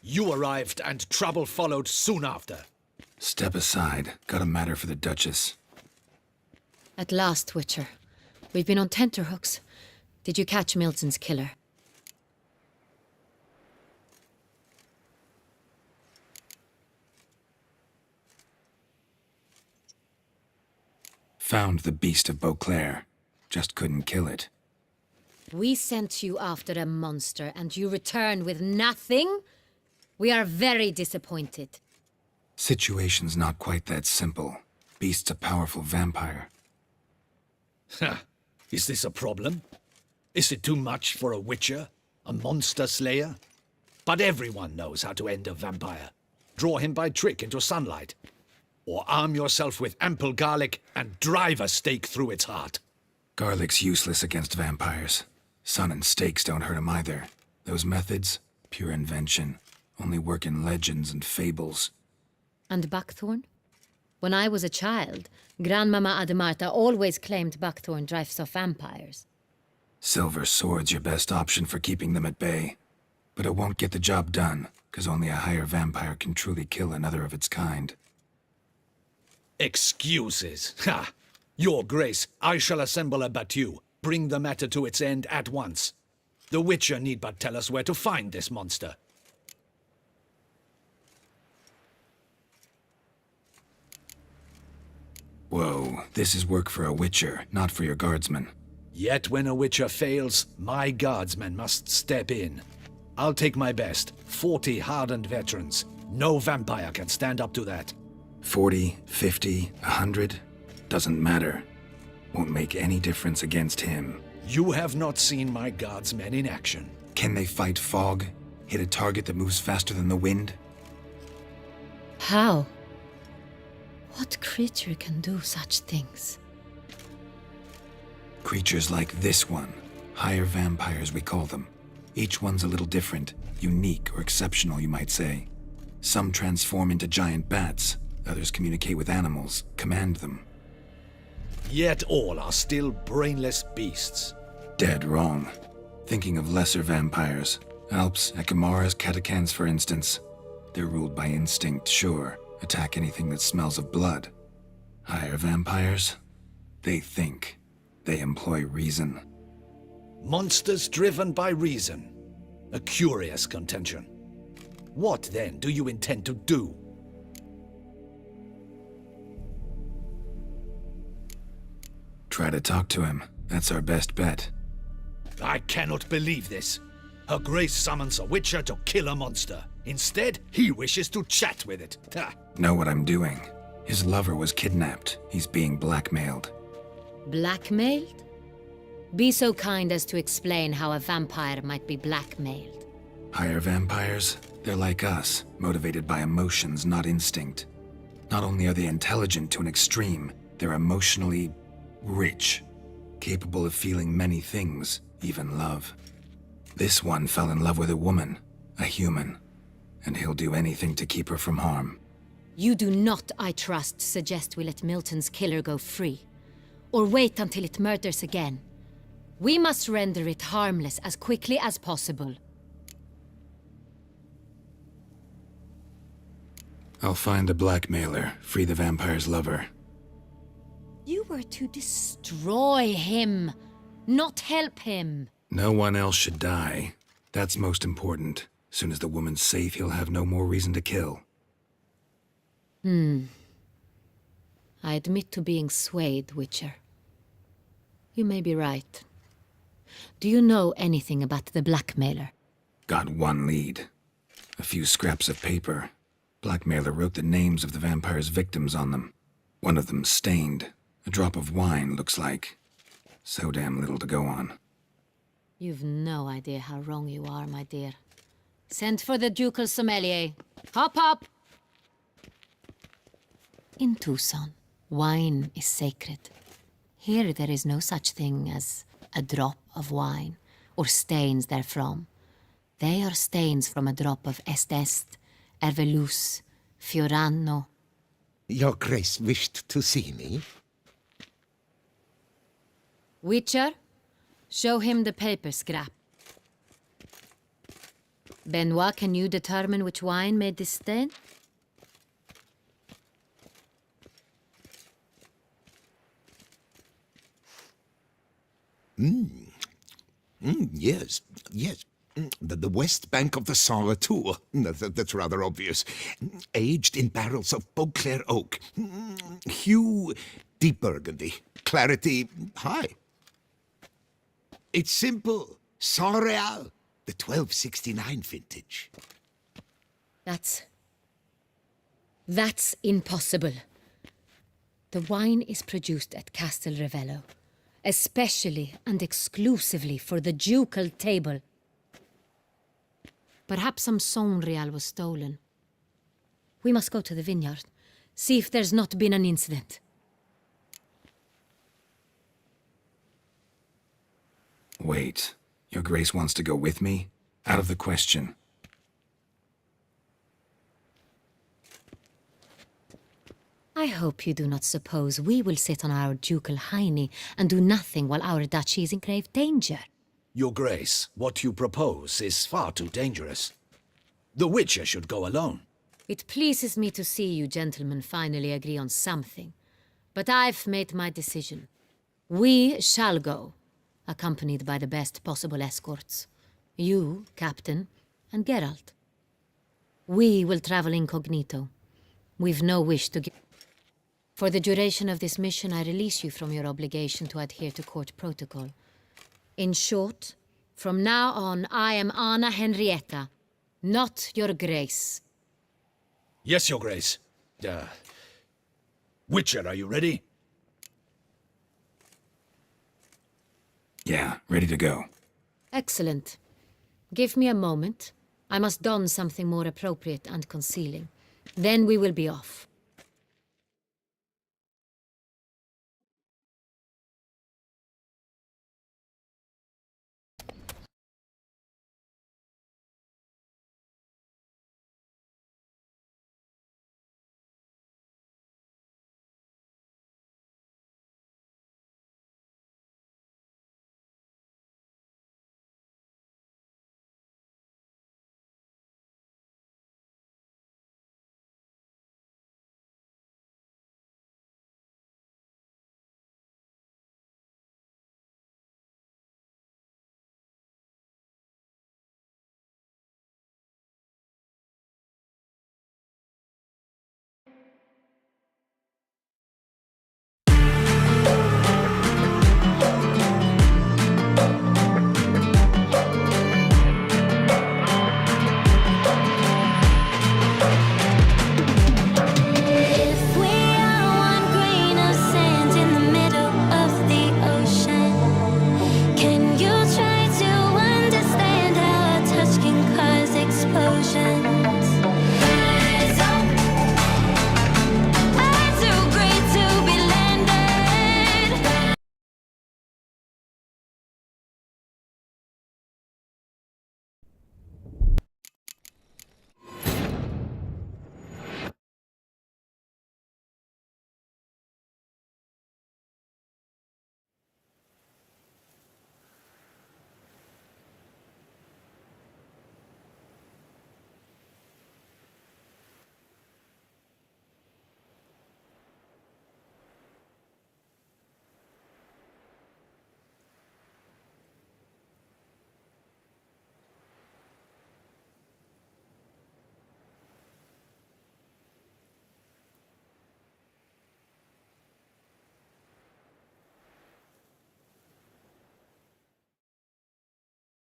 You arrived and trouble followed soon after. Step aside. Got a matter for the Duchess. At last, Witcher. We've been on tenterhooks. Did you catch Milton's killer? Found the beast of Beauclair. Just couldn't kill it. We sent you after a monster, and you returned with nothing? We are very disappointed. Situation's not quite that simple. Beast's a powerful vampire. Ha! Is this a problem? Is it too much for a witcher? A monster slayer? But everyone knows how to end a vampire. Draw him by trick into sunlight. Or arm yourself with ample garlic and drive a stake through its heart. Garlic's useless against vampires. Sun and stakes don't hurt him either. Those methods, pure invention. Only work in legends and fables. And buckthorn? When I was a child, Grandmama Ademarta always claimed buckthorn drives off vampires. Silver sword's your best option for keeping them at bay. but it won't get the job done, because only a higher vampire can truly kill another of its kind. Excuses. Ha! Your Grace, I shall assemble a battue. Bring the matter to its end at once. The Witcher need but tell us where to find this monster. Whoa, this is work for a Witcher, not for your guardsmen. Yet when a Witcher fails, my guardsmen must step in. I'll take my best. 40 hardened veterans. No vampire can stand up to that. 40, 50, 100? Doesn't matter. Won't make any difference against him. You have not seen my guardsmen in action. Can they fight fog? Hit a target that moves faster than the wind? How? What creature can do such things? Creatures like this one. Higher vampires, we call them. Each one's a little different. Unique or exceptional, you might say. Some transform into giant bats. Others communicate with animals, command them. Yet all are still brainless beasts. Dead wrong. Thinking of lesser vampires. Alps, Ekamaras, Catacans, for instance. They're ruled by instinct, sure. Attack anything that smells of blood. Higher vampires? They think. They employ reason. Monsters driven by reason. A curious contention. What, then, do you intend to do? Try to talk to him. That's our best bet. I cannot believe this. Her Grace summons a Witcher to kill a monster. Instead, he wishes to chat with it. Ha. Know what I'm doing. His lover was kidnapped. He's being blackmailed. Blackmailed? Be so kind as to explain how a vampire might be blackmailed. Higher vampires? They're like us, motivated by emotions, not instinct. Not only are they intelligent to an extreme, they're emotionally rich, capable of feeling many things, even love. This one fell in love with a woman, a human, and he'll do anything to keep her from harm. You do not, I trust, suggest we let Milton's killer go free, or wait until it murders again. We must render it harmless as quickly as possible. I'll find the blackmailer, free the vampire's lover. You were to destroy him, not help him. No one else should die. That's most important. Soon as the woman's safe, he'll have no more reason to kill. I admit to being swayed, Witcher. You may be right. Do you know anything about the blackmailer? Got one lead. A few scraps of paper. Blackmailer wrote the names of the vampire's victims on them. One of them stained. A drop of wine, looks like. So damn little to go on. You've no idea how wrong you are, my dear. Send for the ducal sommelier. Hop, hop! In Toussaint, wine is sacred. Here there is no such thing as a drop of wine, or stains therefrom. They are stains from a drop of Est, Ervelus, Fiorano. Your Grace wished to see me? Witcher, show him the paper scrap. Benoit, can you determine which wine made this stain? Yes, yes. The west bank of the Sarre Tour. That's rather obvious. Aged in barrels of Beauclair oak. Hue, deep burgundy. Clarity, high. It's simple. Saint-Réal, the 1269 vintage. That's impossible. The wine is produced at Castel Ravello, especially and exclusively for the ducal table. Perhaps some Saint-Réal was stolen. We must go to the vineyard, see if there's not been an incident. Wait, your Grace wants to go with me? Out of the question. I hope you do not suppose we will sit on our ducal hiney and do nothing while our duchy is in grave danger. Your Grace, what you propose is far too dangerous. The Witcher should go alone. It pleases me to see you gentlemen finally agree on something. But I've made my decision. We shall go, accompanied by the best possible escorts. You, Captain, and Geralt. We will travel incognito. We've no wish to give... For the duration of this mission, I release you from your obligation to adhere to court protocol. In short, from now on, I am Anna Henrietta, not your Grace. Yes, Your Grace. Witcher, are you ready? Yeah, ready to go. Excellent. Give me a moment. I must don something more appropriate and concealing. Then we will be off.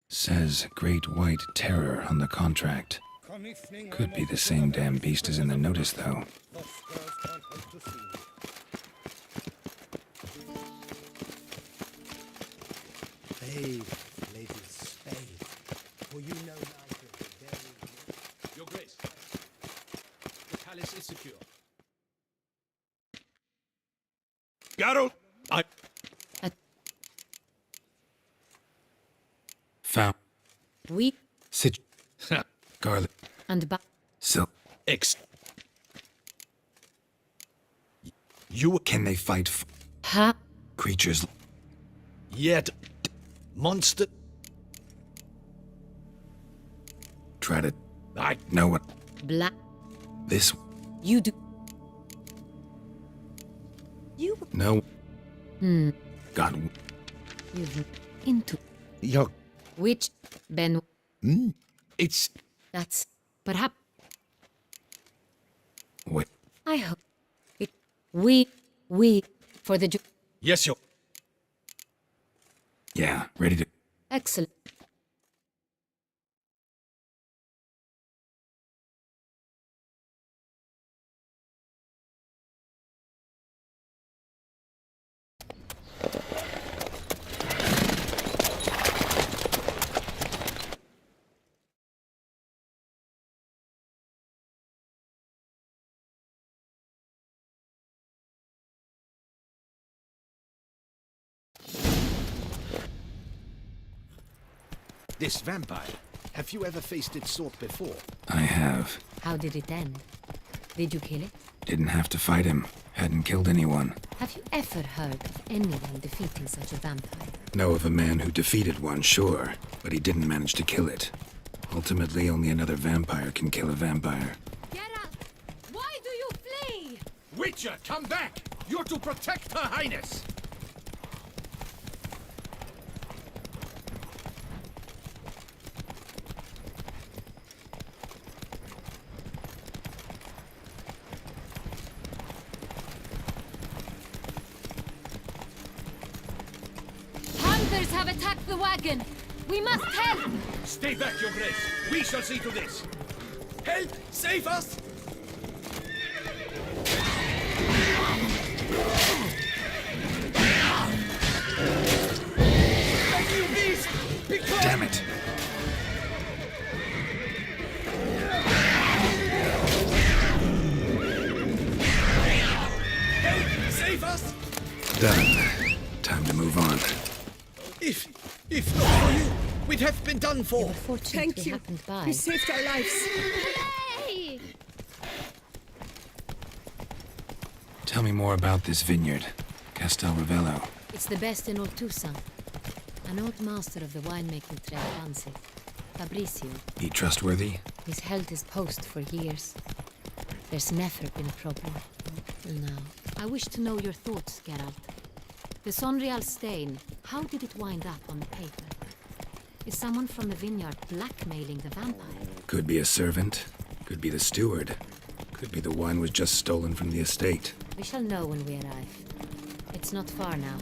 Says Great White Terror on the contract. Could be the same damn beast as in the notice, though. Your Grace, the palace is secure. Geralt, Found. We... Sit. Garlic. And Silk. You... Can they fight Ha? creatures? Yet... Monster... Try to... I know what... Black. This... You do... You... No. God. You've... Into... Yo. Which... Ben... It's... That's... Perhaps... What? I hope... It... We... For the... Yes, Your... Yeah, ready to... Excellent. This vampire, have you ever faced its sort before? I have. How did it end? Did you kill it? Didn't have to fight him. Hadn't killed anyone. Have you ever heard of anyone defeating such a vampire? Know of a man who defeated one, sure, but he didn't manage to kill it. Ultimately, only another vampire can kill a vampire. Geralt, why do you flee? Witcher, come back! You're to protect Her Highness! Hunters have attacked the wagon! We must help! Stay back, Your Grace. We shall see to this. Help! Save us! You beast! Damn it! Help! Save us! Done. Time to move on. If not for you, we'd have been done for. Thank you. Happened by. You saved our lives. Hey! Tell me more about this vineyard. Castel Ravello. It's the best in all Toussaint. An old master of the winemaking trade runs it. Fabricio. He trustworthy? He's held his post for years. There's never been a problem. Now, I wish to know your thoughts, Geralt. The Sonreal stain, how did it wind up on the paper? Is someone from the vineyard blackmailing the vampire? Could be a servant. Could be the steward. Could be the wine was just stolen from the estate. We shall know when we arrive. It's not far now.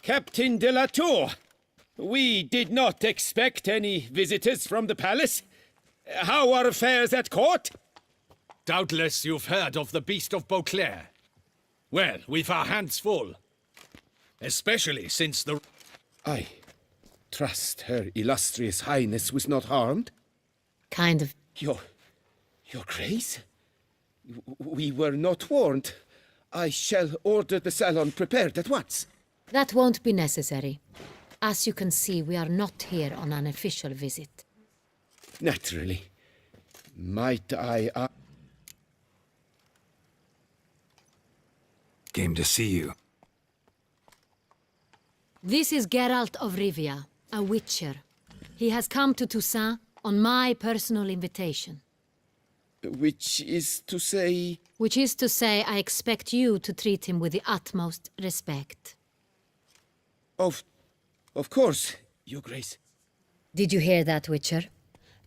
Captain de la Tour, we did not expect any visitors from the palace. How are affairs at court? Doubtless you've heard of the Beast of Beauclair. Well, we've our hands full. Especially since the... I trust Her Illustrious Highness was not harmed? Kind of. Your Grace? We were not warned. I shall order the salon prepared at once. That won't be necessary. As you can see, we are not here on an official visit. Naturally. Might I... Came to see you. This is Geralt of Rivia, a witcher. He has come to Toussaint on my personal invitation. Which is to say... Which is to say, I expect you to treat him with the utmost respect. Of course, Your Grace. Did you hear that, Witcher?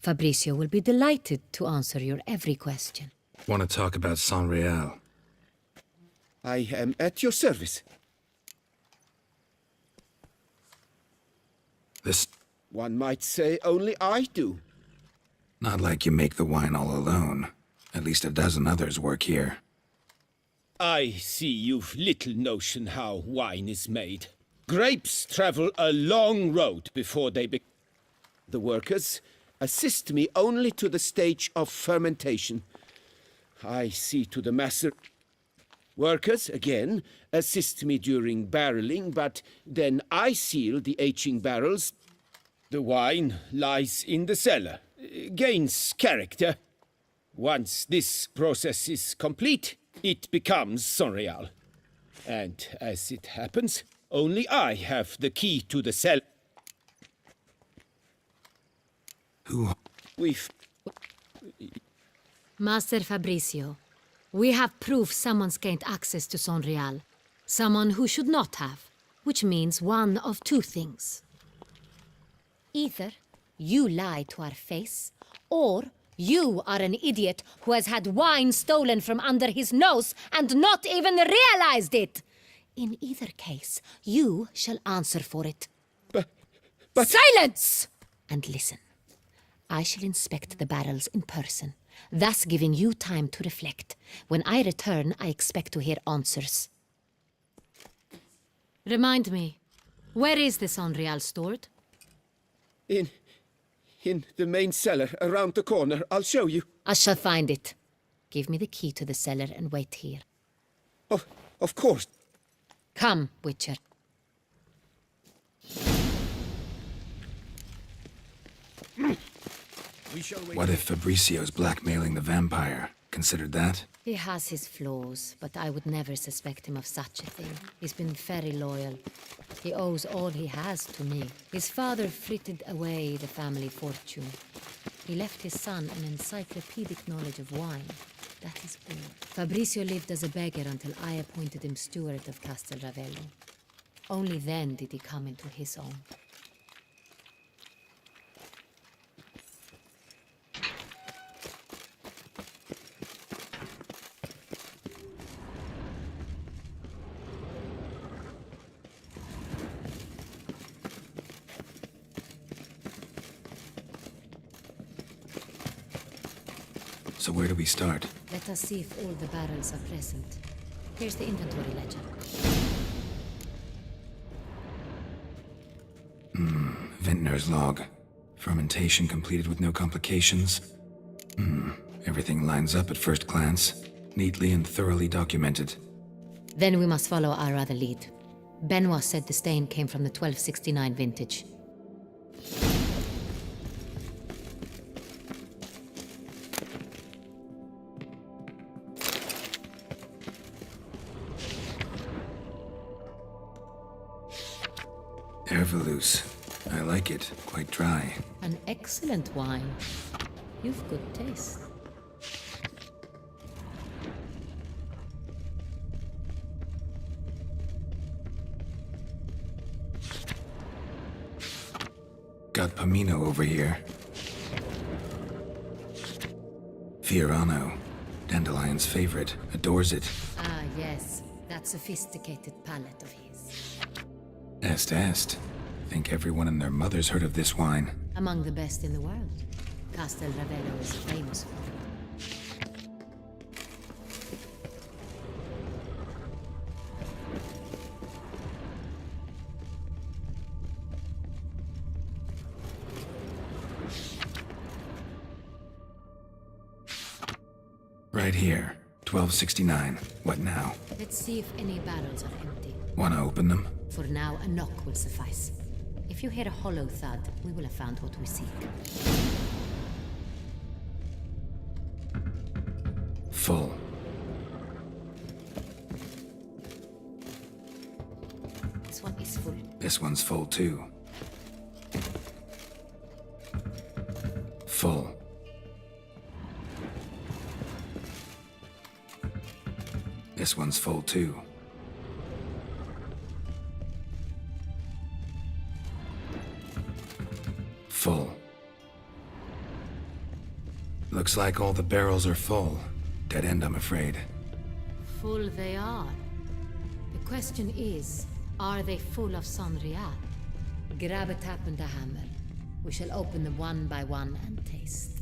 Fabricio will be delighted to answer your every question. Want to talk about Saint-Réal? I am at your service. This... One might say only I do. Not like you make the wine all alone. At least a dozen others work here. I see you've little notion how wine is made. Grapes travel a long road before they be... The workers assist me only to the stage of fermentation. I see to the macer... Workers, again, assist me during barreling, but then I seal the aging barrels. The wine lies in the cellar, gains character. Once this process is complete, it becomes Saint-Réal. And as it happens, only I have the key to the cell. Who? Master Fabricio, we have proof someone's gained access to Saint-Réal. Someone who should not have, which means one of two things. Either you lie to our face, or you are an idiot who has had wine stolen from under his nose and not even realized it. In either case, you shall answer for it. But... Silence! And listen. I shall inspect the barrels in person, thus giving you time to reflect. When I return, I expect to hear answers. Remind me, where is the Saint-Réal stored? In In the main cellar, around the corner. I'll show you. I shall find it. Give me the key to the cellar and wait here. Oh, of course. Come, Witcher. What if Fabricio's blackmailing the vampire? Considered that? He has his flaws, but I would never suspect him of such a thing. He's been very loyal. He owes all he has to me. His father frittered away the family fortune. He left his son an encyclopedic knowledge of wine. That is all. Fabricio lived as a beggar until I appointed him steward of Castel Ravello. Only then did he come into his own. So where do we start? Let us see if all the barrels are present. Here's the inventory ledger. Vintner's log. Fermentation completed with no complications. Everything lines up at first glance. Neatly and thoroughly documented. Then we must follow our other lead. Benoit said the stain came from the 1269 vintage. Herveloos. I like it. Quite dry. An excellent wine. You've good taste. Got Pomino over here. Fiorano. Dandelion's favorite. Adores it. Ah, yes. That sophisticated palate of his. Est. Think everyone and their mother's heard of this wine. Among the best in the world. Castel Ravello is famous for it. Right here. 1269. What now? Let's see if any barrels are empty. Wanna open them? For now, a knock will suffice. If you hear a hollow thud, we will have found what we seek. Full. This one is full. This one's full too. Full. This one's full too. Full. Looks like all the barrels are full. Dead end, I'm afraid. Full they are. The question is, are they full of Sonrial? Grab a tap and a hammer. We shall open them one by one and taste.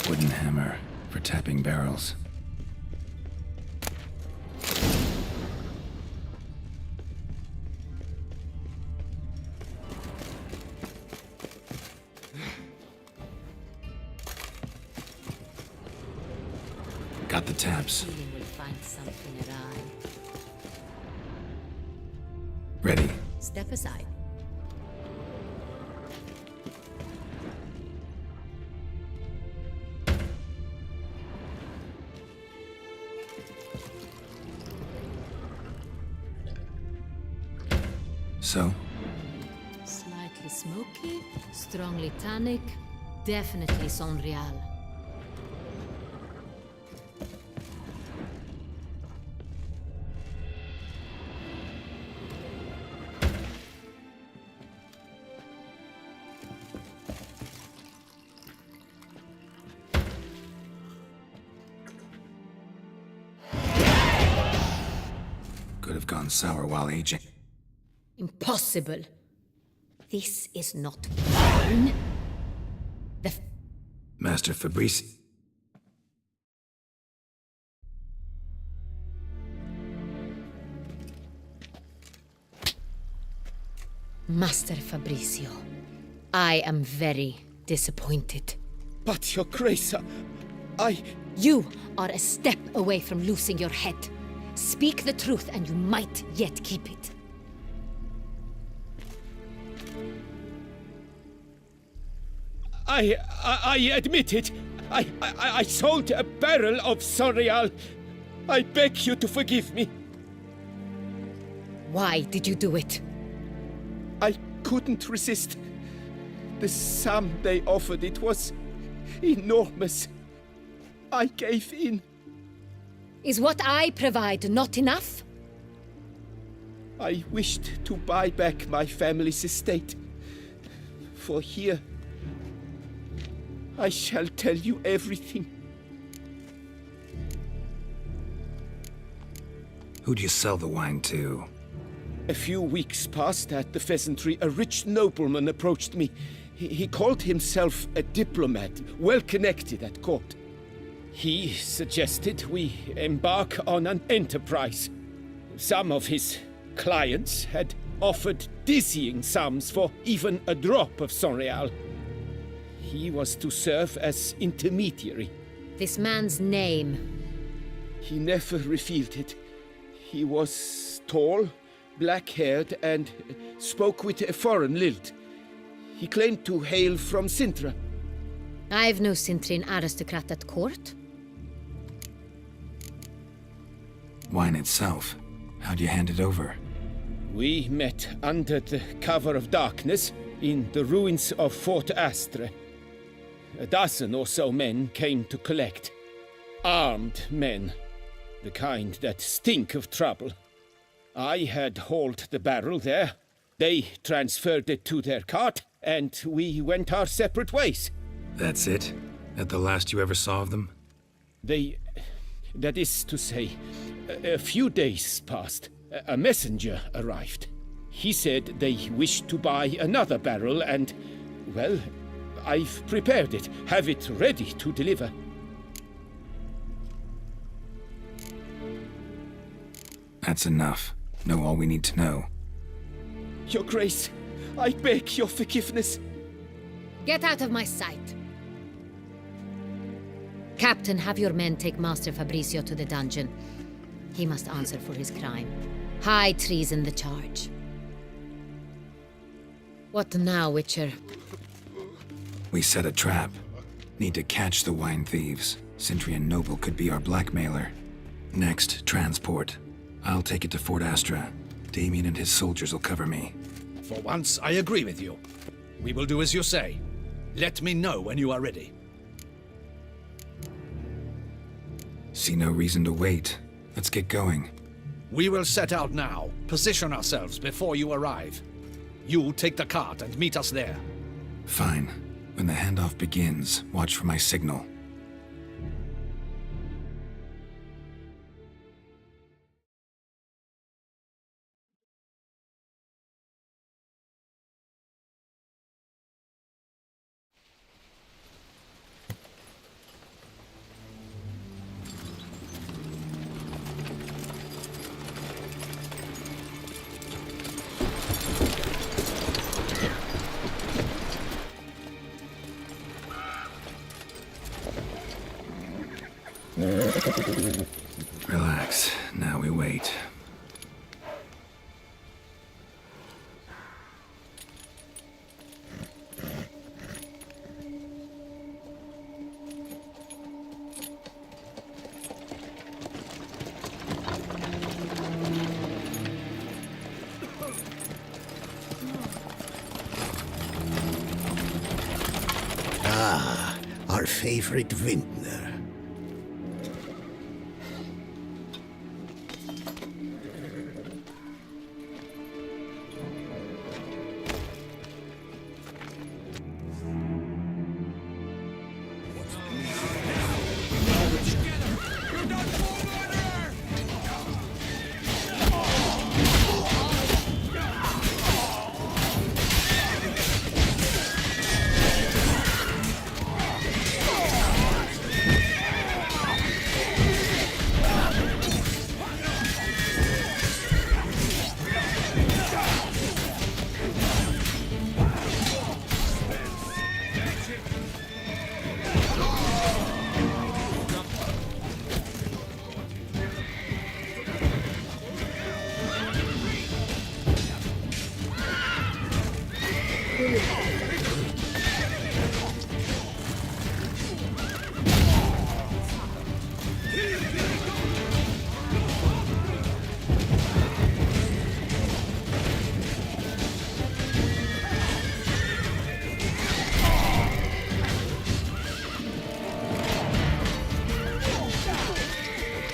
Wooden hammer for tapping barrels. Got the taps. Feeling we'll find something awry. Ready. Step aside. So? Slightly smoky, strongly tannic, definitely Sonrial. Could have gone sour while aging. Impossible. This is not wine. Master Fabrice. Master Fabrizio, I am very disappointed. But, Your Grace, You are a step away from losing your head. Speak the truth and you might yet keep it. I admit it. I sold a barrel of Sonreal. I beg you to forgive me. Why did you do it? I couldn't resist. The sum they offered, it was enormous. I gave in. Is what I provide not enough? I wished to buy back my family's estate. For here, I shall tell you everything. Who'd you sell the wine to? A few weeks past at the pheasantry, a rich nobleman approached me. He called himself a diplomat, well connected at court. He suggested we embark on an enterprise. Some of his clients had offered dizzying sums for even a drop of Sonreal. He was to serve as intermediary. This man's name? He never revealed it. He was tall, black-haired, and spoke with a foreign lilt. He claimed to hail from Sintra. I've no Sintrian aristocrat at court. Wine itself. How'd you hand it over? We met under the cover of darkness in the ruins of Fort Astre. A dozen or so men came to collect. Armed men. The kind that stink of trouble. I had hauled the barrel there. They transferred it to their cart, and we went our separate ways. That's it? That the last you ever saw of them? That is to say, a few days passed. A messenger arrived. He said they wished to buy another barrel and, well, I've prepared it, have it ready to deliver. That's enough. Know all we need to know. Your Grace, I beg your forgiveness. Get out of my sight. Captain, have your men take Master Fabrizio to the dungeon. He must answer for his crime. High treason the charge. What now, Witcher? We set a trap. Need to catch the wine thieves. Sintrian noble could be our blackmailer. Next, transport. I'll take it to Fort Astra. Damien and his soldiers will cover me. For once, I agree with you. We will do as you say. Let me know when you are ready. See no reason to wait. Let's get going. We will set out now. Position ourselves before you arrive. You take the cart and meet us there. Fine. When the handoff begins, watch for my signal. Relax. Now we wait. Ah, our favorite vintner.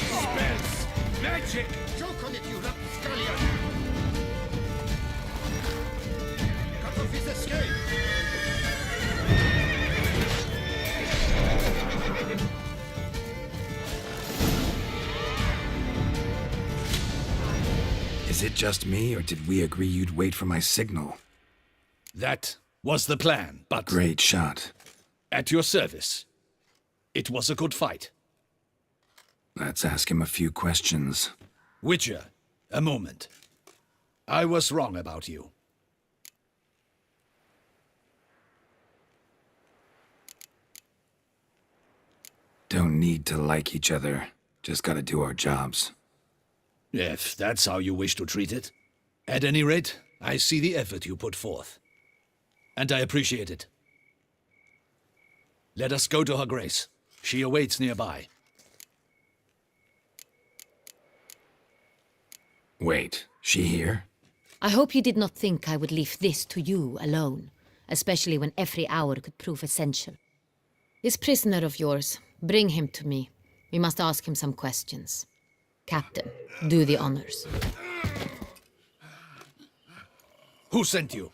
Spells! Magic! Joke on it, you rapscallion! Cut off his escape! Is it just me, or did we agree you'd wait for my signal? That was the plan, but... Great shot. At your service. It was a good fight. Let's ask him a few questions. Witcher, a moment. I was wrong about you. Don't need to like each other. Just gotta do our jobs. If that's how you wish to treat it. At any rate, I see the effort you put forth. And I appreciate it. Let us go to her grace. She awaits nearby. Wait, she here? I hope you did not think I would leave this to you alone, especially when every hour could prove essential. This prisoner of yours, bring him to me. We must ask him some questions. Captain, do the honors. Who sent you?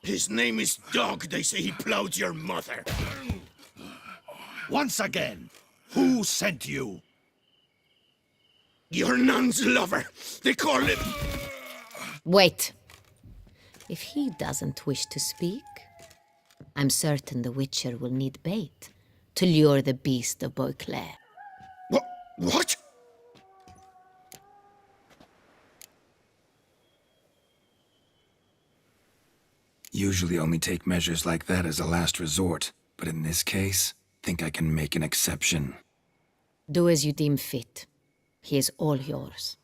His name is Dog. They say he plowed your mother. Once again, who sent you? Your nun's lover. They call him... Wait. If he doesn't wish to speak, I'm certain the Witcher will need bait to lure the beast of Beauclair. What? Usually only take measures like that as a last resort, but in this case, think I can make an exception. Do as you deem fit. He is all yours.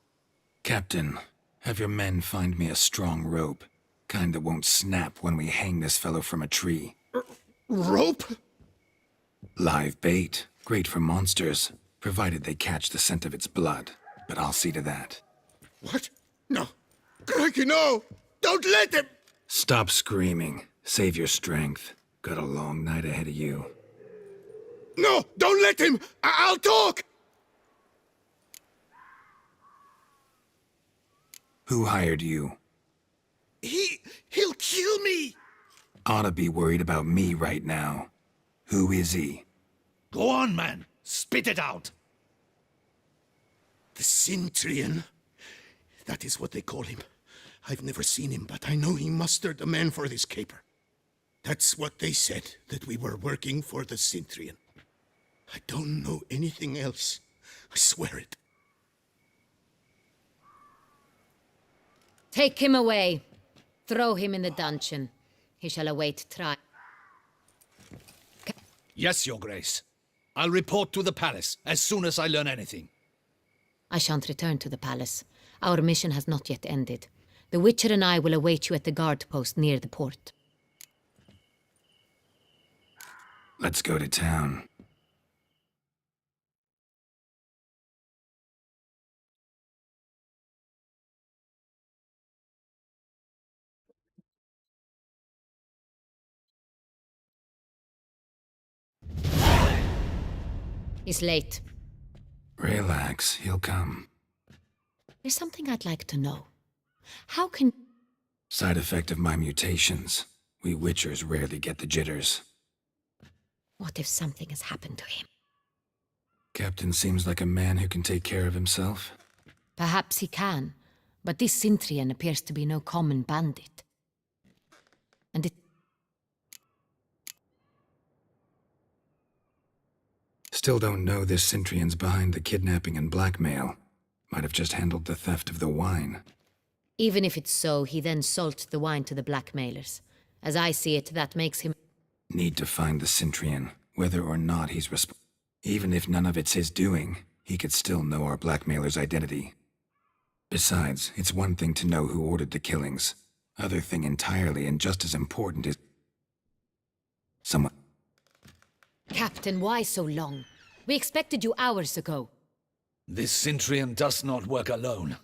Captain, have your men find me a strong rope. Kind that won't snap when we hang this fellow from a tree. Rope? Live bait. Great for monsters, provided they catch the scent of its blood. But I'll see to that. What? No. Crikey, no! Don't let him! Stop screaming. Save your strength. Got a long night ahead of you. No! Don't let him! I'll talk! Who hired you? He'll kill me! Oughta be worried about me right now. Who is he? Go on, man. Spit it out. The Cintrian. That is what they call him. I've never seen him, but I know he mustered a man for this caper. That's what they said, that we were working for the Cintrian. I don't know anything else. I swear it. Take him away. Throw him in the dungeon. He shall await trial. Yes, Your Grace. I'll report to the palace as soon as I learn anything. I shan't return to the palace. Our mission has not yet ended. The Witcher and I will await you at the guard post near the port. Let's go to town. He's late. Relax, he'll come. There's something I'd like to know. How can... Side effect of my mutations. We Witchers rarely get the jitters. What if something has happened to him? Captain seems like a man who can take care of himself. Perhaps he can, but this Cintrian appears to be no common bandit. And it... Still don't know this Cintrian's behind the kidnapping and blackmail. Might have just handled the theft of the wine. Even if it's so, he then sold the wine to the blackmailers. As I see it, that makes him... Need to find the Cintrian, whether or not he's responsible. Even if none of it's his doing, he could still know our blackmailer's identity. Besides, it's one thing to know who ordered the killings. Other thing entirely, and just as important, is someone. Captain, why so long? We expected you hours ago. This Cintrian does not work alone.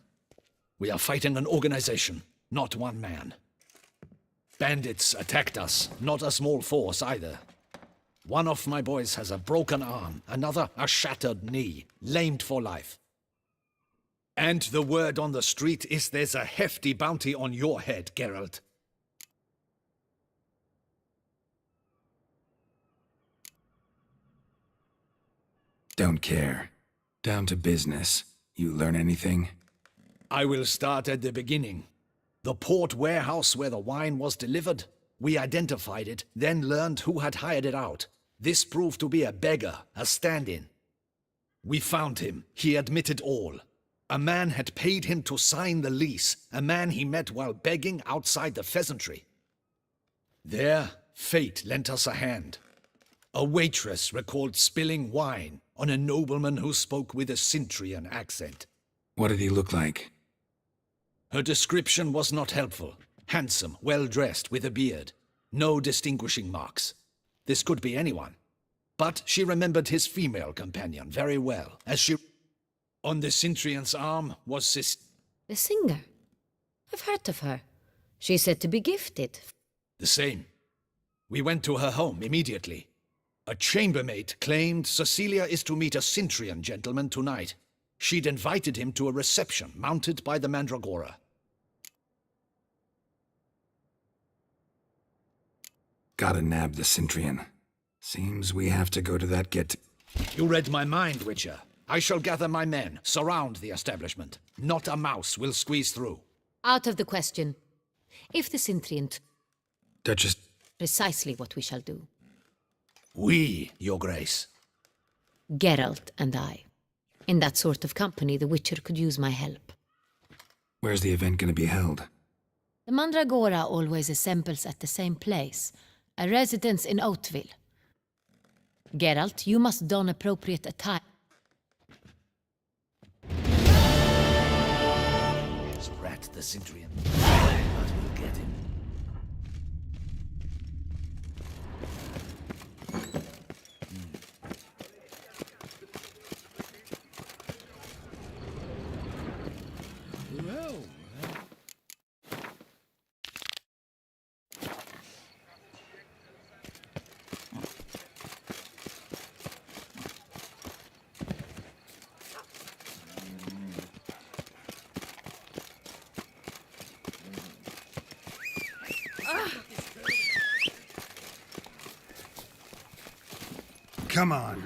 We are fighting an organization, not one man. Bandits attacked us, not a small force either. One of my boys has a broken arm, another a shattered knee, lamed for life. And the word on the street is there's a hefty bounty on your head, Geralt. Don't care. Down to business. You learn anything? I will start at the beginning. The port warehouse where the wine was delivered. We identified it, then learned who had hired it out. This proved to be a beggar, a stand-in. We found him. He admitted all. A man had paid him to sign the lease, a man he met while begging outside the pheasantry. There, fate lent us a hand. A waitress recalled spilling wine on a nobleman who spoke with a Cintrian accent. What did he look like? Her description was not helpful. Handsome, well-dressed, with a beard. No distinguishing marks. This could be anyone. But she remembered his female companion very well, as she... On the Cintrian's arm was The singer. I've heard of her. She's said to be gifted. The same. We went to her home immediately. A chambermaid claimed Cecilia is to meet a Cintrian gentleman tonight. She'd invited him to a reception mounted by the Mandragora. Gotta nab the Cintrian. Seems we have to go to that You read my mind, Witcher. I shall gather my men, surround the establishment. Not a mouse will squeeze through. Out of the question. If the Cintrian... Duchess... Precisely what we shall do. We, Your Grace. Geralt and I. In that sort of company, the Witcher could use my help. Where's the event gonna be held? The Mandragora always assembles at the same place, a residence in Oatville. Geralt, you must don appropriate attire. Let's rat the Cintrian. But we'll get him. Well... Come on.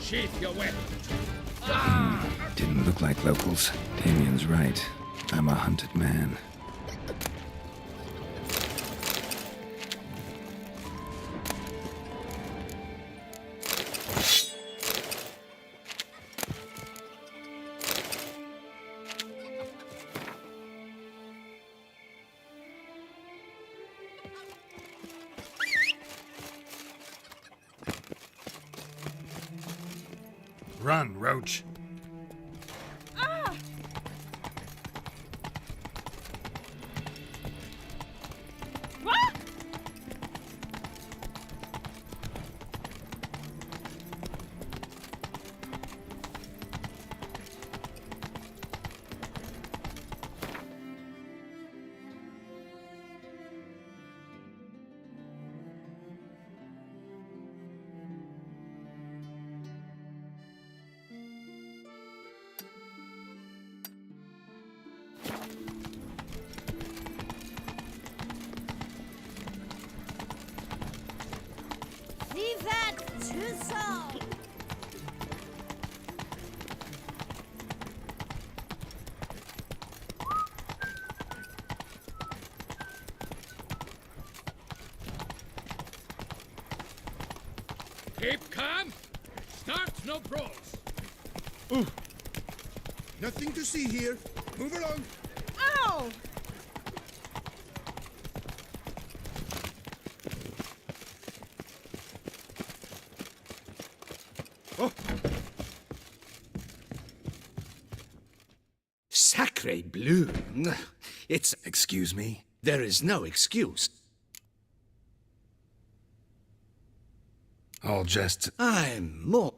Sheath your weapon. Didn't look like locals. Damien's right. I'm a hunted man. Run, Roach. Toussaint! Keep calm. Start no brawls. Nothing to see here. Move along. Ow! Sacre bleu. It's... Excuse me? There is no excuse. I'll just... I'm more...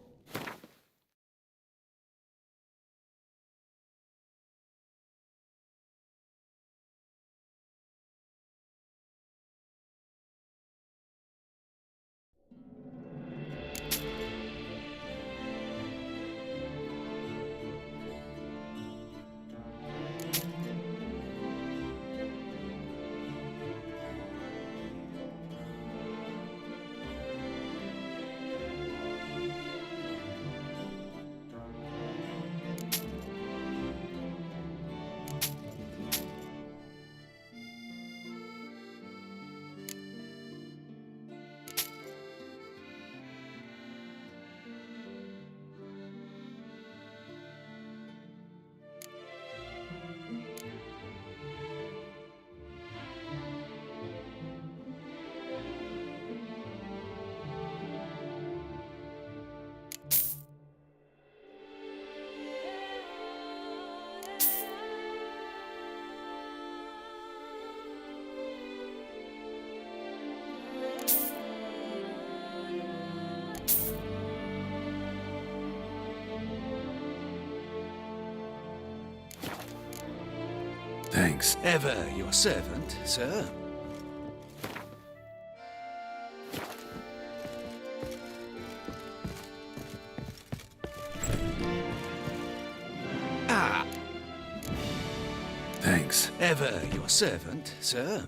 Thanks. Ever your servant, sir. Ah. Thanks. Ever your servant, sir.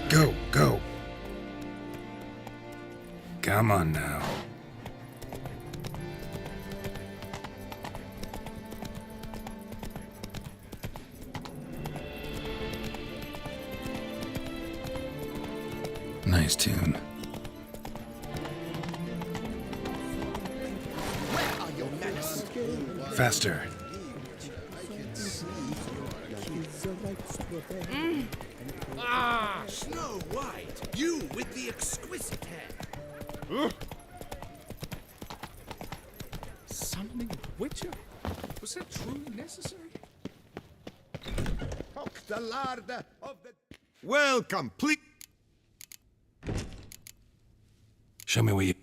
Go, go. Come on now. Nice tune. Where are your manners? Faster. Ah, Snow White, you with the exquisite hair. Summoning a witcher? Was that truly necessary? Welcome, please. Show me where you...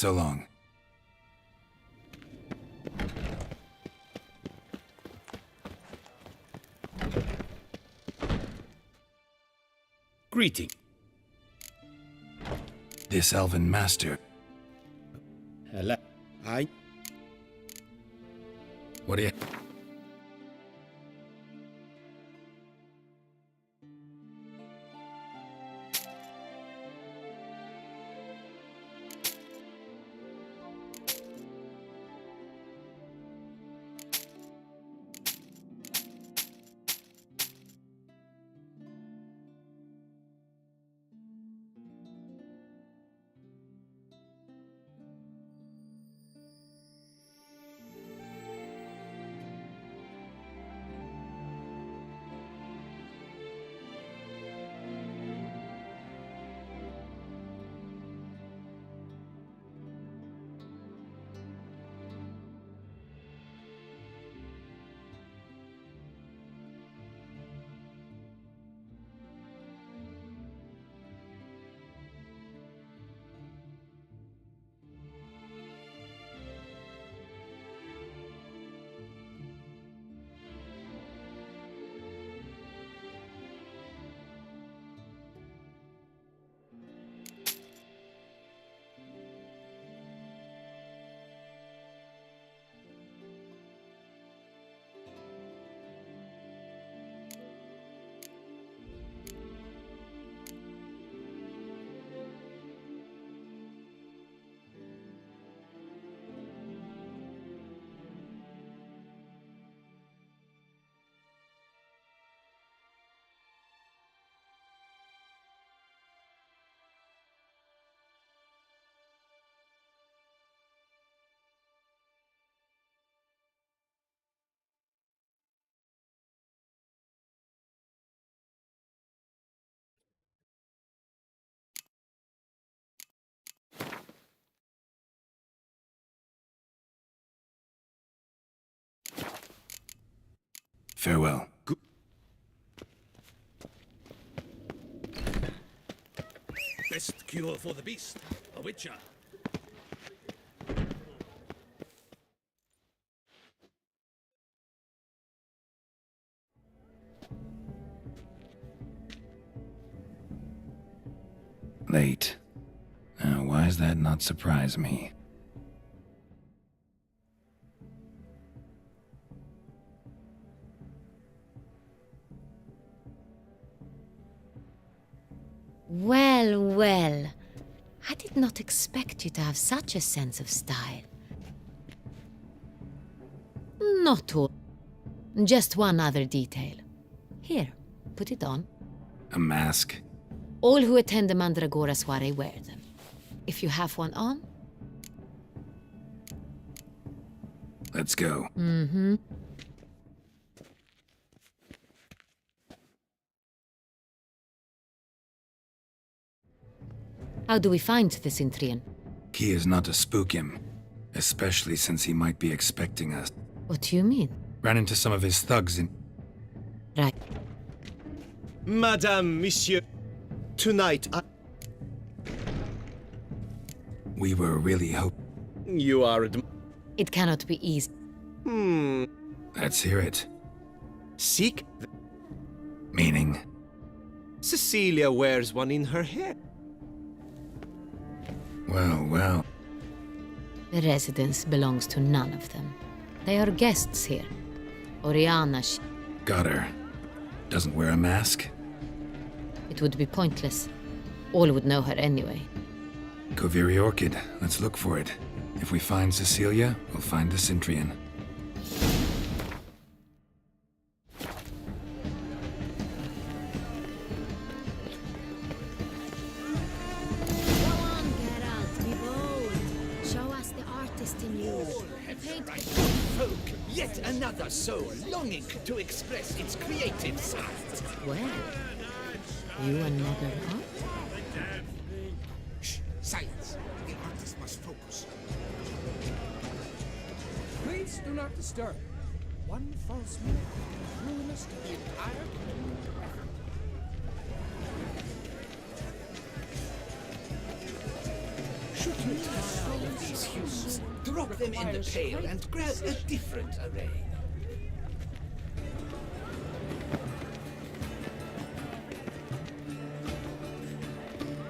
So long. Greeting. This elven master. Hello. Hi. What do you... Farewell. Best cure for the beast, a witcher. Late. Why does that not surprise me? Well, well. I did not expect you to have such a sense of style. Not all. Just one other detail. Here, put it on. A mask? All who attend the Mandragora soiree wear them. If you have one on... Let's go. Mm-hmm. How do we find the Cintrian? Key is not to spook him, especially since he might be expecting us. What do you mean? Ran into some of his thugs in... Right. Madame, Monsieur, tonight I... We were really You are... It cannot be easy. Let's hear it. Seek... Meaning? Cecilia wears one in her hair. Well, well. The residence belongs to none of them. They are guests here. Oriana, Got her. Doesn't wear a mask? It would be pointless. All would know her anyway. Koviri Orchid. Let's look for it. If we find Cecilia, we'll find the Cintrian. Go on, Geralt, be bold. Show us the artist in you. Paint... Folk, yet another soul longing to express its creative side. Well, you another art? Shh, silence. The artist must focus. Please do not disturb. One false move, ruinous to the entire effort. Should you tire of these hues, drop them in the pail and grab a different array.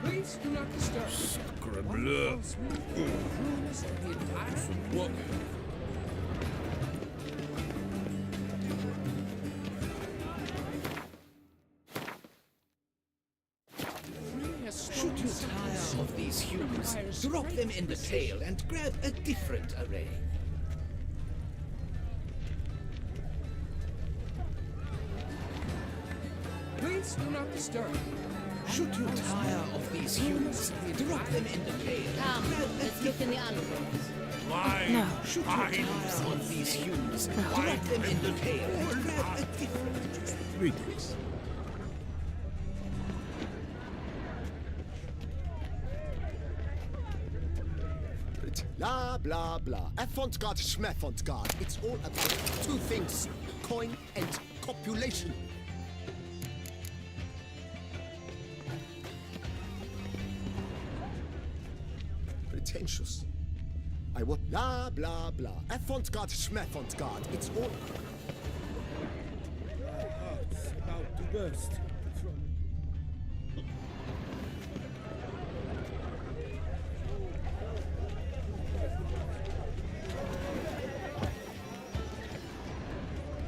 Please do not disturb. Scribbler. What? Should you tire of these hues, drop them in the pail and grab a different array. Please do not disturb. Should you tire of these hues, drop them in the pail and grab a Let's look in the albums. Why? No. Should you tire of these hues, drop them in the pail and grab a different. Read this. Blah, blah, blah. Avant-garde, schmavant-garde. It's all about two things. Coin and copulation. Pretentious. I want blah, blah, blah. Avant-garde, schmavant-garde. It's all... Heart's about to burst.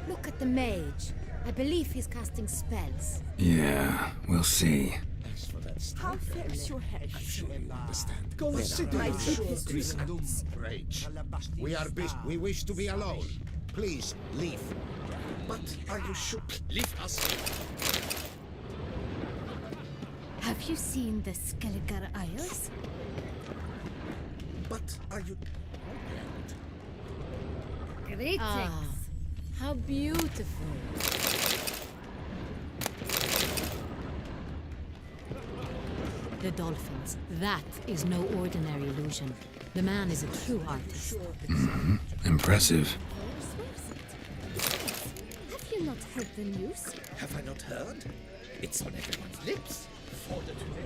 Look at the mage. I believe he's casting spells. Yeah, we'll see. How fares your health? Go and sit My down. goodness. Rage. We wish to be alone. Please, leave. But are you sure? Leave us. Have you seen the Skelliger Isles? But are you... Greetings. Ah, how beautiful. The dolphins. That is no ordinary illusion. The man is a true artist. Impressive. Have you not heard the news? Have I not heard? It's on everyone's lips. Fodder today.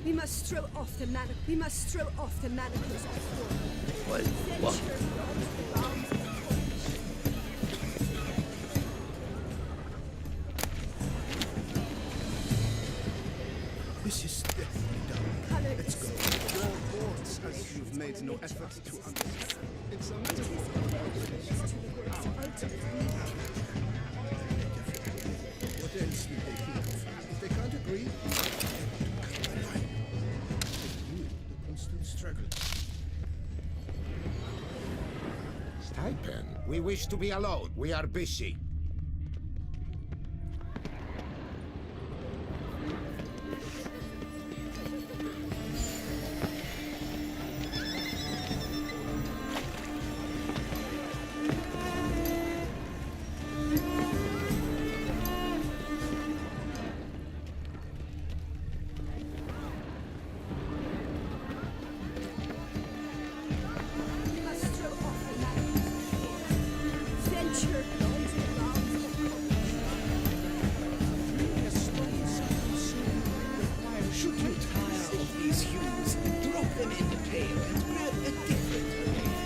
We must throw off the manacles of war. What? This is definitely done. Let's go. Your boards, as you've made no effort to understand. It's a metaphor. What else would they think of? If they can't agree, the constant struggle. Stipend. We wish to be alone. We are busy. We must throw off the manacles. Venture onto the realms of Should you tire of these hues, drop them in the pail and grab a different array.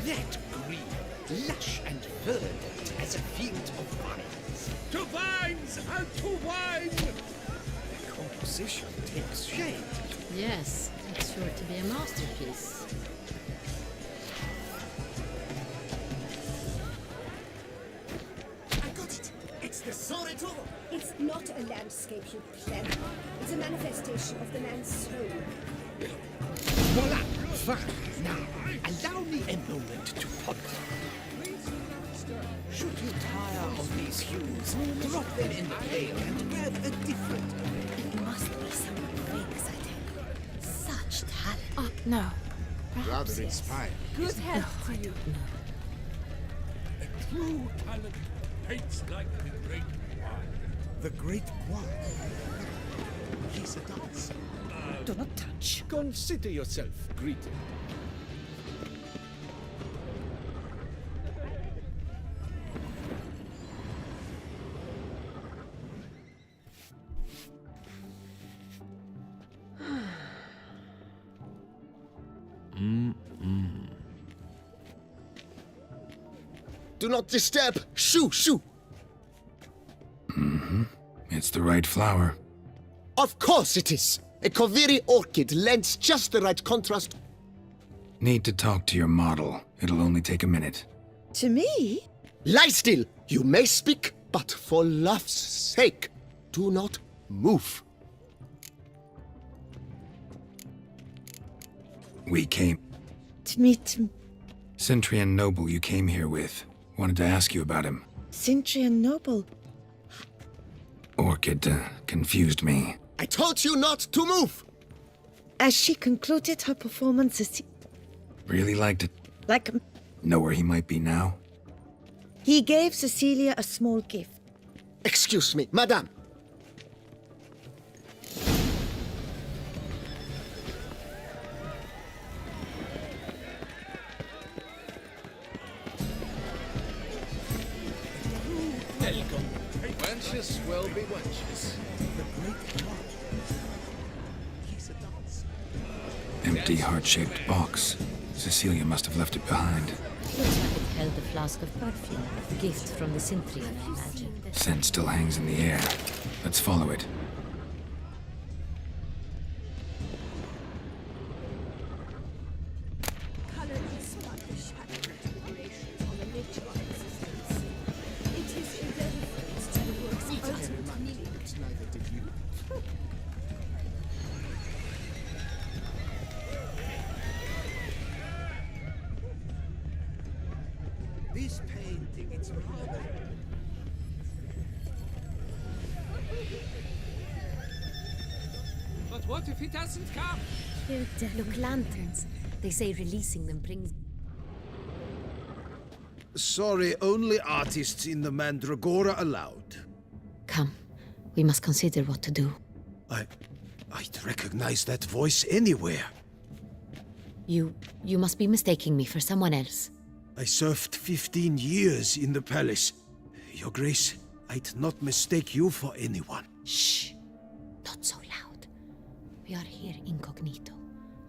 That green, lush and verdant as a field of vines. To vines and to wine! The composition takes shape. Yes, it's sure to be a masterpiece. I got it! It's the Soreto! It's not a landscape, you pleb. It's a manifestation of the man's soul. Voila! Fine. Now, allow me a moment to ponder. Should you tire of these hues, drop them in the pail and grab a different array. It must be someone famous, I think. Such talent. Oh, no. Rather inspired. Good health to you. True talent Paints like the great one. The Great One? He's a dancer. Do not touch. Consider yourself greeted. Do not disturb! Shoo! Shoo! It's the right flower. Of course it is! A Koviri orchid lends just the right contrast. Need to talk to your model. It'll only take a minute. To me? Lie still! You may speak, but for love's sake, do not move. We came. To meet Cintrian noble you came here with. Wanted to ask you about him. Cintrian noble. Orchid confused me. I told you not to move! As she concluded her performance, Really liked it. like Know where he might be now? he gave Cecilia a small gift. Excuse me, madame. Welcome. Wenches will be wenches. The Great One. He's a dancer. Empty heart-shaped box. Cecilia must have left it behind. Looks like it held a flask of perfume. Gift from the Cintrian, I imagine. Scent still hangs in the air. Let's follow it. Color inspired the shadow configurations on the nature of existence. It is irrelevant to the work's ultimate meaning. Neither did you. This painting, it's rather... But what if he doesn't come? Look, lanterns. They say releasing them brings... Sorry, only artists in the Mandragora allowed. Come. We must consider what to do. I'd recognize that voice anywhere. You must be mistaking me for someone else. I served 15 years in the palace. Your Grace, I'd not mistake you for anyone. Shh. Not so loud. We are here incognito,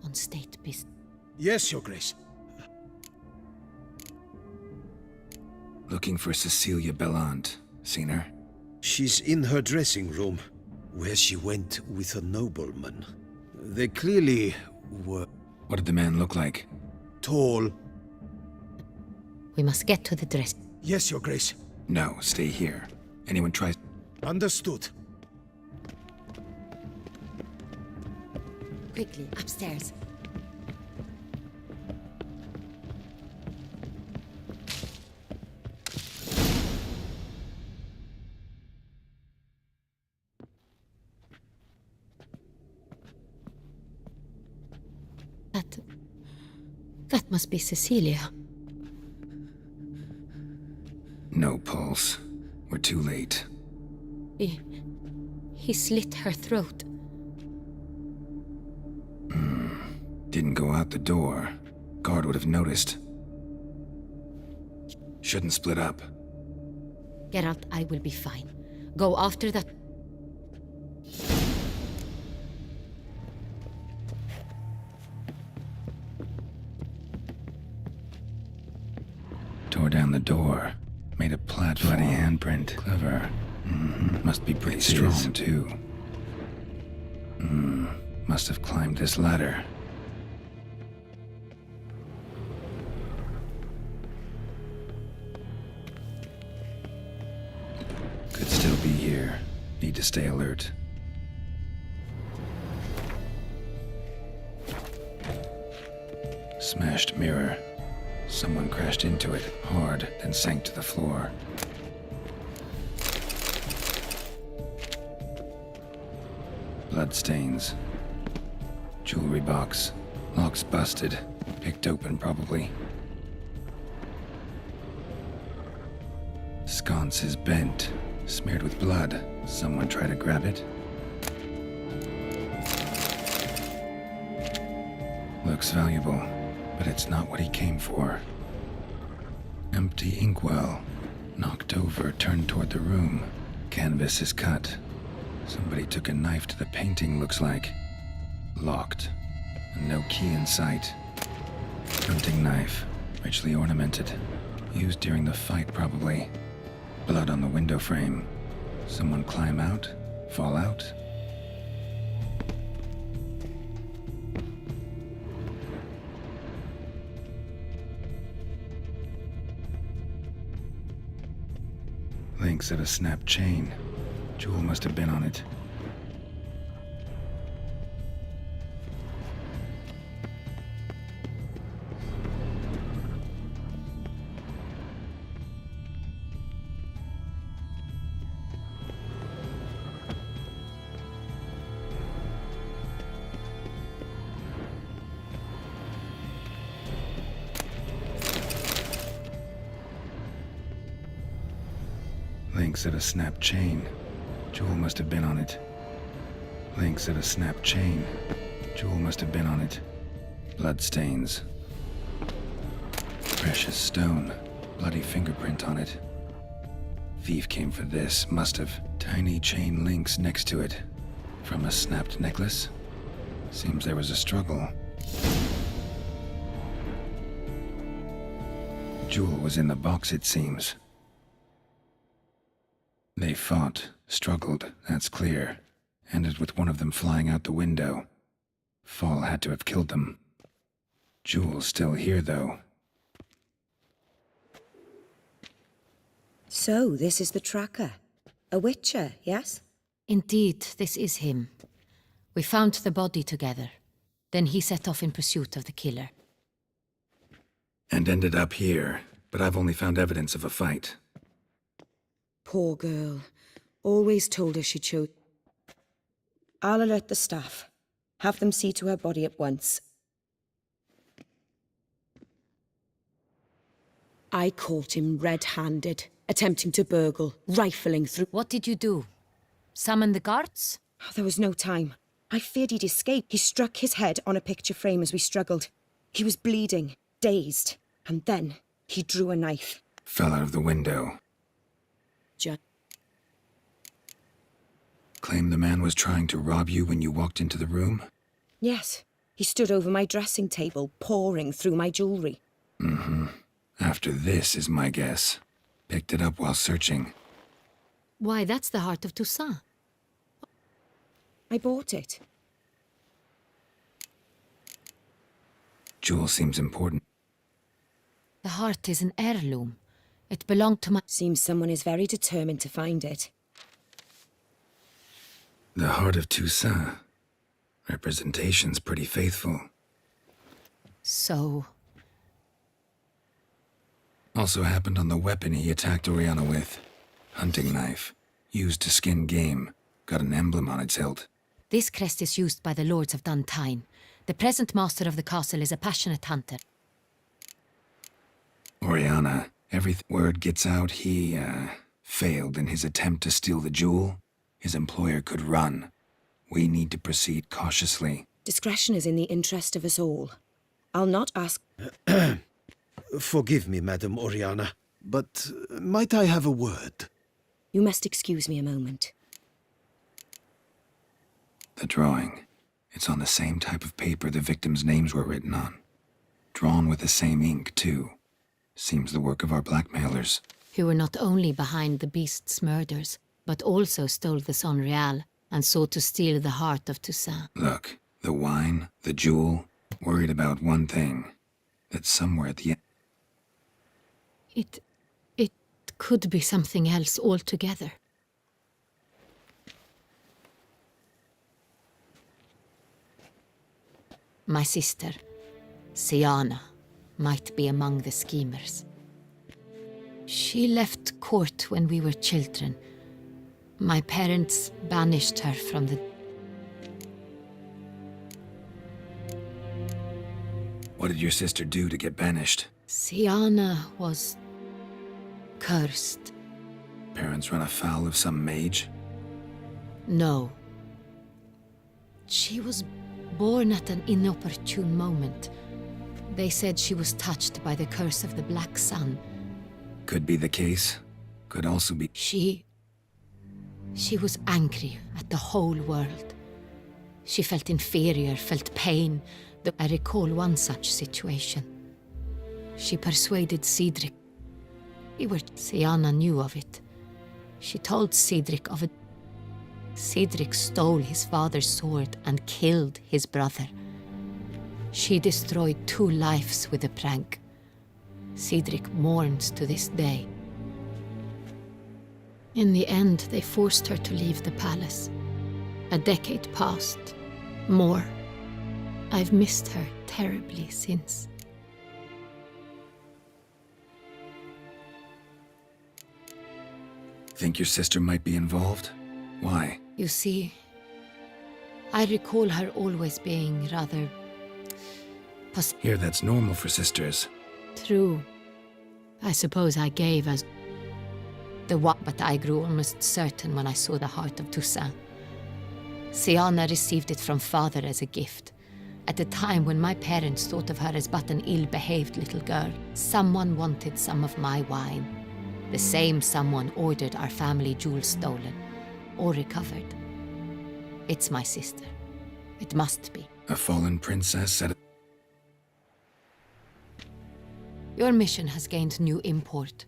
on state business. Yes, Your Grace. Looking for Cecilia Bellant. Seen her? She's in her dressing room, where she went with a nobleman. They clearly were... What did the man look like? Tall. We must get to the dress. Yes, Your Grace. No, stay here. Anyone tries... Understood. Quickly, upstairs. That must be Cecilia. No pulse. We're too late. He slit her throat. Didn't go out the door. Guard would have noticed. Shouldn't split up. Geralt, I will be fine. Go after that. Tore down the door. Made a bloody handprint. Clever. Must be pretty strong, too. Must have climbed this ladder. Could still be here. Need to stay alert. Smashed mirror. Someone crashed into it hard, then sank to the floor. Bloodstains. Jewelry box. Lock's busted. Picked open, probably. Sconce is bent, smeared with blood. Someone try to grab it? Looks valuable, but it's not what he came for. Empty inkwell. Knocked over, turned toward the room. Canvas is cut. Somebody took a knife to the painting, looks like. Locked. And no key in sight. Hunting knife. Richly ornamented. Used during the fight, probably. Blood on the window frame. Someone climb out? Fall out? Links of a snapped chain. Jewel must have been on it. Links of a snapped chain. Jewel must have been on it. Links of a snapped chain. Jewel must have been on it. Bloodstains. Precious stone. Bloody fingerprint on it. Thief came for this, must have. Tiny chain links next to it. From a snapped necklace? Seems there was a struggle. Jewel was in the box, it seems. They fought, struggled, that's clear. Ended with one of them flying out the window. Fall had to have killed them. Jewel's still here, though. So, this is the tracker. A witcher, yes? Indeed, this is him. We found the body together. Then he set off in pursuit of the killer. And ended up here, but I've only found evidence of a fight. Poor girl. Always told her she chose. I'll alert the staff. Have them see to her body at once. I caught him red-handed, attempting to burgle, rifling through... What did you do? Summon the guards? There was no time. I feared he'd escape. He struck his head on a picture frame as we struggled. He was bleeding, dazed, and then he drew a knife. Fell out of the window. Claim the man was trying to rob you when you walked into the room? Yes. He stood over my dressing table, pouring through my jewelry. Mm-hmm. After this is my guess. Picked it up while searching. Why, that's the heart of Toussaint. I bought it. Jewel seems important. The heart is an heirloom. It belonged to my... Seems someone is very determined to find it. The heart of Toussaint. Representation's pretty faithful. So... Also happened on the weapon he attacked Oriana with. Hunting knife. Used to skin game. Got an emblem on its hilt. This crest is used by the lords of Duntine. The present master of the castle is a passionate hunter. Oriana. Word gets out he, failed in his attempt to steal the jewel. His employer could run. We need to proceed cautiously. Discretion is in the interest of us all. I'll not ask... Forgive me, Madam Oriana, but might I have a word? You must excuse me a moment. The drawing. It's on the same type of paper the victims' names were written on. Drawn with the same ink, too. Seems the work of our blackmailers. Who were not only behind the beast's murders, but also stole the Son Real and sought to steal the heart of Toussaint. Look, the wine, the jewel, worried about one thing. That somewhere at the end... It could be something else altogether. My sister, Siana, might be among the schemers. She left court when we were children. My parents banished her from the... What did your sister do to get banished? Siana was cursed. Parents run afoul of some mage? No. She was born at an inopportune moment. They said she was touched by the curse of the Black Sun. Could be the case. Could also be... She was angry at the whole world. She felt inferior, felt pain. I recall one such situation. She persuaded Cedric. Sienna knew of it. She told Cedric of it. Cedric stole his father's sword and killed his brother. She destroyed 2 lives with a prank. Cedric mourns to this day. In the end, they forced her to leave the palace. A decade passed. More. I've missed her terribly since. Think your sister might be involved? Why? You see, I recall her always being rather... Here, that's normal for sisters. True. I suppose I gave as... but I grew almost certain when I saw the heart of Toussaint. Sienna received it from father as a gift. At a time when my parents thought of her as but an ill-behaved little girl, someone wanted some of my wine. The same someone ordered our family jewels stolen, or recovered. It's my sister. It must be. A fallen princess said... Your mission has gained new import.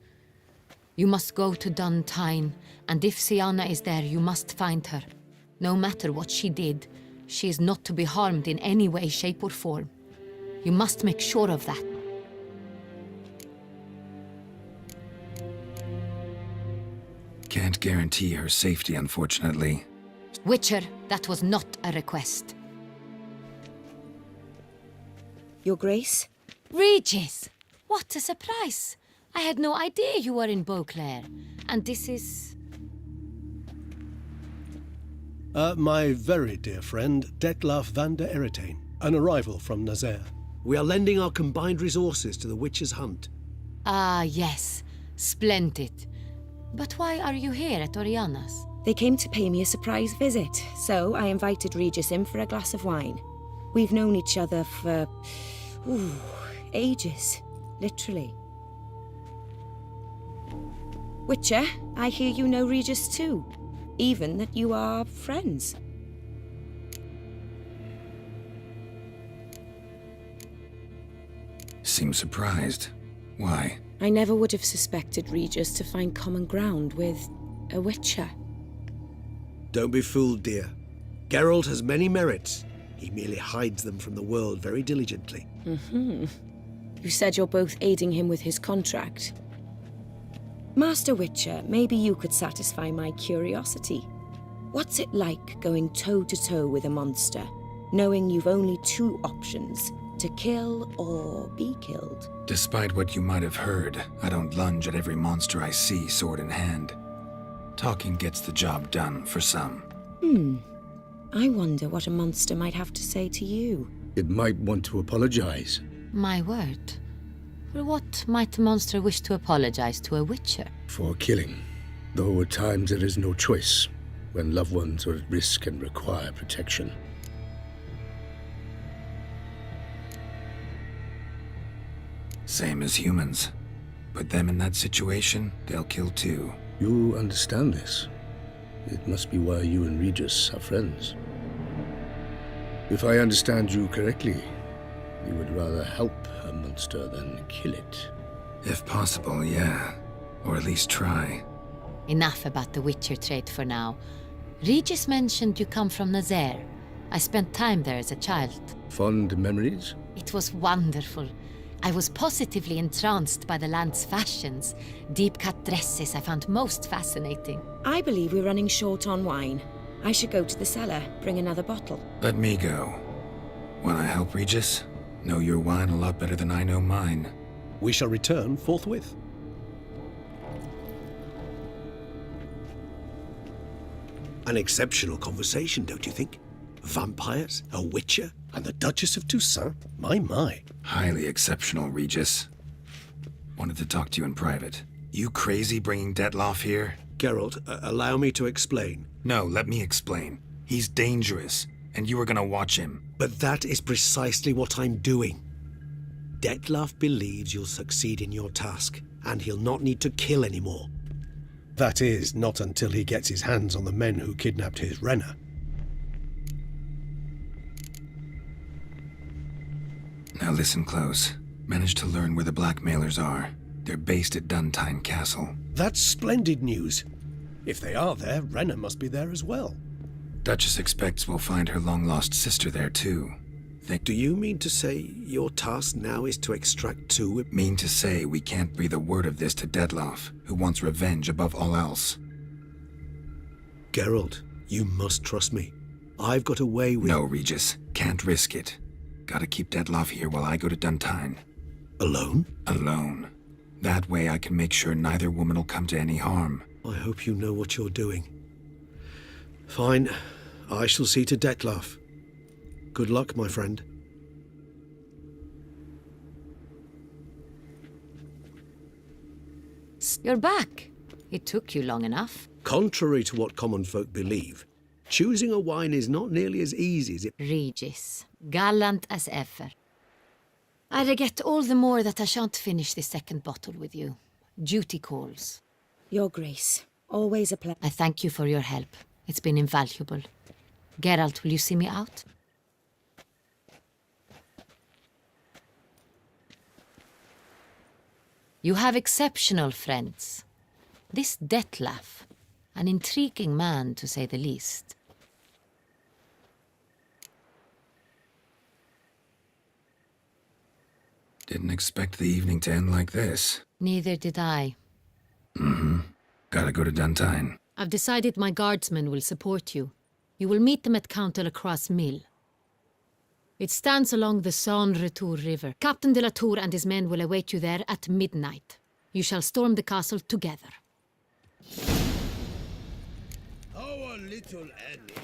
You must go to Dun Tyne, and if Sienna is there, you must find her. No matter what she did, she is not to be harmed in any way, shape, or form. You must make sure of that. Can't guarantee her safety, unfortunately. Witcher, that was not a request. Your Grace? Regis! What a surprise! I had no idea you were in Beauclair. And this is... My very dear friend, Detlaf van der Eretain, an arrival from Nazaire. We are lending our combined resources to the Witcher's hunt. Ah, yes. Splendid. But why are you here at Oriana's? They came to pay me a surprise visit, so I invited Regis in for a glass of wine. We've known each other for... ages. Literally. Witcher, I hear you know Regis too. Even that you are friends. Seem surprised. Why? I never would have suspected Regis to find common ground with a Witcher. Don't be fooled, dear. Geralt has many merits. He merely hides them from the world very diligently. You said you're both aiding him with his contract. Master Witcher, maybe you could satisfy my curiosity. What's it like going toe-to-toe with a monster, knowing you've only 2 options, to kill or be killed? Despite what you might have heard, I don't lunge at every monster I see, sword in hand. Talking gets the job done, for some. I wonder what a monster might have to say to you. It might want to apologize. My word. For what might a monster wish to apologize to a Witcher? For killing. Though at times there is no choice, when loved ones are at risk and require protection. Same as humans. Put them in that situation, they'll kill too. You understand this. It must be why you and Regis are friends. If I understand you correctly, you would rather help a monster than kill it. If possible, yeah. Or at least try. Enough about the Witcher trait for now. Regis mentioned you come from Nazaire. I spent time there as a child. Fond memories? It was wonderful. I was positively entranced by the land's fashions. Deep-cut dresses I found most fascinating. I believe we're running short on wine. I should go to the cellar, bring another bottle. Let me go. Wanna help, Regis? Know your wine a lot better than I know mine. We shall return forthwith. An exceptional conversation, don't you think? Vampires, a Witcher, and the Duchess of Toussaint? My. Highly exceptional, Regis. Wanted to talk to you in private. You crazy bringing Detlaf here? Geralt, allow me to explain. No, let me explain. He's dangerous, and you are gonna watch him. But that is precisely what I'm doing. Detlef believes you'll succeed in your task, and he'll not need to kill anymore. That is, not until he gets his hands on the men who kidnapped his Renna. Now listen close. Managed to learn where the blackmailers are. They're based at Duntine Castle. That's splendid news. If they are there, Renna must be there as well. Duchess expects we'll find her long-lost sister there, too. Do you mean to say your task now is to extract two? Mean to say we can't breathe a word of this to Detlef, who wants revenge above all else. Geralt, you must trust me. I've got a way with... No, Regis. Can't risk it. Gotta keep Detlef here while I go to Duntine. Alone? Alone. That way I can make sure neither woman will come to any harm. I hope you know what you're doing. Fine. I shall see to Detlef. Good luck, my friend. You're back. It took you long enough. Contrary to what common folk believe, choosing a wine is not nearly as easy as it... Regis, gallant as ever. I regret all the more that I shan't finish this second bottle with you. Duty calls. Your Grace, always a pleasure. I thank you for your help. It's been invaluable. Geralt, will you see me out? You have exceptional friends. This Detlef, an intriguing man to say the least. Didn't expect the evening to end like this. Neither did I. Gotta go to Duntine. I've decided my guardsmen will support you. You will meet them at Count de la Croix's mill. It stands along the Saône-Retour River. Captain de la Tour and his men will await you there at midnight. You shall storm the castle together. Our little Annie